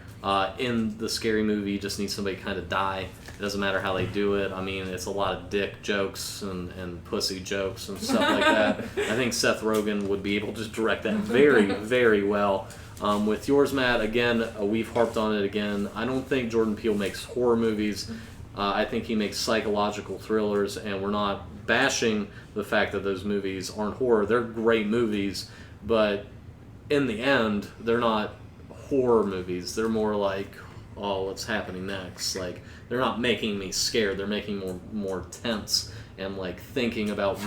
in the Scary Movie. You just need somebody to kind of die. It doesn't matter how they do it. I mean, it's a lot of dick jokes and pussy jokes and stuff like that. I think Seth Rogen would be able to direct that very, very well. With yours, Matt, again, we've harped on it again. I don't think Jordan Peele makes horror movies. I think he makes psychological thrillers, and we're not bashing the fact that those movies aren't horror. They're great movies, but in the end, they're not horror movies. They're more like, oh, what's happening next? Like, they're not making me scared. They're making more tense and like thinking about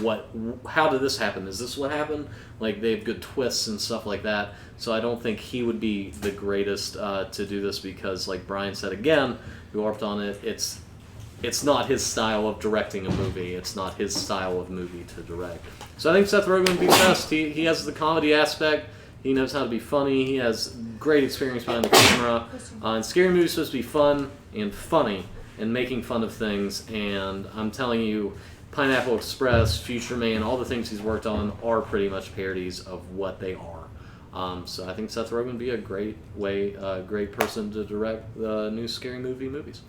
how did this happen? Is this what happened? Like, they have good twists and stuff like that. So I don't think he would be the greatest to do this because, like Brian said again, who harped on it, it's not his style of directing a movie. It's not his style of movie to direct. So I think Seth Rogen would be best. He has the comedy aspect. He knows how to be funny. He has great experience behind the camera. And Scary Movie is supposed to be fun and funny and making fun of things. And I'm telling you, Pineapple Express, Future Man, all the things he's worked on are pretty much parodies of what they are. So I think Seth Rogen would be a great person to direct the new Scary Movie movies.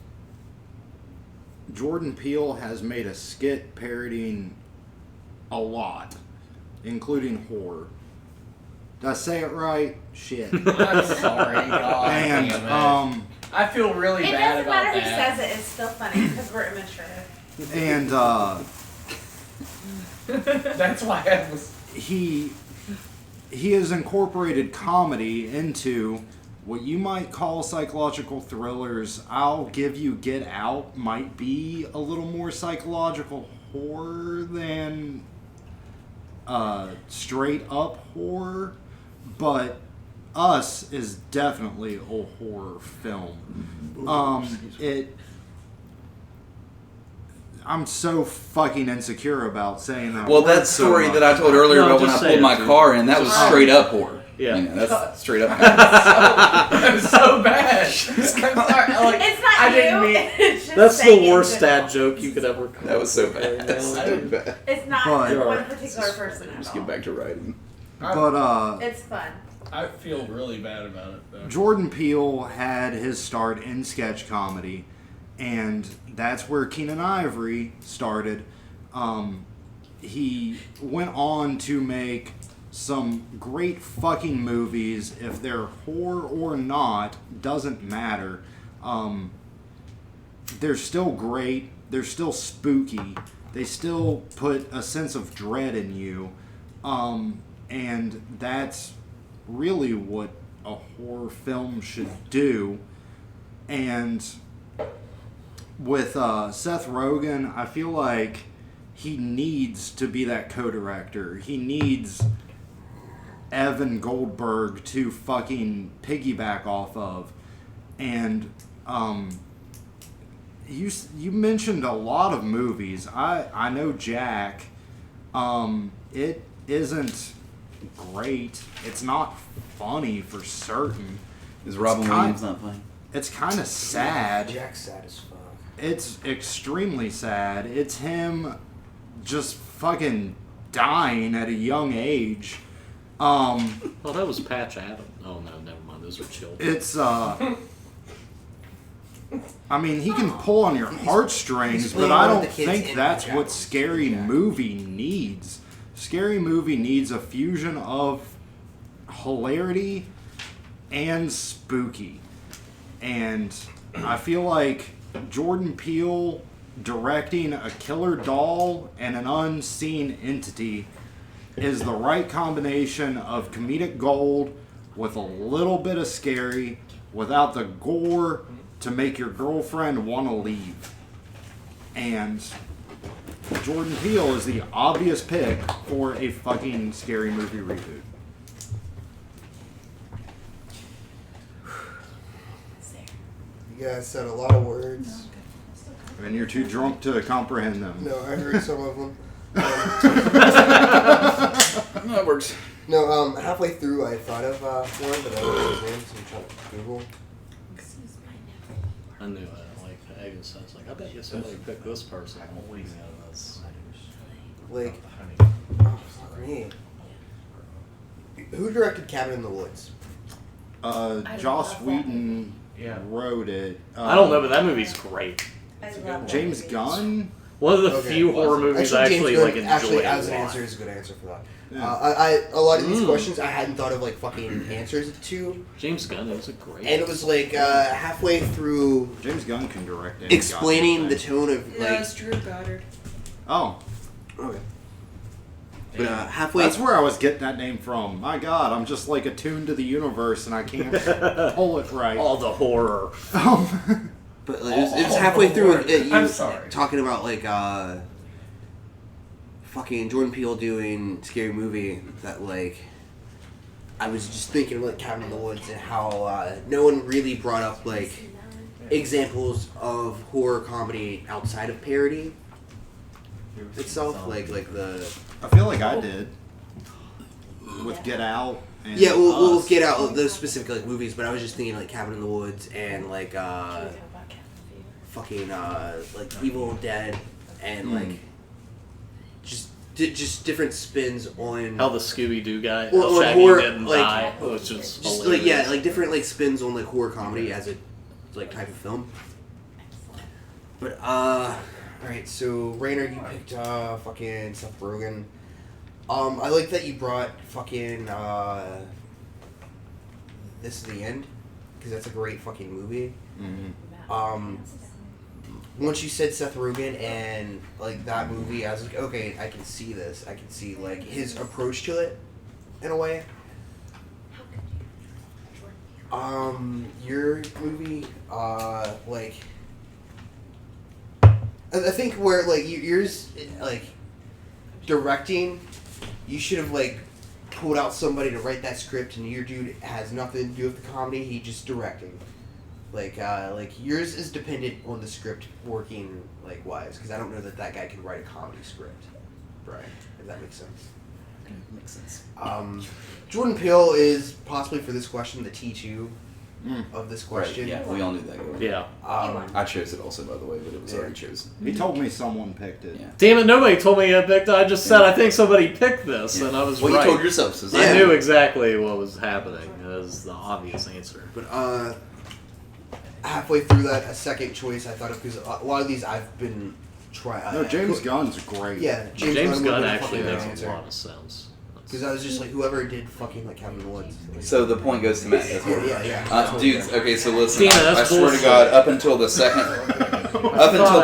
Jordan Peele has made a skit parodying a lot, including horror. Did I say it right? Shit. I'm sorry, God And damn it. I feel really It bad doesn't about matter that. who says it, it's still funny because we're immature. and That's why I was. he has incorporated comedy into what you might call psychological thrillers. I'll give you Get Out might be a little more psychological horror than straight up horror, but Us is definitely a horror film. I'm so fucking insecure about saying that. Well, word that so story much. that I told earlier No, about when I just say pulled it, my dude. car in, that was Just- straight up horror. Yeah. You know, that's straight up. That was so bad. I'm sorry. Like, It's not I you. didn't mean. It's just That's the saying in worst general. dad joke you could ever come That was so up with bad. right That's now. so bad. It's not But- one particular person at Just all. get back to writing. But It's fun. I feel really bad about it though. Jordan Peele had his start in sketch comedy, and that's where Keenen Ivory started. He went on to make some great fucking movies. If they're horror or not, doesn't matter. They're still great. They're still spooky. They still put a sense of dread in you. And that's really what a horror film should do. And with Seth Rogen, I feel like he needs to be that co-director. He needs Evan Goldberg to fucking piggyback off of. And you mentioned a lot of movies. I know Jack. It isn't great. It's not funny for certain. Is Robin It's Williams not playing? It's kind of sad. Jack's sad as fuck. It's extremely sad. It's him just fucking dying at a young age. Oh, that was Patch Adams. Oh no, never mind. Those are children. It's I mean, he can pull on your heartstrings, he's but playing I one of don't the kids think in that's Jack what Rose. Scary Jack. Movie needs. Scary Movie needs a fusion of hilarity and spooky. And I feel like Jordan Peele directing a killer doll and an unseen entity is the right combination of comedic gold with a little bit of scary without the gore to make your girlfriend want to leave. And Jordan Peele is the obvious pick for a fucking Scary Movie reboot. You guys said a lot of words. And you're too drunk to comprehend them. No, I heard some of them. No, that works. No, halfway through I thought of one, but I don't know his name, so I'm trying to Google. I knew it. Like Agus, I was like, I bet you somebody picked this person. Like, oh, fuck me. Who directed Cabin in the Woods? Joss love that Whedon Yeah. wrote it. I don't know, but that movie's great. I love James that. Gunn. One of the Okay. few horror movies I actually James like Gunn, enjoy. actually, a as an lot. answer, is a good answer for that. Yeah. A lot of these questions I hadn't thought of like fucking answers to, James Gunn is a great. and it was like halfway through James Gunn can direct any explaining the goddamn thing. tone of No, like. it's Drew Goddard. Oh, Okay. But halfway. that's where I was getting that name from. My God, I'm just like attuned to the universe and I can't pull it right. all the horror. But it was halfway through you I'm sorry. talking about like fucking Jordan Peele doing Scary Movie that like I was just thinking of like Cabin in the Woods and how no one really brought up like examples of horror comedy outside of parody itself, like the I feel like I did with Get Out. And yeah we'll Us. get out those specific like movies, but I was just thinking like Cabin in the Woods and like fucking like Evil Dead and like just different spins on How the Scooby Doo guy, Or- how or Shaggy horror, didn't like- die, which is just hilarious. like yeah like different like spins on like horror comedy as a like type of film. But alright, so Rainer, you picked fucking Seth Rogen. I like that you brought fucking This Is the End, because that's a great fucking movie. Once you said Seth Rogen and like that movie, I was like, okay, I can see this. I can see like his approach to it, in a way. Your movie, like, I think where like yours, like, directing, you should have like pulled out somebody to write that script, and your dude has nothing to do with the comedy. He just directing. Like yours is dependent on the script working like wise, because I don't know that guy can write a comedy script, right? If that makes sense. Makes sense. Jordan Peele is possibly for this question the T2 of this Right, question. yeah, we all knew that. Yeah. I chose it also, by the way, but it was already chosen. He told me someone picked it. Yeah. Damn it! Nobody told me I picked. I just said I think somebody picked this, and I was Well, right. you told yourself, so I Yeah. knew exactly what was happening. That was the obvious answer. But halfway through that, a second choice I thought of, because a lot of these I've been trying. No, James Gunn's great. Yeah, James would've Gunn been a actually fucking makes answer. a lot of sense. Because I was just like, whoever did fucking like Cabin in the Woods. Like, So the point goes to Matt. That's what yeah. dudes, okay, so listen, Tina, I that's swear to bullshit. God, up until the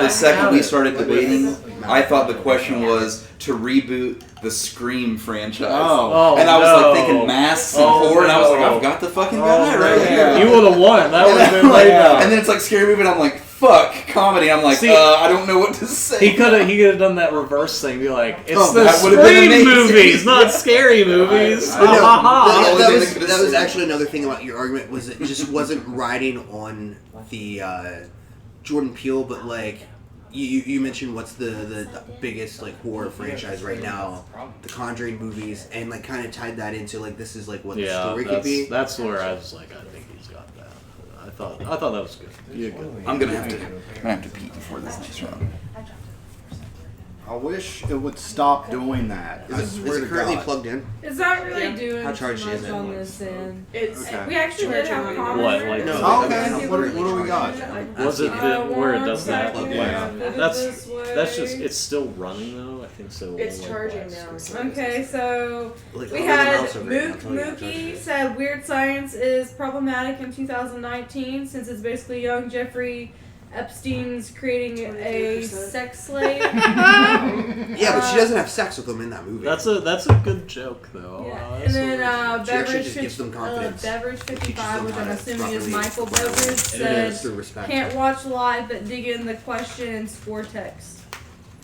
second we started debating, I thought the question was to reboot the Scream franchise. Oh. And I was no. like thinking masks and Oh, horror, and I was like, no. I've got the fucking guy right yeah. here. You would have won. That would have been And way then, better. and then it's like scary movie, and I'm like, fuck, comedy. I'm like, See, I don't know what to say. He could have done that reverse thing. Be like, it's Oh, the that would've been Scream amazing. movies, not scary movies. But no, Ha ha ha. the only that thing was they could've that was said. actually another thing about your argument, was it just wasn't riding on the Jordan Peele, but like you mentioned what's the biggest like horror franchise right now, the Conjuring movies, and like kind of tied that into like this is like what the Yeah, story could be. that's where I was like, I think he's got that. I thought that was good. You did good. I'm gonna have to pee before this next round. I wish it would stop doing that. I Is swear it to currently God. plugged in? It's not really Yeah. doing How too charged much is it? on this end. It's Okay. We actually did have Charging comments. What, like- No, Oh, like, okay. I'm What currently do we got? charging. Was it the, where it does that? plug in. Yeah. That's just, it's still running though. I think so. It's like, charging last- now. Okay, so Like, we I'm on the had mouse over it, I'll Mook tell you how charged it Mookie is. said Weird Science is problematic in 2019 since it's basically young Jeffrey Epstein's creating a 23%. sex slave. Yeah, but she doesn't have sex with him in that movie. That's a good joke though. Yeah. That's And then She actually Beverage, just gives them confidence. Beverage 55, which I'm assuming is Properly- Michael Beverage, It said is through respect. can't watch live but dig in the question and score text.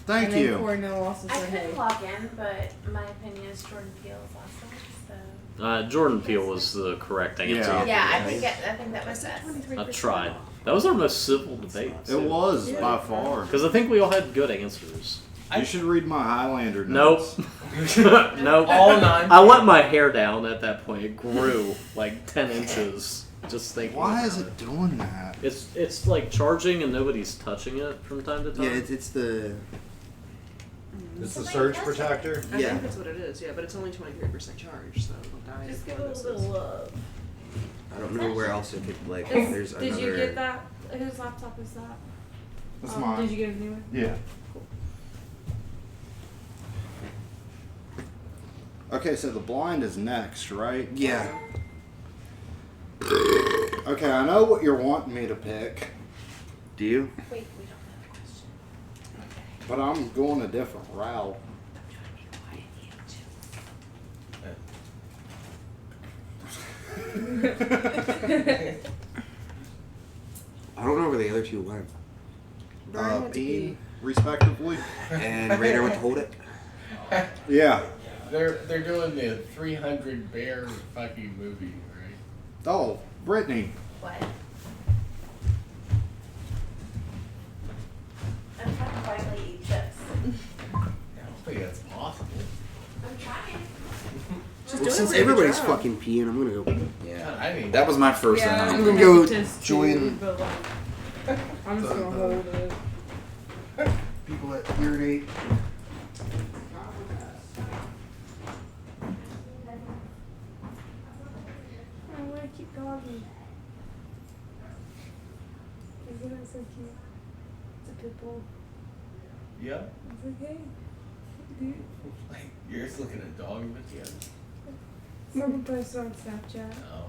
Thank and then you. Corey Noah also I said hey. couldn't log in, but my opinion is Jordan Peele is awesome. So Jordan Peele was the correct answer. Yeah. yeah, I think that was best. I tried. That was our most civil debate. It was by far. Because I think we all had good answers. You should read my Highlander Nope. notes. Nope. All 9. I let my hair down at that point. It grew like 10 inches. Just thinking. Why is about it doing that? It's like charging and nobody's touching it from time to time. Yeah, it's the. It's the surge protector. I Yeah. think that's what it is, yeah, but it's only 23% charge, so it'll die. Just give before it a this little is- love. I don't know where else it could like. Is- There's did another. you get that? Whose laptop is that? That's Did mine. you get a new one? Yeah. Okay, so the blind is next, right? Yeah. Okay, I know what you're wanting me to pick, Do you? Wait, we don't know the question. but I'm going a different route. I don't know where the other two went. Brian went to E, pee. respectively. And Raider went to hold it. Yeah. They're doing the 300 bear fucking movie, right? Oh, Brittany. What? I'm trying to finally eat chips. I don't think that's possible. I'm trying. Just Well, do since it. everybody's fucking peeing, I'm gonna go. Yeah. I mean, That was my first Yeah, one. I'm gonna go just join- too, but like, I'm just gonna hold it. People that urinate. I want to keep doggy. Isn't it so cute? It's a pit bull. yeah. It's like, hey, dude. Like, you're just looking at dog videos. Someone posted on Snapchat. Oh.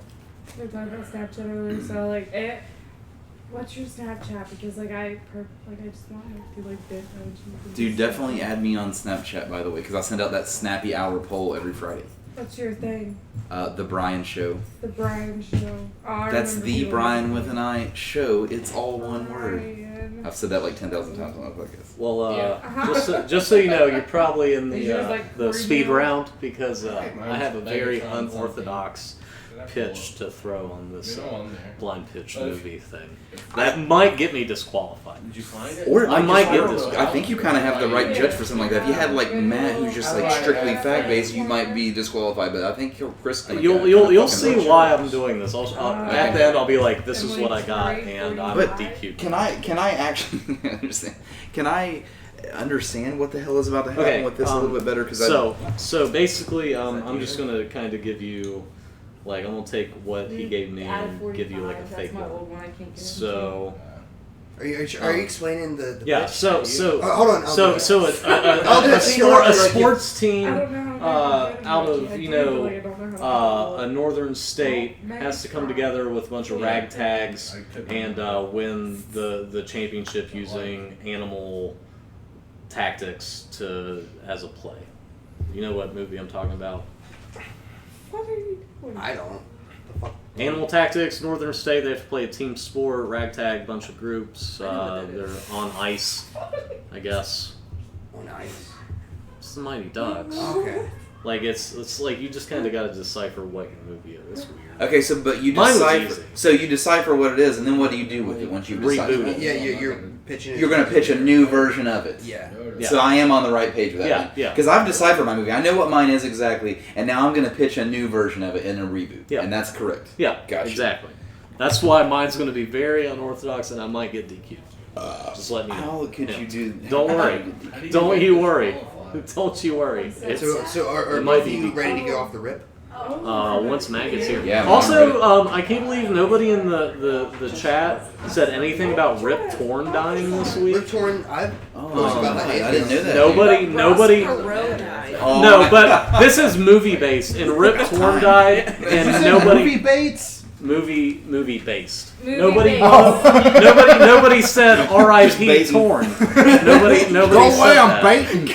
They're talking about Snapchat earlier, so like, what's your Snapchat? Because like I just want to do like bit emojis. Dude, definitely add me on Snapchat, by the way, because I send out that snappy hour poll every Friday. What's your thing? The Brian Show. The Brian Show. Oh, I That's remember the people Brian like with an I show. It's all one word. Brian. I've said that like 10,000 times on my podcast. Well, Yeah. just so you know, you're probably in Did you guys, like, the speed original? round because Right, I have a mine's very Megatron something. unorthodox Did I pull pitch up? to throw on this Go on there. blind pitch But if- movie thing. That might get me disqualified. Did you find it? Or I might get just- this. I think you kind of have the right judge for something like that. If you had like Matt, who's just like strictly fact based, you might be disqualified. But I think Chris. You'll see why I'm doing this. At the end, I'll be like, this is what I got, and I'm But DQ'd. Can I actually understand? Can I understand what the hell is about to happen Okay, with this a little bit better? Because so basically, I'm just gonna kind of give you, like, I'm gonna take what he gave me Out of and give you like a 45, fake that's my one. old one. I can't get into. So Are you explaining the yeah, pitch? so Hold on. I'll do it. so I'll do it so you don't have to, like, sports I team don't know how to out do it. of I you do, but, know like, I don't know how to a northern state has to come together with a bunch of ragtags and win the championship using animal tactics as a play. You know what movie I'm talking about? What are you doing? I don't. The fuck? Animal Tactics, Northern State. They have to play a team sport, ragtag, bunch of groups. I know what that They're is. on ice, I guess. Oh, nice. It's the Mighty Ducks. Okay. Like it's like you just kind of got to decipher what your movie is. It's weird. okay, so but you Mine was decipher. easy. So you decipher what it is, and then what do you do with it once you decipher? Reboot it. Yeah, you're pitching. You're going to pitch a new version of it. Yeah. Yeah. So I am on the right page with that. Yeah, yeah. Because I've deciphered my movie. I know what mine is exactly, and now I'm going to pitch a new version of it in a reboot. Yeah. And that's correct. Yeah, Gotcha. exactly. That's why mine's going to be very unorthodox, and I might get DQ'd. Just let me know. How could Yeah. you do? Don't how worry. do you do- How do Don't make you this worry. qualify? Don't you worry. It's, So are It might both of you be- ready to go off the rip? once Matt gets here. Yeah, Also, I can't believe nobody in the chat said anything about Rip Torn dying this Rip week. Torn. I've Oh, posted about that. I didn't know that. Nobody. Ross Perot died. Oh, No, my- but this is movie based, and Rip Torn died, and nobody Bates. movie based. Movie Nobody. based. Nobody said R.I.P. baiting. Torn. Nobody Go said away, I'm that. baiting.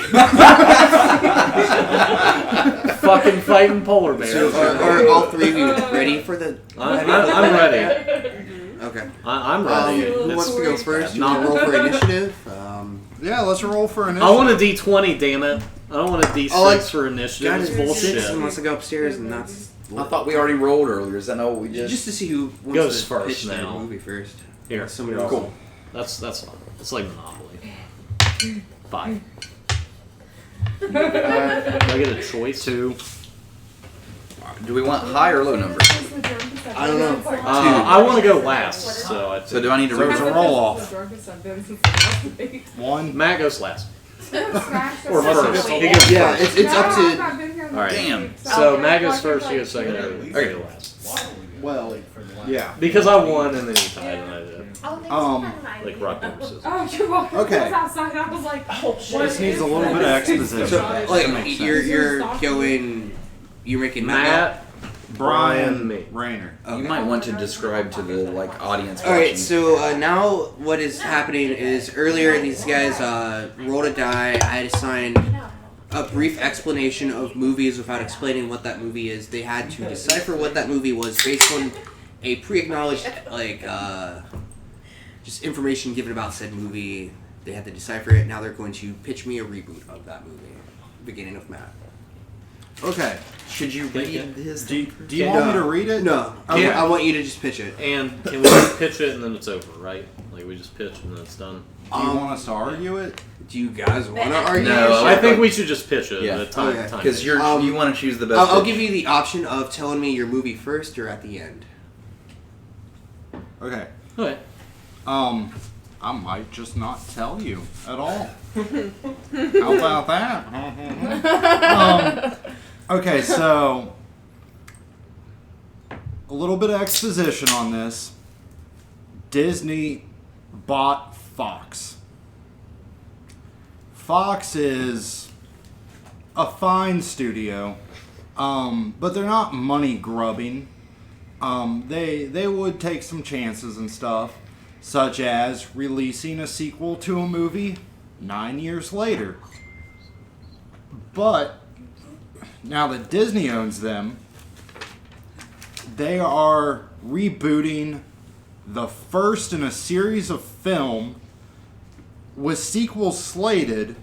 Fucking fighting polar bears. So are all three of you ready for the? I'm ready. Okay. I'm ready. Who It's- wants to go first? You not- want to roll for initiative? Yeah, let's roll for an. I want a D20, damn it. I don't want a D6 Oh, like, for initiative. Guys, It's six bullshit. and wants to go upstairs, and that's I thought we already rolled earlier. Is that not what we did? just to see who wants Goes to first pitch their now. movie first. Here, Somebody here, else. Cool. That's fine. It's like Monopoly. 5. Do I get a choice? 2. Do we want high or low numbers? I don't know. I want to go last, so So do I need to So read? it's a roll off. The drunkest I've been since the last debate. One. Matt goes last. Smash Or or first. something. He goes Yeah, first. it's up I've to. not been here in All right. the Damn. week, So I'm Mag goes watching first, you like go second, videos. I go last. Well, yeah. Because I won and then you tied and I did. Oh, thanks Um, for finding my Like rock, paper, scissors. Oh, you're welcome. Okay. I was outside. I was like, Oh shit. This needs a little bit of exposition. So, like, makes you're going. You're making Matt, Brian me. Rayner. You might want to describe to the audience. All right, watching. so now what is happening is earlier these guys rolled a die. I had assigned a brief explanation of movies without explaining what that movie is. They had to decipher what that movie was based on a pre-acknowledged just information given about said movie. They had to decipher it. Now they're going to pitch me a reboot of that movie, beginning with Matt. Okay. Should you read his? Do you want me to read it? No, Okay. I want you to just pitch it. And can we just pitch it and then it's over, right? Like we just pitch and then it's done. Do you want us to argue it? Do you guys want to argue? No, I think we should just pitch it. Yeah. At a time. Okay. time Because base. you want to choose the best. I'll pitch. give you the option of telling me your movie first or at the end. Okay. Okay. I might just not tell you at all. How about that? Okay, so a little bit of exposition on this. Disney bought Fox. Fox is a fine studio, but they're not money grubbing. They would take some chances and stuff, such as releasing a sequel to a movie 9 years later. But now that Disney owns them, they are rebooting the first in a series of film with sequels slated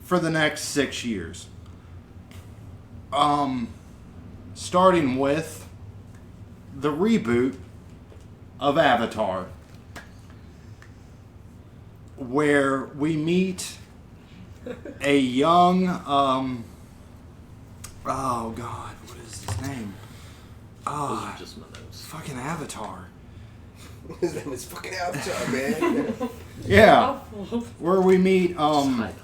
for the next 6 years. Starting with the reboot of Avatar, where we meet a young, oh God, what is his name? Those Ah, are just my notes. fucking Avatar. His name is fucking Avatar, man. Yeah, where we meet, Highlights.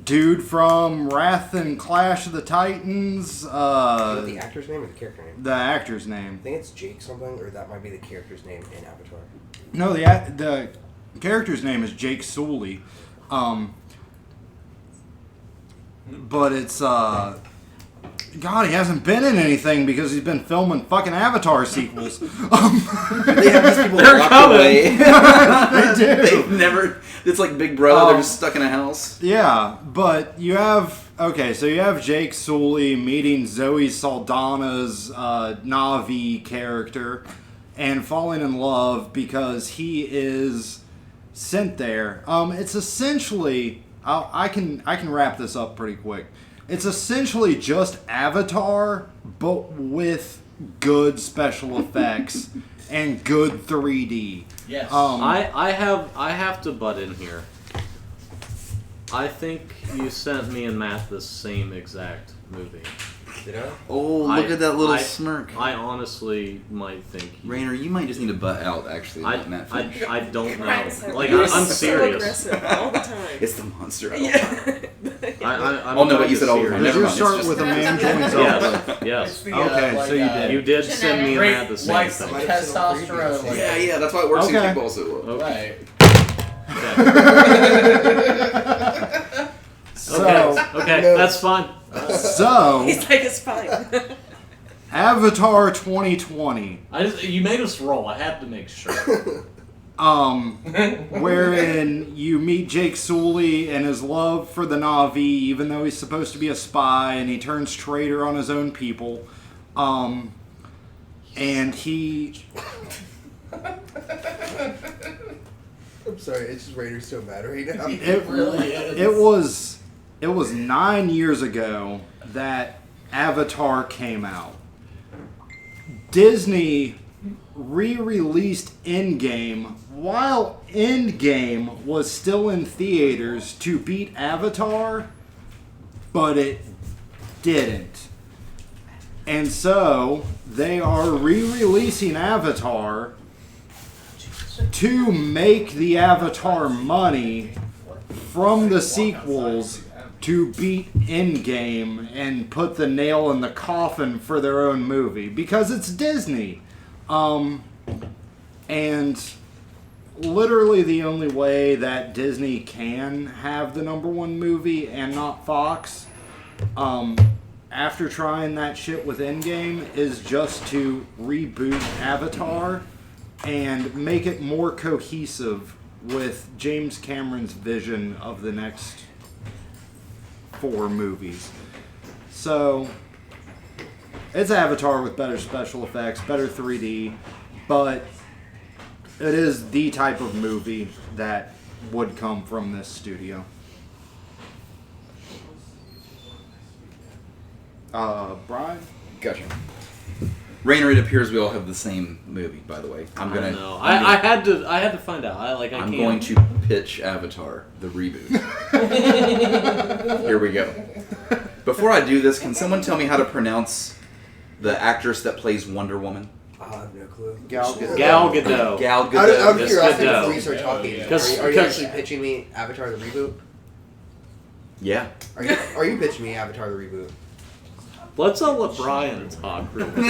dude from Wrath and Clash of the Titans, the actor's name or the character name? the actor's name. I think it's Jake something, or that might be the character's name in Avatar. No, the character's name is Jake Sully. But it's God, he hasn't been in anything because he's been filming fucking Avatar sequels. They have these people They're locked coming. away. They do. They've never. It's like Big Brother. They're just stuck in a house. Yeah, but you have so you have Jake Sully meeting Zoe Saldana's Na'vi character and falling in love because he is sent there. It's essentially I can wrap this up pretty quick. It's essentially just Avatar, but with good special effects and good 3D. Yes. I have to butt in here. I think you sent me and Matt the same exact movie. Did I? Oh, look at that little I- smirk. I honestly might think. Rainer, you might just need to butt out. Actually, I, let Matt finish. I don't know. Right, so Like you're I'm so serious. aggressive all the time. It's the monster. Yeah. I'm Oh, no, but kind you of said all the serious. time. Did Never you mind, start it's just- with a man joins up? Yes. The, Okay, so you did. You did send me and Matt the same like thing. testosterone. Like, Yeah, that's why it works Okay. in people so well. Okay. Right. So, Okay, No. that's fine. so He's like, it's fine. Avatar 2020, You made us roll. I had to make sure. wherein you meet Jake Sully and his love for the Na'vi, even though he's supposed to be a spy, and he turns traitor on his own people. And he, I'm sorry, it's just Raider's so mad right now. it really is. it was 9 years ago that Avatar came out. Disney re-released Endgame while Endgame was still in theaters to beat Avatar, but it didn't. And so they are re-releasing Avatar to make the Avatar money from the sequels to beat Endgame and put the nail in the coffin for their own movie because it's Disney. And literally the only way that Disney can have the #1 movie and not Fox, after trying that shit with Endgame, is just to reboot Avatar and make it more cohesive with James Cameron's vision of the next 4 movies. So, it's Avatar with better special effects, better 3D, but it is the type of movie that would come from this studio. Brian? Gotcha. Rainer, it appears we all have the same movie. By the way, I had to find out. I'm going to pitch Avatar, the reboot. Here we go. Before I do this, can someone tell me how to pronounce the actress that plays Wonder Woman? I have no clue. Gal Gadot. Gal Gadot. Gal Out Gadot. of curiosity, Gadot. before you start talking, Because- are you actually pitching me Avatar the reboot? Yeah. Are you pitching me Avatar the reboot? Let's all let Brian talk. Real quick.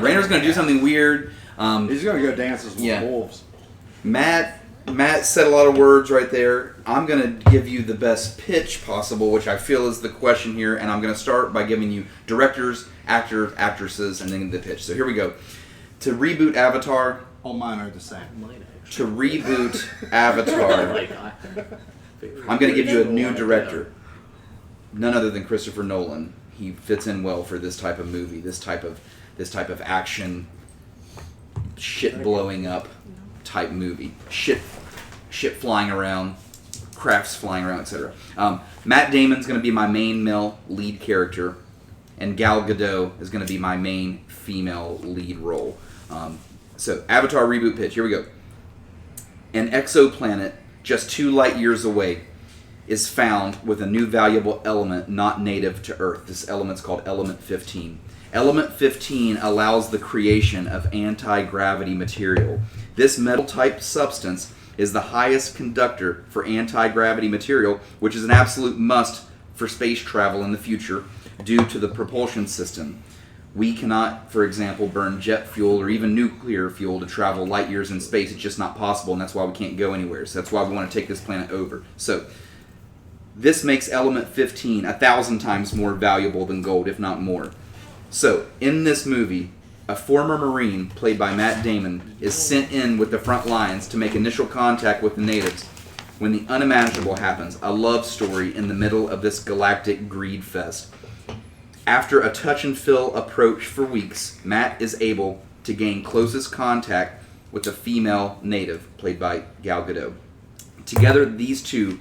Rainer's going to do something weird. He's gonna go dances with Yeah. wolves. Matt said a lot of words right there. I'm going to give you the best pitch possible, which I feel is the question here, and I'm going to start by giving you directors, actors, actresses, and then the pitch. So here we go. To reboot Avatar, All mine are the same. to reboot Avatar, I'm going to give you a new director. None other than Christopher Nolan. He fits in well for this type of movie, this type of action, shit blowing up type movie. Shit flying around, crafts flying around, etc. Matt Damon's going to be my main male lead character, and Gal Gadot is going to be my main female lead role. So, Avatar reboot pitch. Here we go. An exoplanet just 2 light years away is found with a new valuable element not native to Earth. This element's called Element 15. Element 15 allows the creation of anti-gravity material. This metal-type substance is the highest conductor for anti-gravity material, which is an absolute must for space travel in the future due to the propulsion system. We cannot, for example, burn jet fuel or even nuclear fuel to travel light years in space. It's just not possible, and that's why we can't go anywhere. So that's why we want to take this planet over. So this makes Element 15 1,000 times more valuable than gold, if not more. So, in this movie, a former Marine, played by Matt Damon, is sent in with the front lines to make initial contact with the natives when the unimaginable happens, a love story in the middle of this galactic greed fest. After a touch-and-feel approach for weeks, Matt is able to gain closest contact with a female native, played by Gal Gadot. Together, these two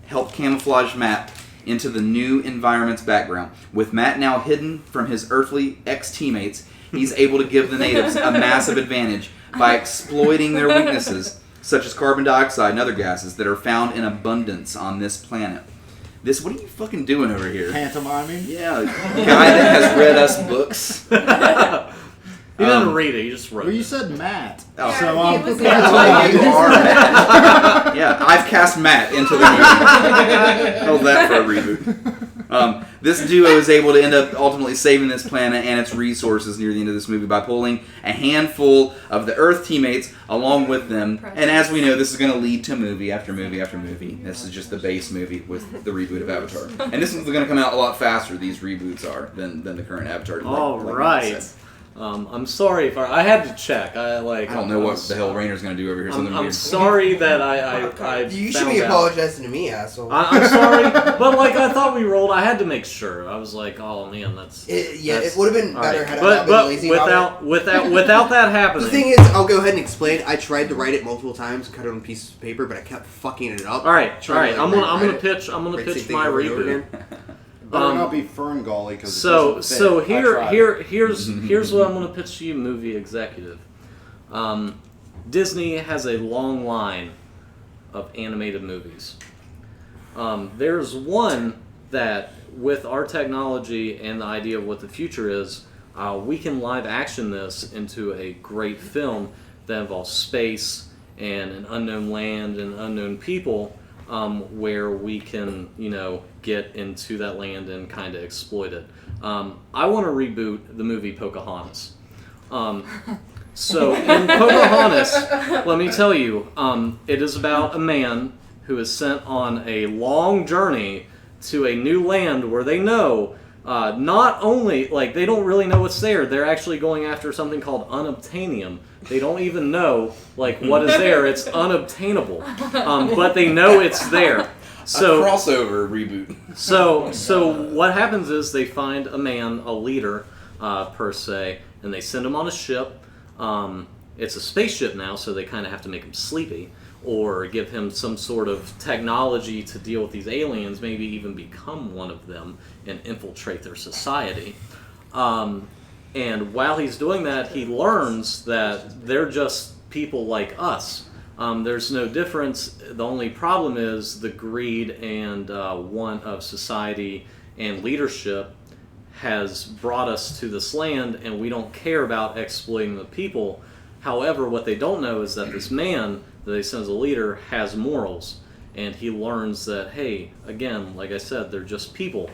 help camouflage Matt into the new environment's background. With Matt now hidden from his earthly ex-teammates, he's able to give the natives a massive advantage by exploiting their weaknesses, such as carbon dioxide and other gases that are found in abundance on this planet. What are you fucking doing over here? Pantomiming? Yeah, guy that has read us books. He didn't read it, he just wrote Well, you it. said Matt. Oh. So he I'm was prepared the to one. like You are Matt. Yeah, I've cast Matt into the movie. How's that for a reboot? This duo is able to end up ultimately saving this planet and its resources near the end of this movie by pulling a handful of the Earth teammates along with them. And as we know, this is going to lead to movie after movie after movie. This is just the base movie with the reboot of Avatar. And this one's going to come out a lot faster, these reboots are, than the current Avatar. All like right. Matt said. I'm sorry if I had to check. I don't know what the hell Rainer's going to do over here. Something I'm weird. sorry that I You should found be out. apologizing to me, asshole. I'm sorry, but like I thought we rolled. I had to make sure. I was like, oh man, that's It would have been all better right. had I not been lazy about without that it. happening. The thing is, I'll go ahead and explain. I tried to write it multiple times, cut it on a piece of paper, but I kept fucking it up. all right. Trying to, I'm like, gonna rewrite pitch. I'm gonna write the pitch same my thing over and over reboot. again. Better not be Fern Gully because So here's Mm-hmm. here's what I'm gonna pitch to you, movie executive. Disney has a long line of animated movies. There's one that, with our technology and the idea of what the future is, we can live action this into a great film that involves space and an unknown land and unknown people, where we can, get into that land and kind of exploit it. I want to reboot the movie Pocahontas. So in Pocahontas, let me tell you, it is about a man who is sent on a long journey to a new land where they know, not only, they don't really know what's there, they're actually going after something called unobtainium. They don't even know, what is there. It's unobtainable. But they know it's there. So a crossover reboot. So what happens is they find a man, a leader, per se, and they send him on a ship. It's a spaceship now, so they kind of have to make him sleepy or give him some sort of technology to deal with these aliens, maybe even become one of them and infiltrate their society. And while he's doing that, he learns that they're just people like us. There's no difference. The only problem is the greed and want of society and leadership has brought us to this land, and we don't care about exploiting the people. However, what they don't know is that this man that they send as a leader has morals, and he learns that, hey, again, like I said, they're just people.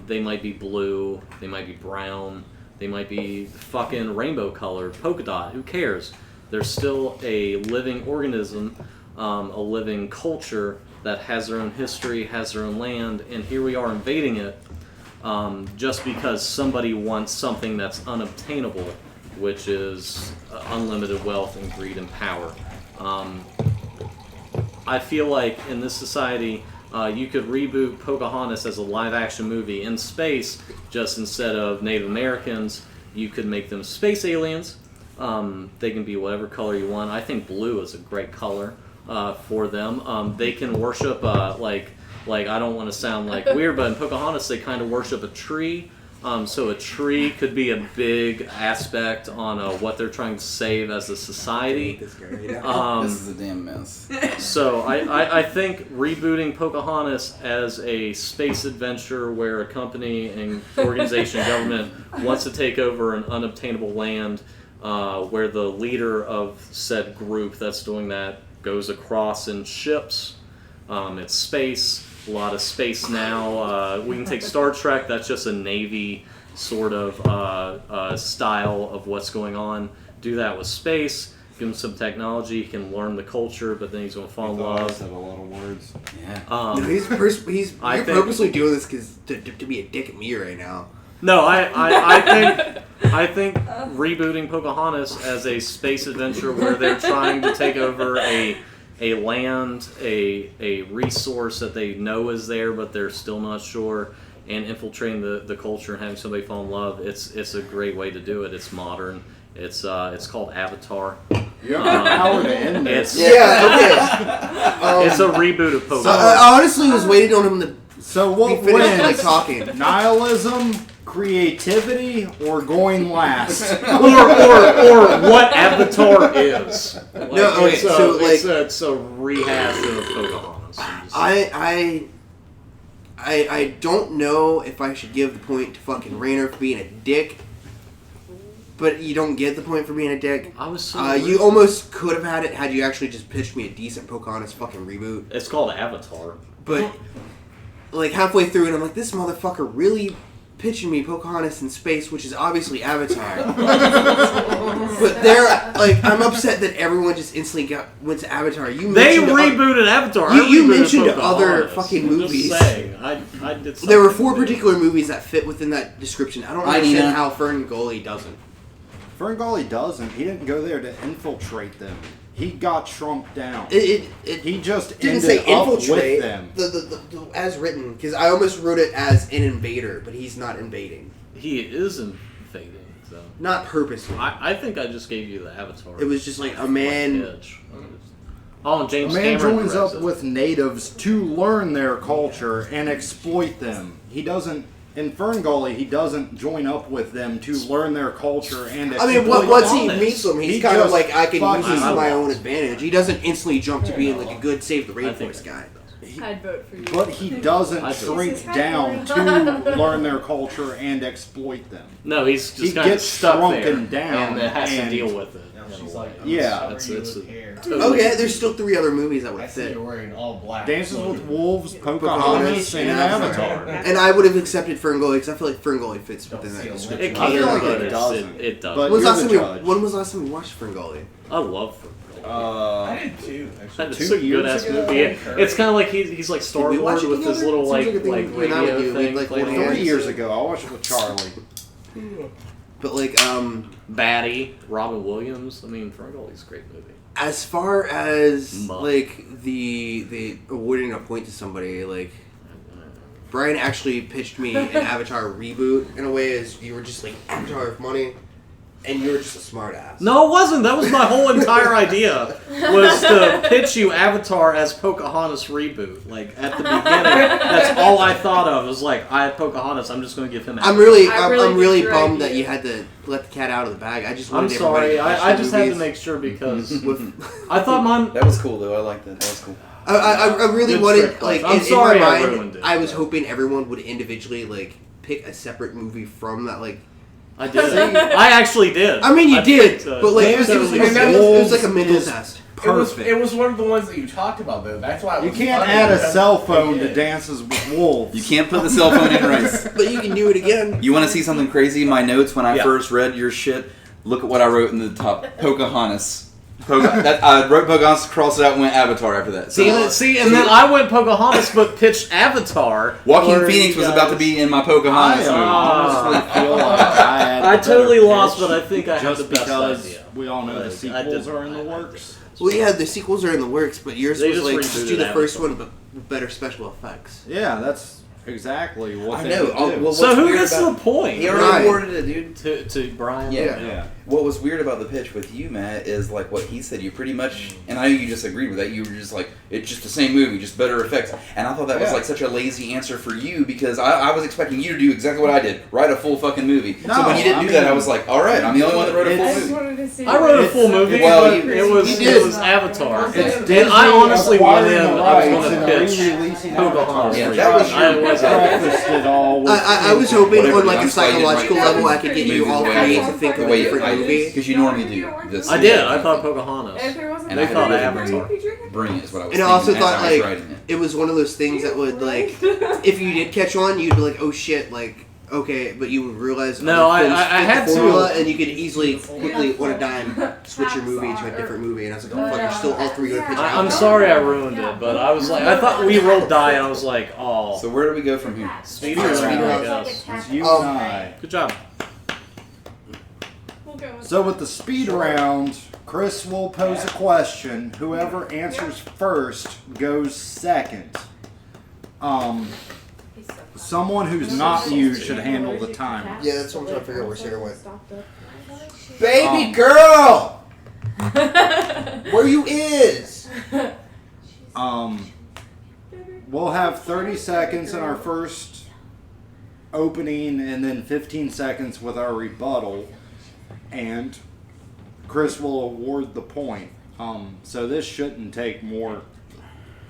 They might be blue, they might be brown, they might be fucking rainbow colored, polka dot, who cares? They're still a living organism, a living culture that has their own history, has their own land, and here we are invading it just because somebody wants something that's unobtainable, which is unlimited wealth and greed and power. I feel like in this society, you could reboot Pocahontas as a live-action movie in space. Just instead of Native Americans, you could make them space aliens. They can be whatever color you want. I think blue is a great color for them. They can worship, I don't want to sound weird, but in Pocahontas they kind of worship a tree. So a tree could be a big aspect on what they're trying to save as a society. This is a damn mess. So I think rebooting Pocahontas as a space adventure where a company and organization and government wants to take over an unobtainable land, where the leader of said group that's doing that goes across in ships. It's space. A lot of space now. We can take Star Trek. That's just a Navy sort of style of what's going on. Do that with space. Give him some technology. He can learn the culture, but then he's going to fall in love. Said a lot of words. Yeah. No, he's purposely doing this to be a dick at me right now. No, I think rebooting Pocahontas as a space adventure where they're trying to take over a land, a resource that they know is there, but they're still not sure, and infiltrating the culture and having somebody fall in love. It's a great way to do it. It's modern. It's called Avatar. You have the power to end this. It's a reboot of Pocahontas. So I honestly was waiting on him to So what be finished wins? talking. Nihilism, creativity, or going last? or what Avatar is. It's a rehash of Pocahontas. I don't know if I should give the point to fucking Rainer for being a dick, but you don't get the point for being a dick. I was so you almost could have had it had you actually just pitched me a decent Pocahontas fucking reboot. It's called Avatar. But halfway through it, I'm like, this motherfucker really pitching me Pocahontas in space, which is obviously Avatar. But I'm upset that everyone just instantly went to Avatar. They rebooted Avatar. You mentioned other fucking movies. Just saying, I did. There were 4 particular movies that fit within that description. I don't understand how Ferngully doesn't. Ferngully doesn't. He didn't go there to infiltrate them. He got shrunk down. He just didn't ended say up infiltrate with them. The as written, because I almost wrote it as an invader, but he's not invading. He is invading, though. Not purposely. I think I just gave you the Avatar. It was just like a man. Oh, and James A man Cameron joins directs up it. with natives to learn their culture and exploit them. He doesn't. In Ferngully, he doesn't join up with them to learn their culture and exploit them. Once he meets them, he's kind of just like, I can use this to my fucking- own advantage. He doesn't instantly jump to being like a good save the rainforest guy. I'd vote for you. But he doesn't I do. shrink down to learn their culture and exploit them. No, he's He just kind of gets stuck shrunken there down and has to and- deal with it. Now in a she's way. like, Yeah. I'm sorry, It's you hair. Okay, there's still 3 other movies that would I see fit. you're wearing all black. Dances so- with Wolves, Pocahontas, Pocahontas, and and Avatar. And I would have accepted Ferngully because I feel like Ferngully fits Don't within see that a description. It I can, feel like but it doesn't. It does. But When was, you're last the time judge. when was the last time we watched Ferngully? I love Ferngully. I did too, actually. It's 2 a good years ass ago? movie. It's kind of like he's like Star Did we watch Wars it with his together? little Seems like like a thing like you and I would radio do. We'd, thing. like, playing hold on 3 hands. years ago, I watched it with Charlie. But like, Batty, Robin Williams. I mean, Ferngully's a great movie. as far as Muff. like the awarding a point to somebody, like Brian actually pitched me an Avatar reboot in a way as you were just like Avatar of money, and you were just a smart ass. No, it wasn't. That was my whole entire idea. Was to pitch you Avatar as Pocahontas reboot. Like at the beginning, that's all I thought of. Was like I had Pocahontas. I'm just going to give him. I'm Avatar. really, I I'm, really I'm really think you're bummed right. that you had to let the cat out of the bag. I just I'm wanted everybody sorry. to watch I the just had to movies make sure because with. I thought mine. That was cool though. I like that. That was cool. I really Good wanted trick, like I'm in sorry my I mind. ruined it, I was but- hoping everyone would individually like pick a separate movie from that. Like, I did. I actually did. I mean, you did, picked, but like Dances it was with like a mental Wolves test. Perfect. It was one of the ones that you talked about, though. That's why it You was can't funny, add a because cell phone they to did. Dances with Wolves. You can't put the cell phone in rice. But you can do it again. You want to see something crazy? My notes when I Yeah. first read your shit. Look at what I wrote in the top. Pocahontas. I wrote Pocahontas, crossed it out, and went Avatar after that. So, And then I went Pocahontas, but pitched Avatar. Joaquin where Phoenix you was about to guys- be in my I Pocahontas movie. honestly feel like I had I the totally better lost, pitch, but I think I have just the best because idea. we all know the Like, I sequels did- are in the I- works. Well, yeah, the sequels are in the works, but yours They was just like just do rebooted the first Avatar. one, but with better special effects. Yeah, that's exactly what I they know. would Oh, do. well, So what's who weird gets about- the point? He already Brian. awarded it, dude. To Brian. Yeah. Yeah. What was weird about the pitch with you, Matt, is like what he said. You pretty much, and I know you just agreed with that. You were just like, it's just the same movie, just better effects. And I thought that was Yeah. like such a lazy answer for you because I was expecting you to do exactly what I did, write a full fucking movie. so No, when you didn't I do that, I mean, was like, all right, I'm the only one that wrote a full it's- I just movie. wanted to see. I wrote a It's- full movie, well, but you- it was you did. Avatar. It's And Disney I honestly went acquiring in. the I was rights going and to pitch re-releasing Pocahontas. Yeah, for that you. was I your- was Prefaced it all with I was hoping Whatever on like I'm a psychological excited level I could get you all three to think of a different movie. Because you normally do this. I did. I thought Pocahontas. If there wasn't And They I had thought to really Avatar. bring it is what I was And I thinking also as thought I was like writing it. it was one of those things that would like if you did catch on, you'd be like, oh shit, like okay, but you would realize No, other films I fit had the to- formula, and you could easily quickly on a dime switch your movie to a different movie, and I was like, oh fuck, you're still all three gonna pitch I'm Avatar. sorry I ruined it, but I was like, I thought we rolled die, and I was like, oh, So where do we go from here? Speedy round, round, I I guess. It's you Um, and I. Good job. We'll go with So with the speed round, Chris will pose a question. Whoever answers first goes second. Someone who's not you should handle the timer. Yeah, that's what I'm trying to figure out where Sarah went. Baby girl, where you is? We'll have 30 seconds in our first opening and then 15 seconds with our rebuttal. And Chris will award the point. So this shouldn't take more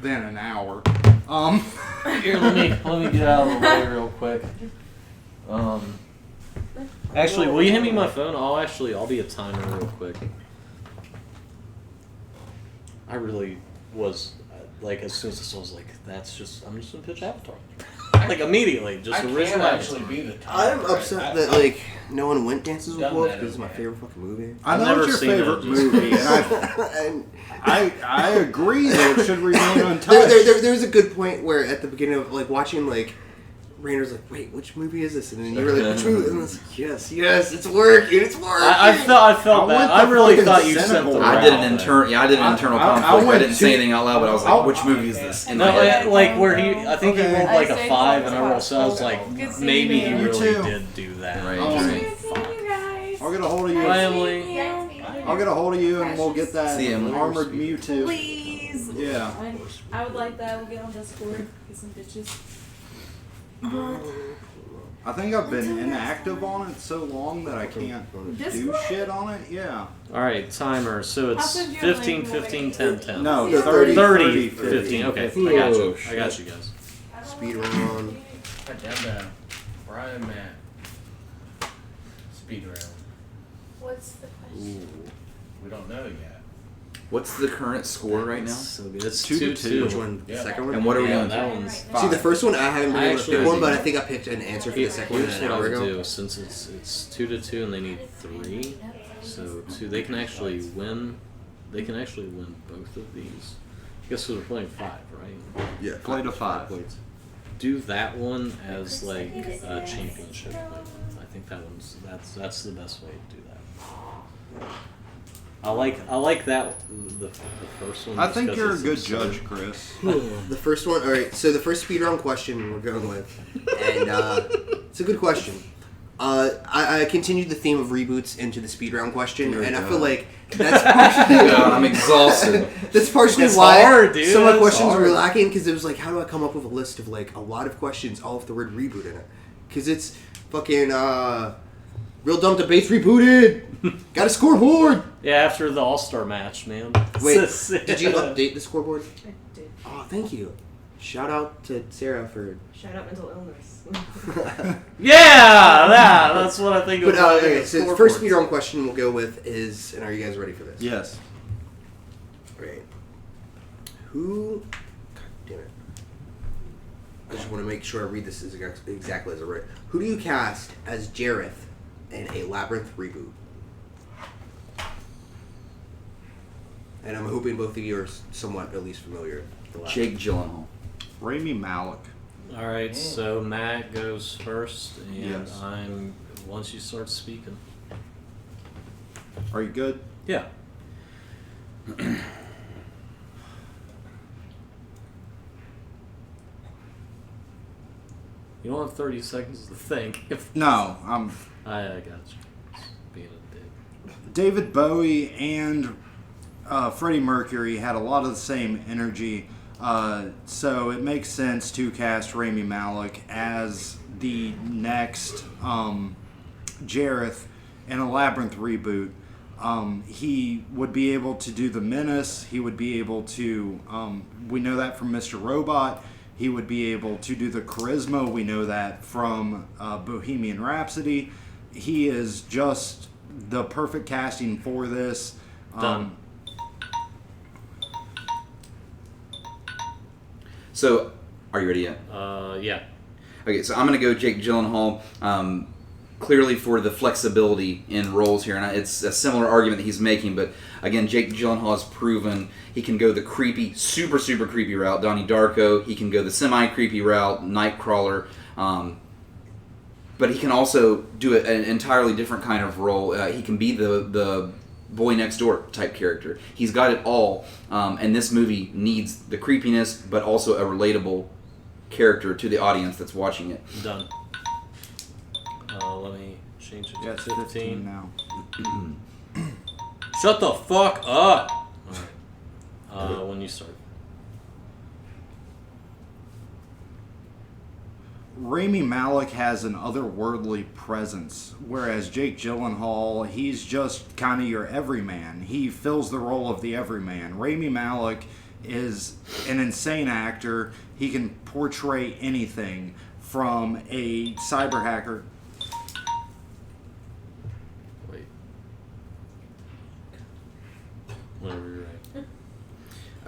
than an hour. Here, let me get out of the way real quick. Actually, will you hand me my phone? I'll be a timer real quick. I really was like, as soon as this was like, I'm just gonna pitch Avatar. Like immediately, I just can't original actually Avatar. be the top. I'm upset that like no one went Dances with Done Wolves that because it's my over favorite fucking movie. I I've know never it's your seen it, favorite just- movie, and And I agree that it should remain untouched. there's a good point where at the beginning of like watching like Rainer's like, wait, which movie is this? And then you were like, which movie? And I was like, yes, it's working, it's working. I felt I bad. went I the really fucking thought you sent cynical the route. I did an route. internal I conflict. I, went didn't say to- anything out loud, but I was like, which movie is this? In No, my head. like where I think he Okay. rolled like I a say 5 and I it's rolled 7. I was like, Good seeing maybe he you. You really too. did do that. Right. Um, Good seeing you guys. I'll get a hold of you. Bye, Emily. I'll get a hold of you, and we'll get that See you, Emily. armored Mewtwo. Please. Yeah. I would like that. We'll get on Discord. Get some bitches. I think I've been inactive on it so long that I can't do Discord? shit on it. Yeah. All right, timer. So I'll it's send you a 15, link when 15, we- 10, 10. No, Yeah. 30, 30, 15. 15. Okay, I got you. Oh, I got you guys. Speed round. Agenda. Where I am at. Speed round. What's the question? We don't know yet. What's the current score right now? So good. It's 2-2. Which one? The Yeah. second one? And what are we Yeah, on? that Right one's. now. See, the first one I haven't been I able to pick actually- one, but I think I picked an answer for the second one Here's an what hour I'll ago. do. Since it's 2-2 and they need 3, so 2. They can actually win. They can actually win both of these. I guess so they're playing 5, right? Yeah. Play to 5. points. Do that one as like a championship. I think that's the best way to do that. I like that the first one. I just think 'cause you're a it's good absurd. judge, Chris. The first one, alright, so the first speed round question we're going with, and it's a good question. I continued the theme of reboots into the speed round question, Dear and I God. feel like that's partially, God, I'm exhausted. that's partially It's why hard, dude. some of my It's questions were hard. lacking, because it was like, how do I come up with a list of like a lot of questions, all with the word reboot in it? Because it's fucking, Real Dumb Debates rebooted! Got a scoreboard! Yeah, after the All-Star match, man. Wait, did you update the scoreboard? I did. Oh, thank you. Shout out to Sarah for. Shout out mental illness. Yeah, that's what I think. But of when I think okay, of so the scoreboards. first speed round question we'll go with is, and are you guys ready for this? Yes. Right. Who? God damn it! I just want to make sure I read this exactly as I wrote. Who do you cast as Jareth in a Labyrinth reboot? And I'm hoping both of you are somewhat at least familiar with the Labyrinth. Jake Gyllenhaal. Rami Malek. All right, so Matt goes first, and Yes. I'm once you start speaking. Are you good? Yeah. You don't have 30 seconds to think. No, I'm I got you. Just being a dick. David Bowie and Freddie Mercury had a lot of the same energy, so it makes sense to cast Rami Malek as the next Jareth in a Labyrinth reboot. He would be able to do the menace. He would be able to, we know that from Mr. Robot. He would be able to do the charisma. We know that from Bohemian Rhapsody. He is just the perfect casting for this. Done. So, are you ready yet? Yeah. Okay, so I'm going to go Jake Gyllenhaal, clearly for the flexibility in roles here, and it's a similar argument that he's making, but again, Jake Gyllenhaal has proven he can go the creepy, super, super creepy route, Donnie Darko. He can go the semi-creepy route, Nightcrawler, but he can also do an entirely different kind of role. He can be the boy next door type character. He's got it all, and this movie needs the creepiness, but also a relatable character to the audience that's watching it. Done. Let me change it to Yeah, it's 15. 15 now. Shut the fuck up! Alright. When you start. Rami Malek has an otherworldly presence, whereas Jake Gyllenhaal, he's just kind of your everyman. He fills the role of the everyman. Rami Malek is an insane actor. He can portray anything from a cyber hacker. Wait. Whenever you're right.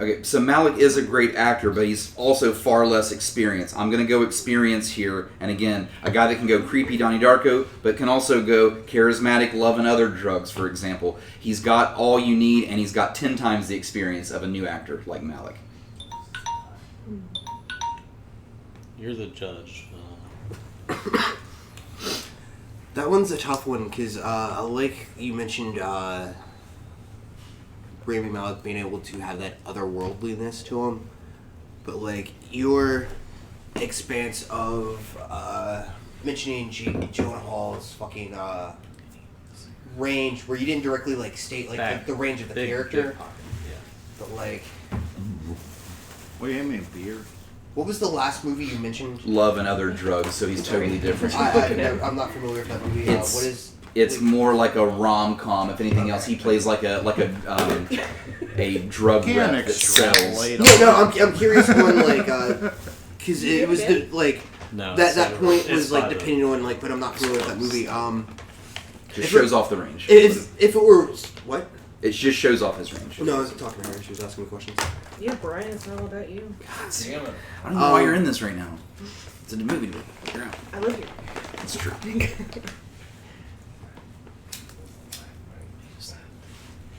Okay, so Malik is a great actor, but he's also far less experienced. I'm going to go experience here, and again, a guy that can go creepy Donnie Darko, but can also go charismatic Love and Other Drugs, for example. He's got all you need, and he's got 10 times the experience of a new actor like Malik. You're the judge. That one's a tough one because, like you mentioned, Rami Malek being able to have that otherworldliness to him, but like your expanse of mentioning Jake Gyllenhaal's fucking range, where you didn't directly like state like the range of the character, Big pocket, yeah. but like Will you hand me a beer? What was the last movie you mentioned? Love and Other Drugs, so he's totally different. I'm not familiar with that movie. What It's- is? It's more like a rom-com. If anything else, he plays like a drug Can't rep that sells. extrapolate. No, I'm curious on like, because it was the like No, that so point it's was like by the- depending on like, but I'm not familiar with that movie. Just shows off the range. If it were what? It just shows off his range. No, I was talking to her. She was asking me questions. Yeah, Brian, it's not all about you. Damn it. I don't know why you're in this right now. It's a movie to figure out. I live here. It's true.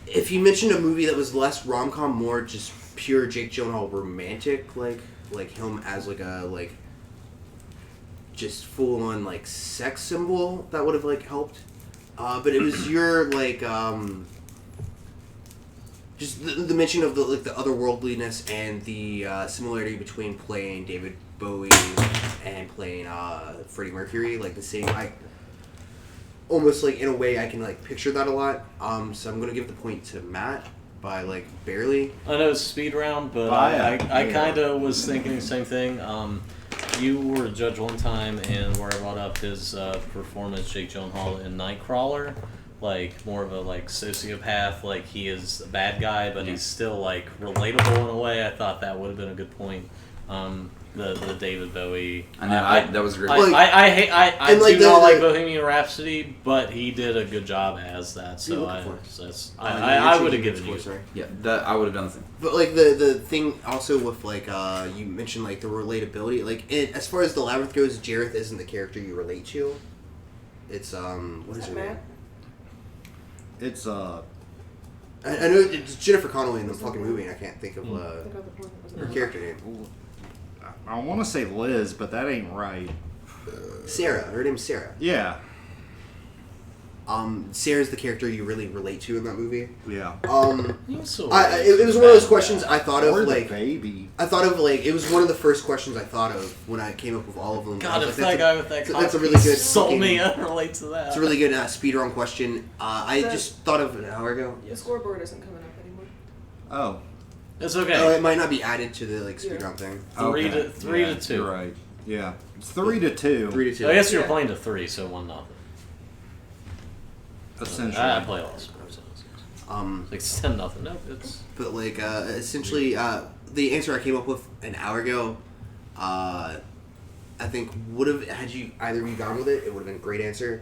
If you mentioned a movie that was less rom-com, more just pure Jake Gyllenhaal romantic, like him as like a just full-on like sex symbol, that would have like helped. But it was your like just the mention of the otherworldliness and the similarity between playing David Bowie and playing Freddie Mercury, like the same. Almost like in a way I can like picture that a lot. So I'm gonna give the point to Matt by like barely. I know it's speed round, but By I kind of was thinking the same thing. You were a judge one time, and where I brought up his performance, Jake Gyllenhaal in Nightcrawler, like more of a like sociopath, like he is a bad guy, but he's still like relatable in a way. I thought that would have been a good point. The David Bowie. I know, that was a great. I and, like, do not like the- Bohemian Rhapsody, but he did a good job as that. So You're I looking for I would have given you. Sorry. Yeah, that I would have done the same. But like the thing also with like you mentioned like the relatability, like as far as the Labyrinth goes, Jareth isn't the character you relate to. It's what is her name? It's I know it's Jennifer Connelly in the fucking movie, and I can't think of her character name. I want to say Liz, but that ain't right. Sarah. Her name's Sarah. Yeah. Sarah's the character you really relate to in that movie. Yeah. It was one of those questions I thought of, Or the like baby. I thought of like it was one of the first questions I thought of when I came up with all of them. God, I if was like, that guy with that that's a cock really good sold fucking- me, I relate to that. It's a really good speedrun question. I just thought of it an hour ago. The scoreboard isn't coming up anymore. Oh. It's okay. Oh, it might not be added to the like speedrun thing. Three Okay. to- three Yeah, to two. You're right. Yeah. It's 3-2. 3-2. I guess you're Yeah. playing to 3, so 1-0. Essentially. I play lost. Like it's 10-0. Nope, it's But like essentially, the answer I came up with an hour ago, I think would have had you either of you gone with it. It would have been a great answer.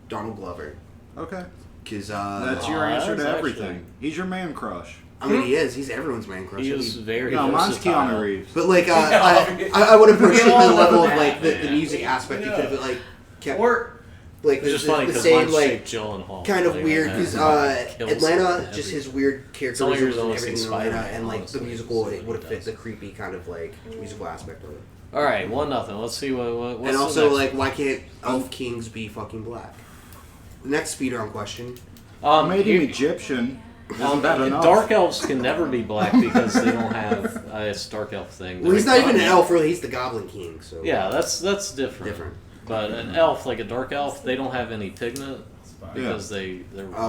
Donald Glover, Okay. because That's your answer that's to actually- everything. He's your man crush. I mean he is. He's everyone's man crush. he I was mean, very No, mine's versatile. Keanu Reeves. but like I would have pushed it to the level of like the music aspect. You could have like kept like It's the, just the, funny the because same mine's like Jake Gyllenhaal. kind of Like, weird that because kills Atlanta, everything. just his weird It's only characterisms yours and only everything in Spider-Man, Atlanta, and like the honestly, musical, is it would have what fit he the does. creepy kind of like musical aspect of it. All right, 1-0. Let's see what's And the also, next like, why can't Elf Kings be fucking black? The next speedrun question. one? Made him you- Egyptian. Isn't that enough? Dark elves can never be black because they don't have it's dark elf thing. Well, he's not even an elf, really. He's the Goblin King, so Yeah, that's different. different. But an elf, like a dark elf, they don't have any pigment because they're.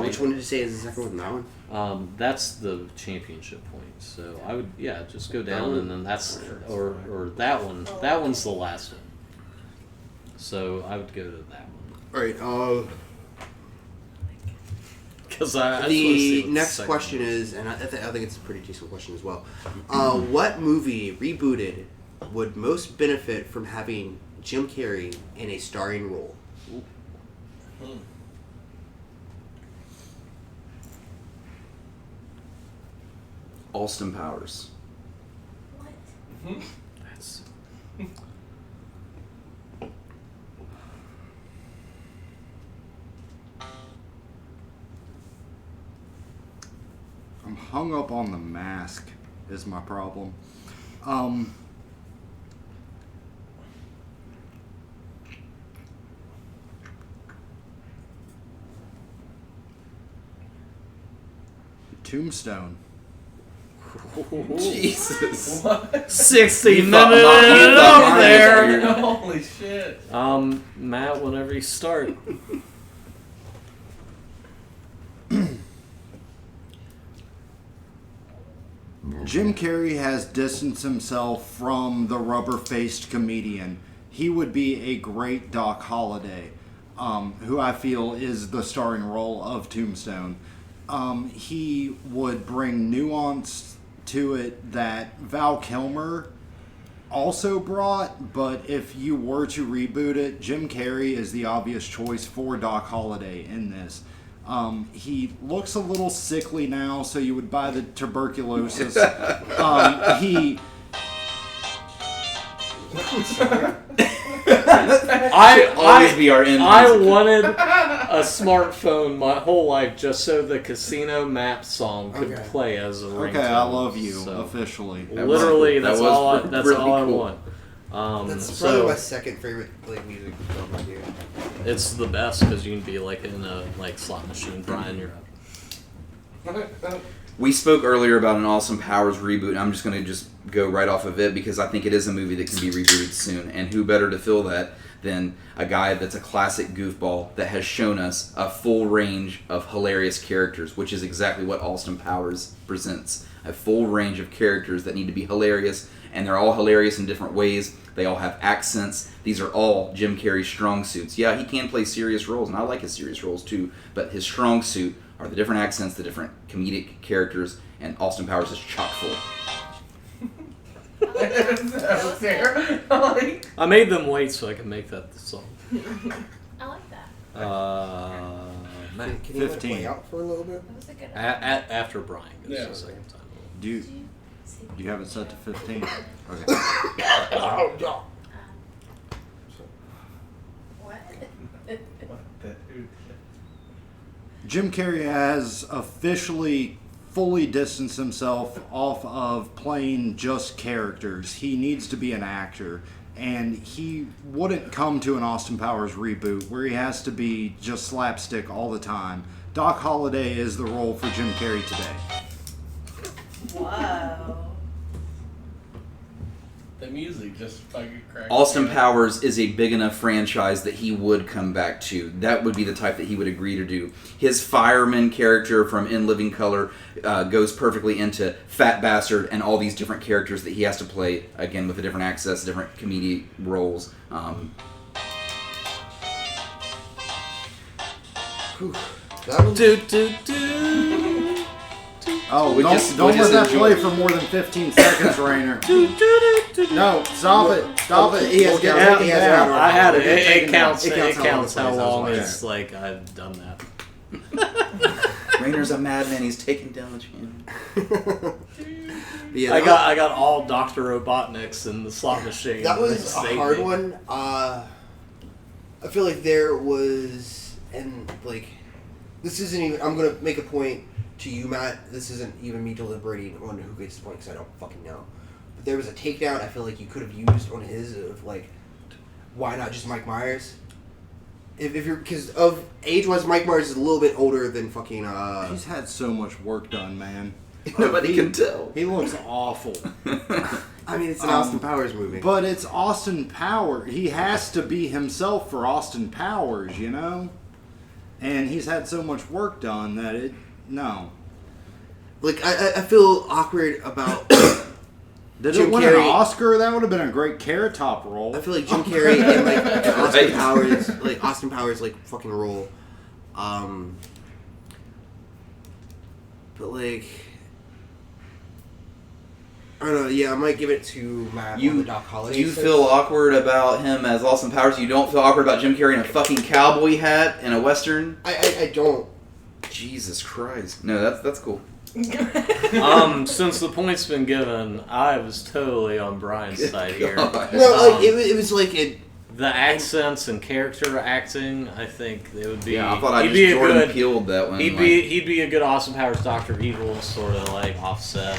Which one did you say is the second one? That one? That's the championship point. So I would just go down and then that's or that one. That one's the last one. So I would go to that one All right. because I just wanna The see what the next second question one is, and I think it's a pretty decent question as well. What movie rebooted would most benefit from having Jim Carrey in a starring role? Austin Powers. That's I'm hung up on The Mask is my problem. Tombstone. Jesus. What? 60 You thought minutes mine- you thought up mine was there. weird. Holy shit. Matt, whenever you start. Jim Carrey has distanced himself from the rubber-faced comedian. He would be a great Doc Holliday, who I feel is the starring role of Tombstone. He would bring nuance to it that Val Kilmer also brought, but if you were to reboot it, Jim Carrey is the obvious choice for Doc Holliday in this. He looks a little sickly now, so you would buy the tuberculosis. Always be our end. I wanted a smartphone my whole life just so the Casino Map song could Okay. play as a ringtone. Okay, I love you, So, officially. literally, That that's was all. really That's all I cool. want. That's so probably my second favorite like music film I do. it's the best because you can be like in a slot machine. Brian, you're up. We spoke earlier about an Austin Powers reboot, and I'm just going to go right off of it because I think it is a movie that can be rebooted soon. And who better to fill that than a guy that's a classic goofball that has shown us a full range of hilarious characters, which is exactly what Austin Powers presents. A full range of characters that need to be hilarious, and they're all hilarious in different ways. They all have accents. These are all Jim Carrey's strong suits. Yeah, he can play serious roles, and I like his serious roles too, but his strong suit are the different accents, the different comedic characters, and Austin Powers is chock full. That was there. Like, I made them wait so I could make that the song. I like that. Matt, Can you let it 15. play out for a little bit? That was a good one. after Brian goes Yeah. the second time. Do you, Did you see do you have it set to 15? Okay. Oh, no. what? Jim Carrey has officially fully distanced himself off of playing just characters. He needs to be an actor, and he wouldn't come to an Austin Powers reboot where he has to be just slapstick all the time. Doc Holliday is the role for Jim Carrey today. Whoa. the music just fucking cracked. Austin Powers is a big enough franchise that he would come back to. That would be the type that he would agree to do. His fireman character from In Living Color goes perfectly into Fat Bastard and all these different characters that he has to play, again, with the different access, different comedic roles. That was Oh, We don't just let that enjoy play it. for more than 15 seconds, Rainer. No, stop it. Stop it. He has We'll get got- taken he has down. got- I had it. We'll get It taken down. counts. It It counts counts how how long long it plays. it's like I've done that. Rainer's a madman. He's taking down the channel. Yeah, I got all Dr. Robotniks in the slot machine. that was It a saved hard me. one. I feel like there was, and like, this isn't even. I'm gonna make a point to you, Matt. This isn't even me deliberating on who gets the point because I don't fucking know. But there was a takedown I feel like you could have used on his of like, why not just Mike Myers? If you're because of age-wise, Mike Myers is a little bit older than fucking. He's had so much work done, man. Nobody can tell. He looks awful. I mean, it's an Austin Powers movie. But it's Austin Powers. He has to be himself for Austin Powers, you know? And he's had so much work done that it... No. Like, I feel awkward about. Did Jim it win Carrey- an Oscar? That would have been a great Carrot Top role. I feel like Jim Carrey and like Right. Austin Powers like fucking role. But like, I don't know. Yeah, I might give it to Matt on the Doc Holliday. Do you sense. feel awkward about him as Austin Powers? You don't feel awkward about Jim Carrey in a fucking cowboy hat in a western? I don't. Jesus Christ. No, that's cool. Since the point's been given, I was totally on Brian's side here. God. No, like it was like it. The accents and character acting, I think it would be. Yeah, I thought I he'd just be a Jordan good. Peeled that one. He'd be a good Austin Powers Dr. Evil sort of like offset.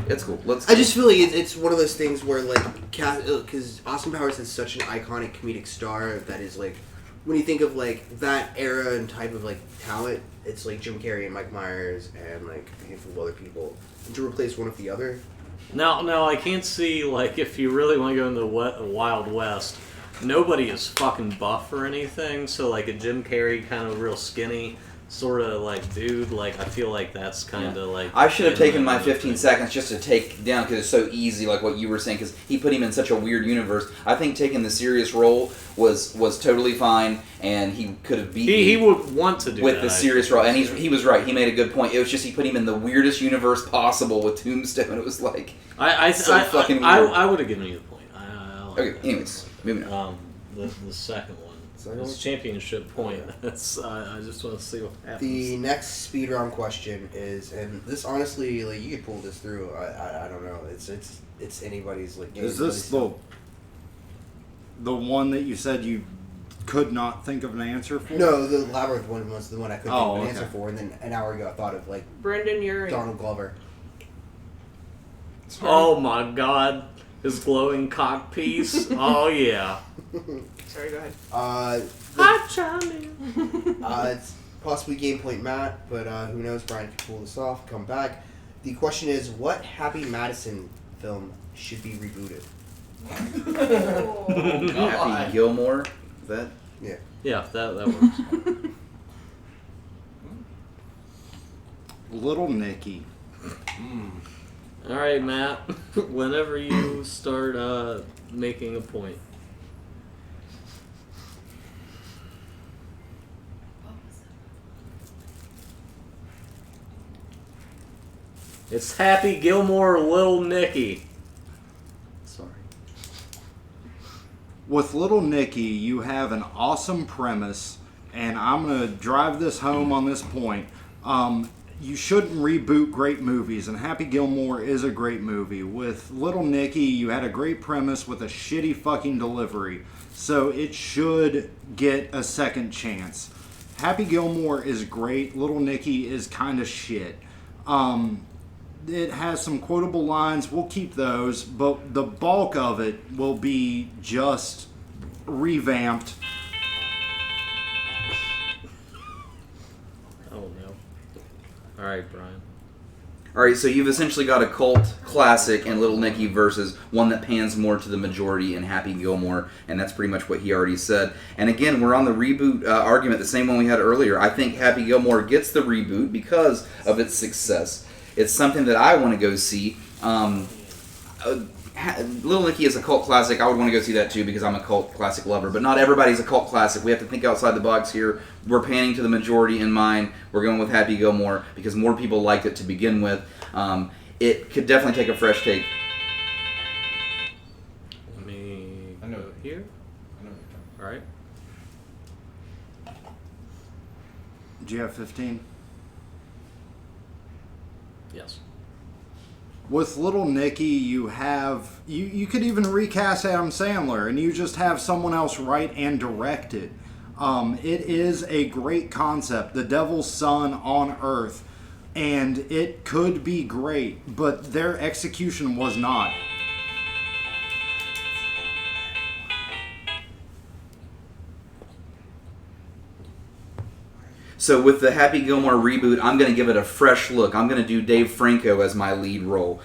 It's cool. Let's. I just feel like it's one of those things where like, because Austin Powers is such an iconic comedic star that is like, when you think of like that era and type of like talent, it's like Jim Carrey and Mike Myers and like a handful of other people. And to replace one of the other, Now, I can't see, like, if you really want to go into the Wild West, nobody is fucking buff or anything, so, like, a Jim Carrey kind of real skinny, sort of like, dude, like I feel like that's kind of like. I should have taken my another 15 thing. seconds just to take down because it's so easy, like what you were saying, because he put him in such a weird universe. I think taking the serious role was totally fine, and he could have beat He me would want to do with that, the I serious think. role, and he was right. He made a good point. It was just he put him in the weirdest universe possible with Tombstone. It was like so fucking weird. I would have given you the point. I like Okay, that. anyways, moving on. The second one. Second It's one? championship point. That's I just want to see what happens. The next speed round question is, and this honestly, like you could pull this through. I don't know. It's anybody's like. Is this the one that you said you could not think of an answer for? No, the Labyrinth one was the one I couldn't think of an okay. answer for, and then an hour ago I thought of like Brendan, you're Donald Glover. Oh my God, his glowing cock piece. Oh yeah. Sorry, go ahead. Hi, Charlie. It's possibly game point Matt, but who knows? Brian can pull this off. Come back. The question is, what Happy Madison film should be rebooted? Happy Gilmore. Is that? Yeah, that works. Little Nicky. All right, Matt. Whenever you start making a point. It's Happy Gilmore, Little Nicky. Sorry. With Little Nicky, you have an awesome premise, and I'm going to drive this home on this point. You shouldn't reboot great movies, and Happy Gilmore is a great movie. With Little Nicky, you had a great premise with a shitty fucking delivery, so it should get a second chance. Happy Gilmore is great. Little Nicky is kind of shit. It has some quotable lines. We'll keep those, but the bulk of it will be just revamped. Oh no. All right, Brian. All right, so you've essentially got a cult classic in Little Nicky versus one that pans more to the majority in Happy Gilmore, and that's pretty much what he already said. And again, we're on the reboot argument, the same one we had earlier. I think Happy Gilmore gets the reboot because of its success. It's something that I want to go see. Little Nicky is a cult classic. I would want to go see that too because I'm a cult classic lover. But not everybody's a cult classic. We have to think outside the box here. We're panning to the majority in mind. We're going with Happy Gilmore because more people liked it to begin with. It could definitely take a fresh take. Let me I know. go here. I know what you're All right. Do you have 15? Yes. With Little Nicky, you could even recast Adam Sandler, and you just have someone else write and direct it. It is a great concept, the devil's son on Earth, and it could be great, but their execution was not. So with the Happy Gilmore reboot, I'm going to give it a fresh look. I'm going to do Dave Franco as my lead role.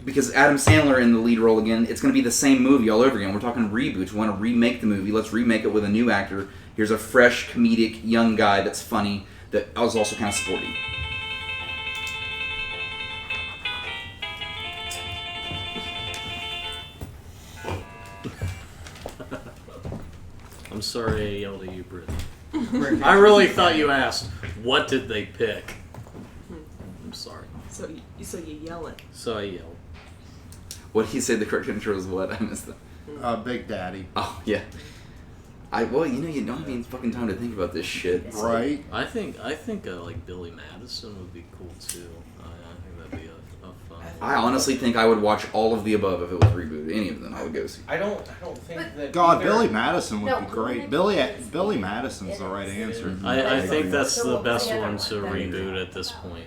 Because Adam Sandler in the lead role again, it's going to be the same movie all over again. We're talking reboots. We want to remake the movie. Let's remake it with a new actor. Here's a fresh, comedic, young guy that's funny, that I was also kind of sporty. I'm sorry I yelled at you, Brittany. I really thought you asked, what did they pick? I'm sorry. So you yell it. So I yelled. What did he say the correct answer was what? I missed that. Big Daddy. Oh, yeah. Well, you don't have any fucking time to think about this shit. Right? I think like Billy Madison would be cool too. I think that'd be a fun. I honestly think I would watch all of the above if it was rebooted. Any of them I would go see. I don't think that. God, either- Billy Madison would No, be great. Billy Madison's the right answer. I think that's So the what was best the other one one? to reboot at this point.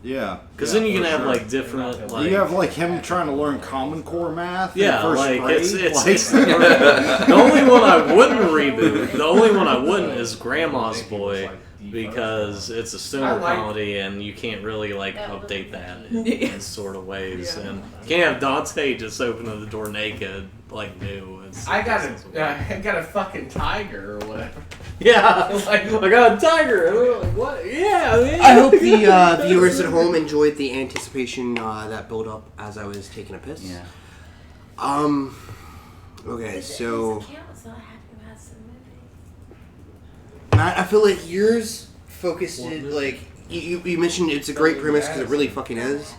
Yeah. Because Yeah, then you can for have sure. like different like You have like him trying to learn Common Core math. in yeah, first like grade. it's the only one I wouldn't reboot. The only one I wouldn't is Grandma's Boy because it's a stoner I like- comedy and you can't really like update that in Yeah. sort of ways. Yeah. And you can't have Dante just opening the door naked like new. I got a fucking tiger or whatever. Yeah, like I got a tiger. And we're like, what? Yeah, man. I hope the viewers at home enjoyed the anticipation that built up as I was taking a piss. Yeah. Okay, so It's not a Happy Madison movie. Matt, I feel like yours focused like you mentioned it's a great premise because it really fucking is.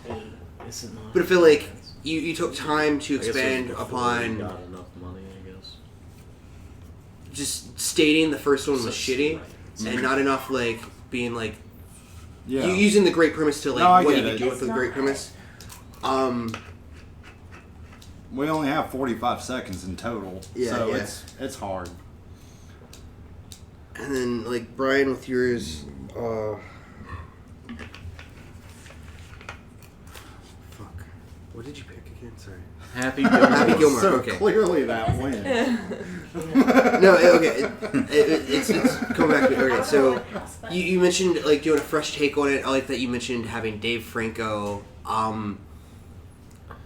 Is it not? But I feel like you took time to I guess it was expand before we upon got enough money, I guess. just stating the first one was So- shitty and not enough like being like Yeah. you using the great premise to like No, I what get you it. can do with the It's great not. premise. We only have 45 seconds in total, Yeah, so yeah. it's hard. And then like Brian with yours, fuck. What did you pick again? Sorry. Happy Gilmore. Happy Gilmore. So Okay. clearly that wins. No, okay. It's coming back to okay. So you mentioned like doing a fresh take on it. I like that you mentioned having Dave Franco.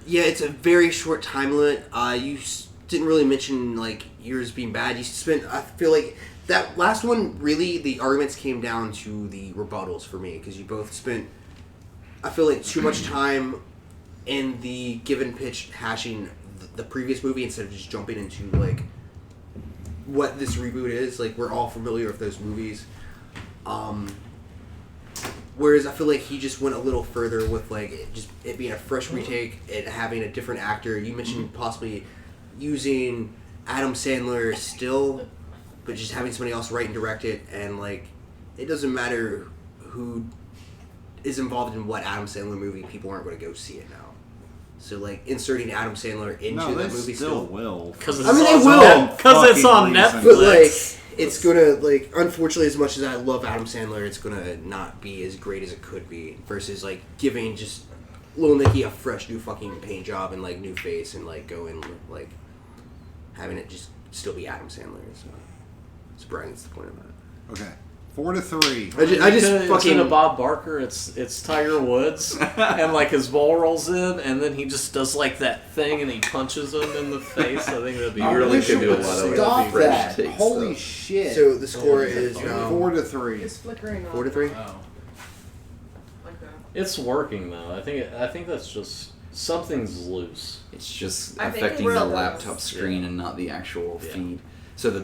Yeah, it's a very short time limit. You didn't really mention like yours being bad. You spent. I feel like that last one really the arguments came down to the rebuttals for me because you both spent. I feel like too much time in the given pitch hashing the previous movie instead of just jumping into like what this reboot is. Like we're all familiar with those movies. Whereas I feel like he just went a little further with like it being a fresh retake, it having a different actor. You mentioned possibly using Adam Sandler still, but just having somebody else write and direct it, and like it doesn't matter who is involved in what Adam Sandler movie, people aren't going to go see it now. So like inserting Adam Sandler into No, that they movie still will. Because I mean, they will. Because it's on Fucking Netflix. But like, it's gonna like. Unfortunately, as much as I love Adam Sandler, it's gonna not be as great as it could be. Versus like giving just Lil Nicky a fresh new fucking paint job and like new face and like going like having it just still be Adam Sandler. So Brian's the point of that. Okay, 4-3. I just Instead fucking of Bob Barker, it's Tiger Woods, and like his ball rolls in, and then he just does like that thing, and he punches him in the face. I think that'd be You really wish could it do a would lot of stop fresh that. takes, Holy though. shit! So the score is now 4-3. It's flickering off. 4-3. Oh. Like that. It's working though. I think that's just something's loose. It's just I think affecting it's the real laptop loose. screen and not the actual Yeah. feed. So the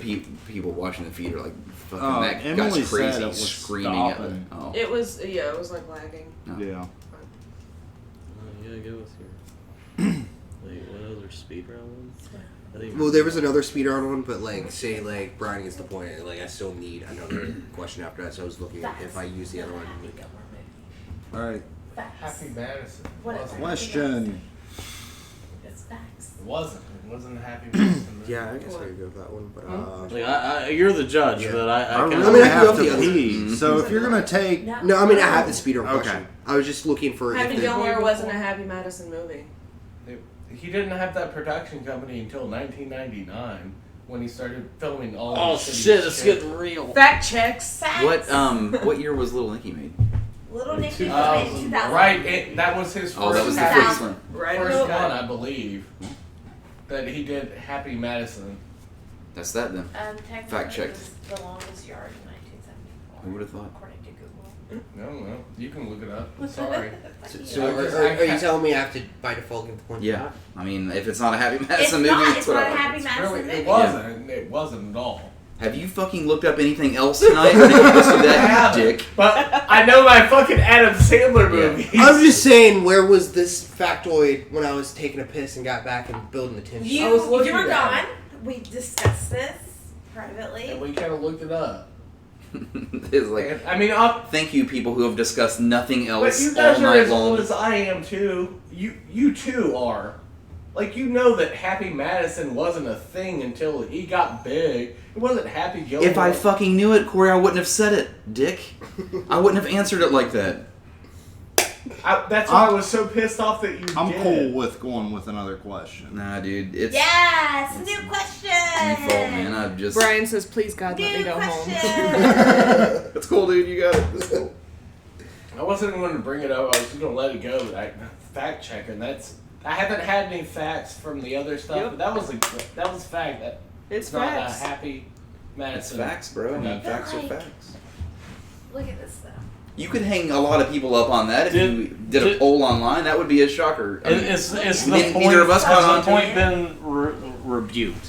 people watching the feed are like, fucking, Oh, that Emily guy's said crazy, it was screaming at stopping. it. Oh. It was it was like lagging. Yeah. You gotta go with your. Wait, what other speed round ones? I think- Well, there was another speedrun one, but like, say like Brian gets the point. Like, I still need another question after that, so I was looking at if I use the other one. Happy Gilmore movie. All right. Facts. Happy Madison. What is Wasn't. it? Question. It's facts. It wasn't. It wasn't a Happy Madison. Yeah, I guess I could go with that one, but Like, you're the judge, Yeah. but I I kind really I can go have with the to other. pee. So if you're gonna take, no, I mean I have the speedrun Okay. question. I was just looking for Happy if the, Gilmore wasn't a Happy Madison movie. He didn't have that production company until 1999 when he started filming all. Oh the shitty shit! It's shit. getting real. Fact checks. What what year was Little Nicky made? Little Nicky was made in 2000. Right, that was his first. Oh, that was the Happy- first one. Right. First Okay. one, I believe. That he did Happy Madison. That's that then. Technically Fact checked. it was the longest yard in 1974. Who would have thought? According to Google. No, you can look it up. Sorry. so are you telling me I have to by default give the point? Yeah. I mean, if it's not a Happy It's Madison movie, not. it's It's what not I a like. Happy Madison Really, movie. it wasn't. It wasn't at all. Have you fucking looked up anything else tonight? Or did you just do I that, haven't. dick? But I know my fucking Adam Sandler movies. I'm just saying, where was this factoid when I was taking a piss and got back and building the tension? I was You looking were at gone. We discussed this privately. And we kind of looked it up. It's like, I mean, thank you, people who have discussed nothing but else you all guys are night as old long. as I am too. You too are. Like, you know that Happy Madison wasn't a thing until he got big. It wasn't Happy Gilmore. If I fucking knew it, Corey, I wouldn't have said it, dick. I wouldn't have answered it like that. That's why I was so pissed off that you I'm did. cool with going with another question. Nah, dude, it's Yes, new question. default, man. I've just. Brian says, "Please God, let me New go question. home." That's cool, dude. You got it. That's cool. I wasn't going to bring it up. I was just going to let it go. Fact checking. I haven't had any facts from the other stuff, Yep. but that was fact. That It's it's not facts. a Happy It's Madison. facts, bro. I mean, Okay. facts are Like- facts. Look at this though. You could hang a lot of people up on that if Did- you did a did- poll online. That would be a shocker. I mean, Is the neither point, of us has caught the on to point it. been rebuked?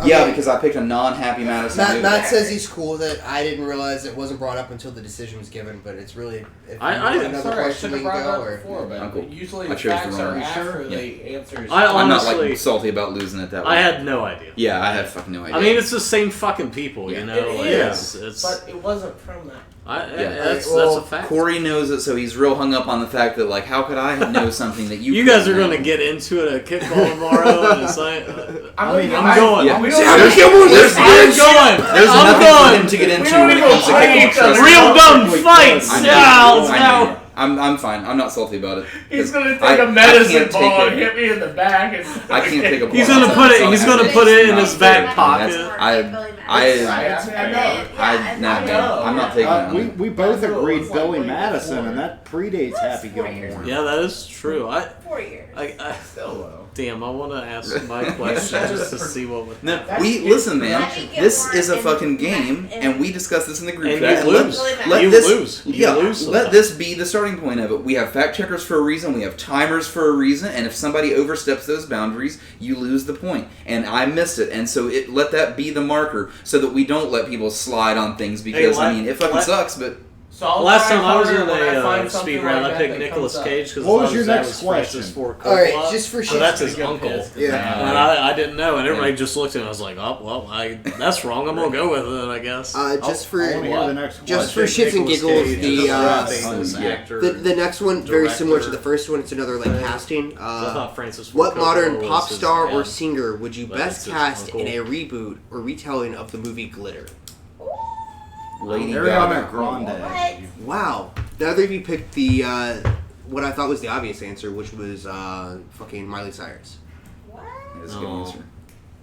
yeah, Okay. because I picked a non-happy Madison. Matt, movie. Matt says he's cool that I didn't realize it wasn't brought up until the decision was given, but it's really. If I- you I- want another Sorry, I question, should we have can brought go. it up Or, before, but Uncle. usually I the chose the facts wrong are one. after Yeah. the answers. I I'm not honestly- like salty about losing it that way. I had no idea. Yeah, I had fucking no idea. I mean, it's the same fucking people, Yeah. you know. It like, is, it's but it wasn't from that. that's well, a fact. Corey knows it, so he's real hung up on the fact that, like, how could I know something that you You guys are couldn't going to know? get into it at kickball tomorrow, and it's like, I'm going. Yeah. We There's- don't there's- even- there's- I'm going. There's I'm nothing for going. him to get into We don't when it even comes to play kickball. each other. Trust me. Real dumb Quick fights. buzz. Yeah, let's I go. know. I'm fine. I'm not salty about it. He's gonna take I a medicine can't take ball it. and hit me in the back. And I can't take a ball. He's gonna put it. He's gonna put it in his back pocket. I'm not taking it. We both I know, agreed it's like Billy way Madison, before. and that predates Happy 4 years. Gilmore. Yeah, that is true. 4 years. Still though. Damn, I want to ask my question just to see what would. No, That's listen, man. Happy This Gilmore is a and- fucking game, and- and we discussed this in the group And chat. you and lose. let You this, lose. You yeah, lose let sometimes. this be the starting point of it. We have fact checkers for a reason. We have timers for a reason. And if somebody oversteps those boundaries, you lose the point. And I missed it, and so let that be the marker so that we don't let people slide on things because I mean it fucking sucks, but. So I'll Last try time I was in harder when I a find something speed round, like I that picked that Nicolas comes up. Cage because What was your next Francis question? Ford All right, Coppola. just for So shits that's and his Pretty good uncle. piss, 'cause Yeah. And I didn't know, and everybody just looked at me. I was like, "Oh, well, that's wrong. I'm gonna go with it, I guess." Just for I want to hear the next just question. for shits and Nicolas giggles, Cage the is a famous yeah. actor. the next one very similar to director. the first one. It's another like casting. I thought Francis Ford What Coppola modern was pop his star or dad. singer would you But best it's his cast uncle. in a reboot or retelling of the movie Glitter? Lady Ariana Gaga. Grande. Wow. The other of you picked the what I thought was the obvious answer, which was fucking Miley Cyrus. What? That's a good No. answer.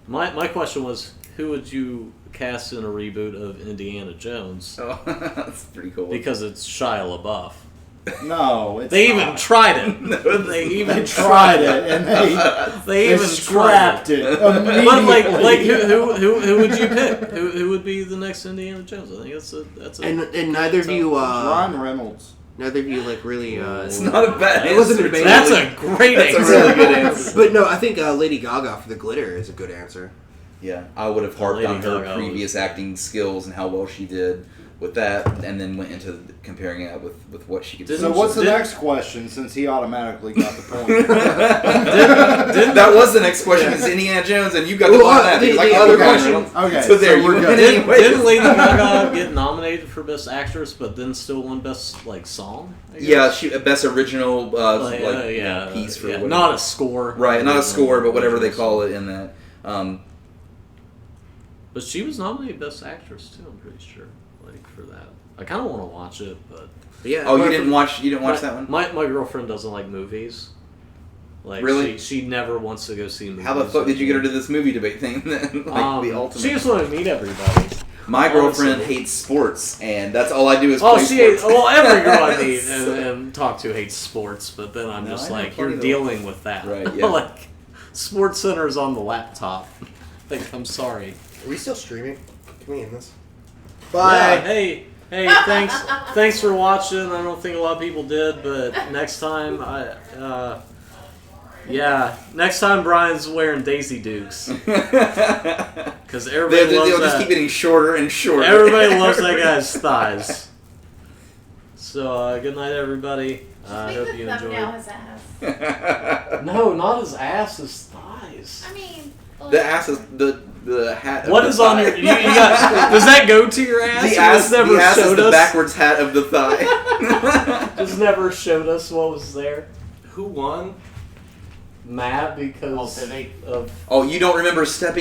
My question was, who would you cast in a reboot of Indiana Jones? Oh, that's pretty cool. Because it's Shia LaBeouf. No, it's They not. even tried it. They even They tried it, and They they even scrapped it immediately. But like who would you pick? Who would be the next Indiana Jones? I think that's a And neither of you Ron Reynolds. neither of you like really It's not a bad It wasn't answer. a bad that's a great That's a answer. really good answer. But no, I think Lady Gaga for the Glitter is a good answer. Yeah, I would have harped Lady on her Gaga previous was- acting skills and how well she did with that, and then went into comparing it with what she could do. So what's the Did- next question? Since he automatically got the point. That was the next question. Is Indiana Jones, and you got to Well, on that. the because I got other the question. question- Okay, So there, so we're you good. win Didn't anyway. Lady Gaga get nominated for Best Actress, but then still won Best like song? I guess? Yeah, she best original yeah, piece for yeah, whatever. not a score. Right, not a score, but whatever they call it in that. But she was nominated Best Actress too. I'm pretty sure, like for that. I kind of want to watch it, but But yeah. Oh, you apart didn't from- watch my, that one? My girlfriend doesn't like movies. Like Really? she never wants to go see movies. How the fuck did you get her to this movie debate thing then? Like the ultimate. She just wanted to meet everybody. My girlfriend honestly. hates sports, and that's all I do is Oh, play she sports. hates. Well, every girl I meet and talk to hates sports, but then I'm No, just I know like, plenty you're of dealing with that. Right, yeah. Like, Sports Center's on the laptop. Like, I'm sorry. Are we still streaming? Can we end this? Yeah, hey, thanks for watching. I don't think a lot of people did, but next time, next time Brian's wearing Daisy Dukes. Because everybody They'll loves just that. keep getting shorter and shorter. Everybody loves that guy's thighs. So, good night, everybody. I Make hope the you thumbnail enjoyed. his ass. No, not his ass, his thighs. I mean, The ass is the hat. What of is the on thigh. your? You got? Does that go to your ass? The You ass, just never the ass is showed the us. backwards hat of the thigh. Just never showed us what was there. Who won? Matt, because Oh, did they? of Oh, you don't remember stepping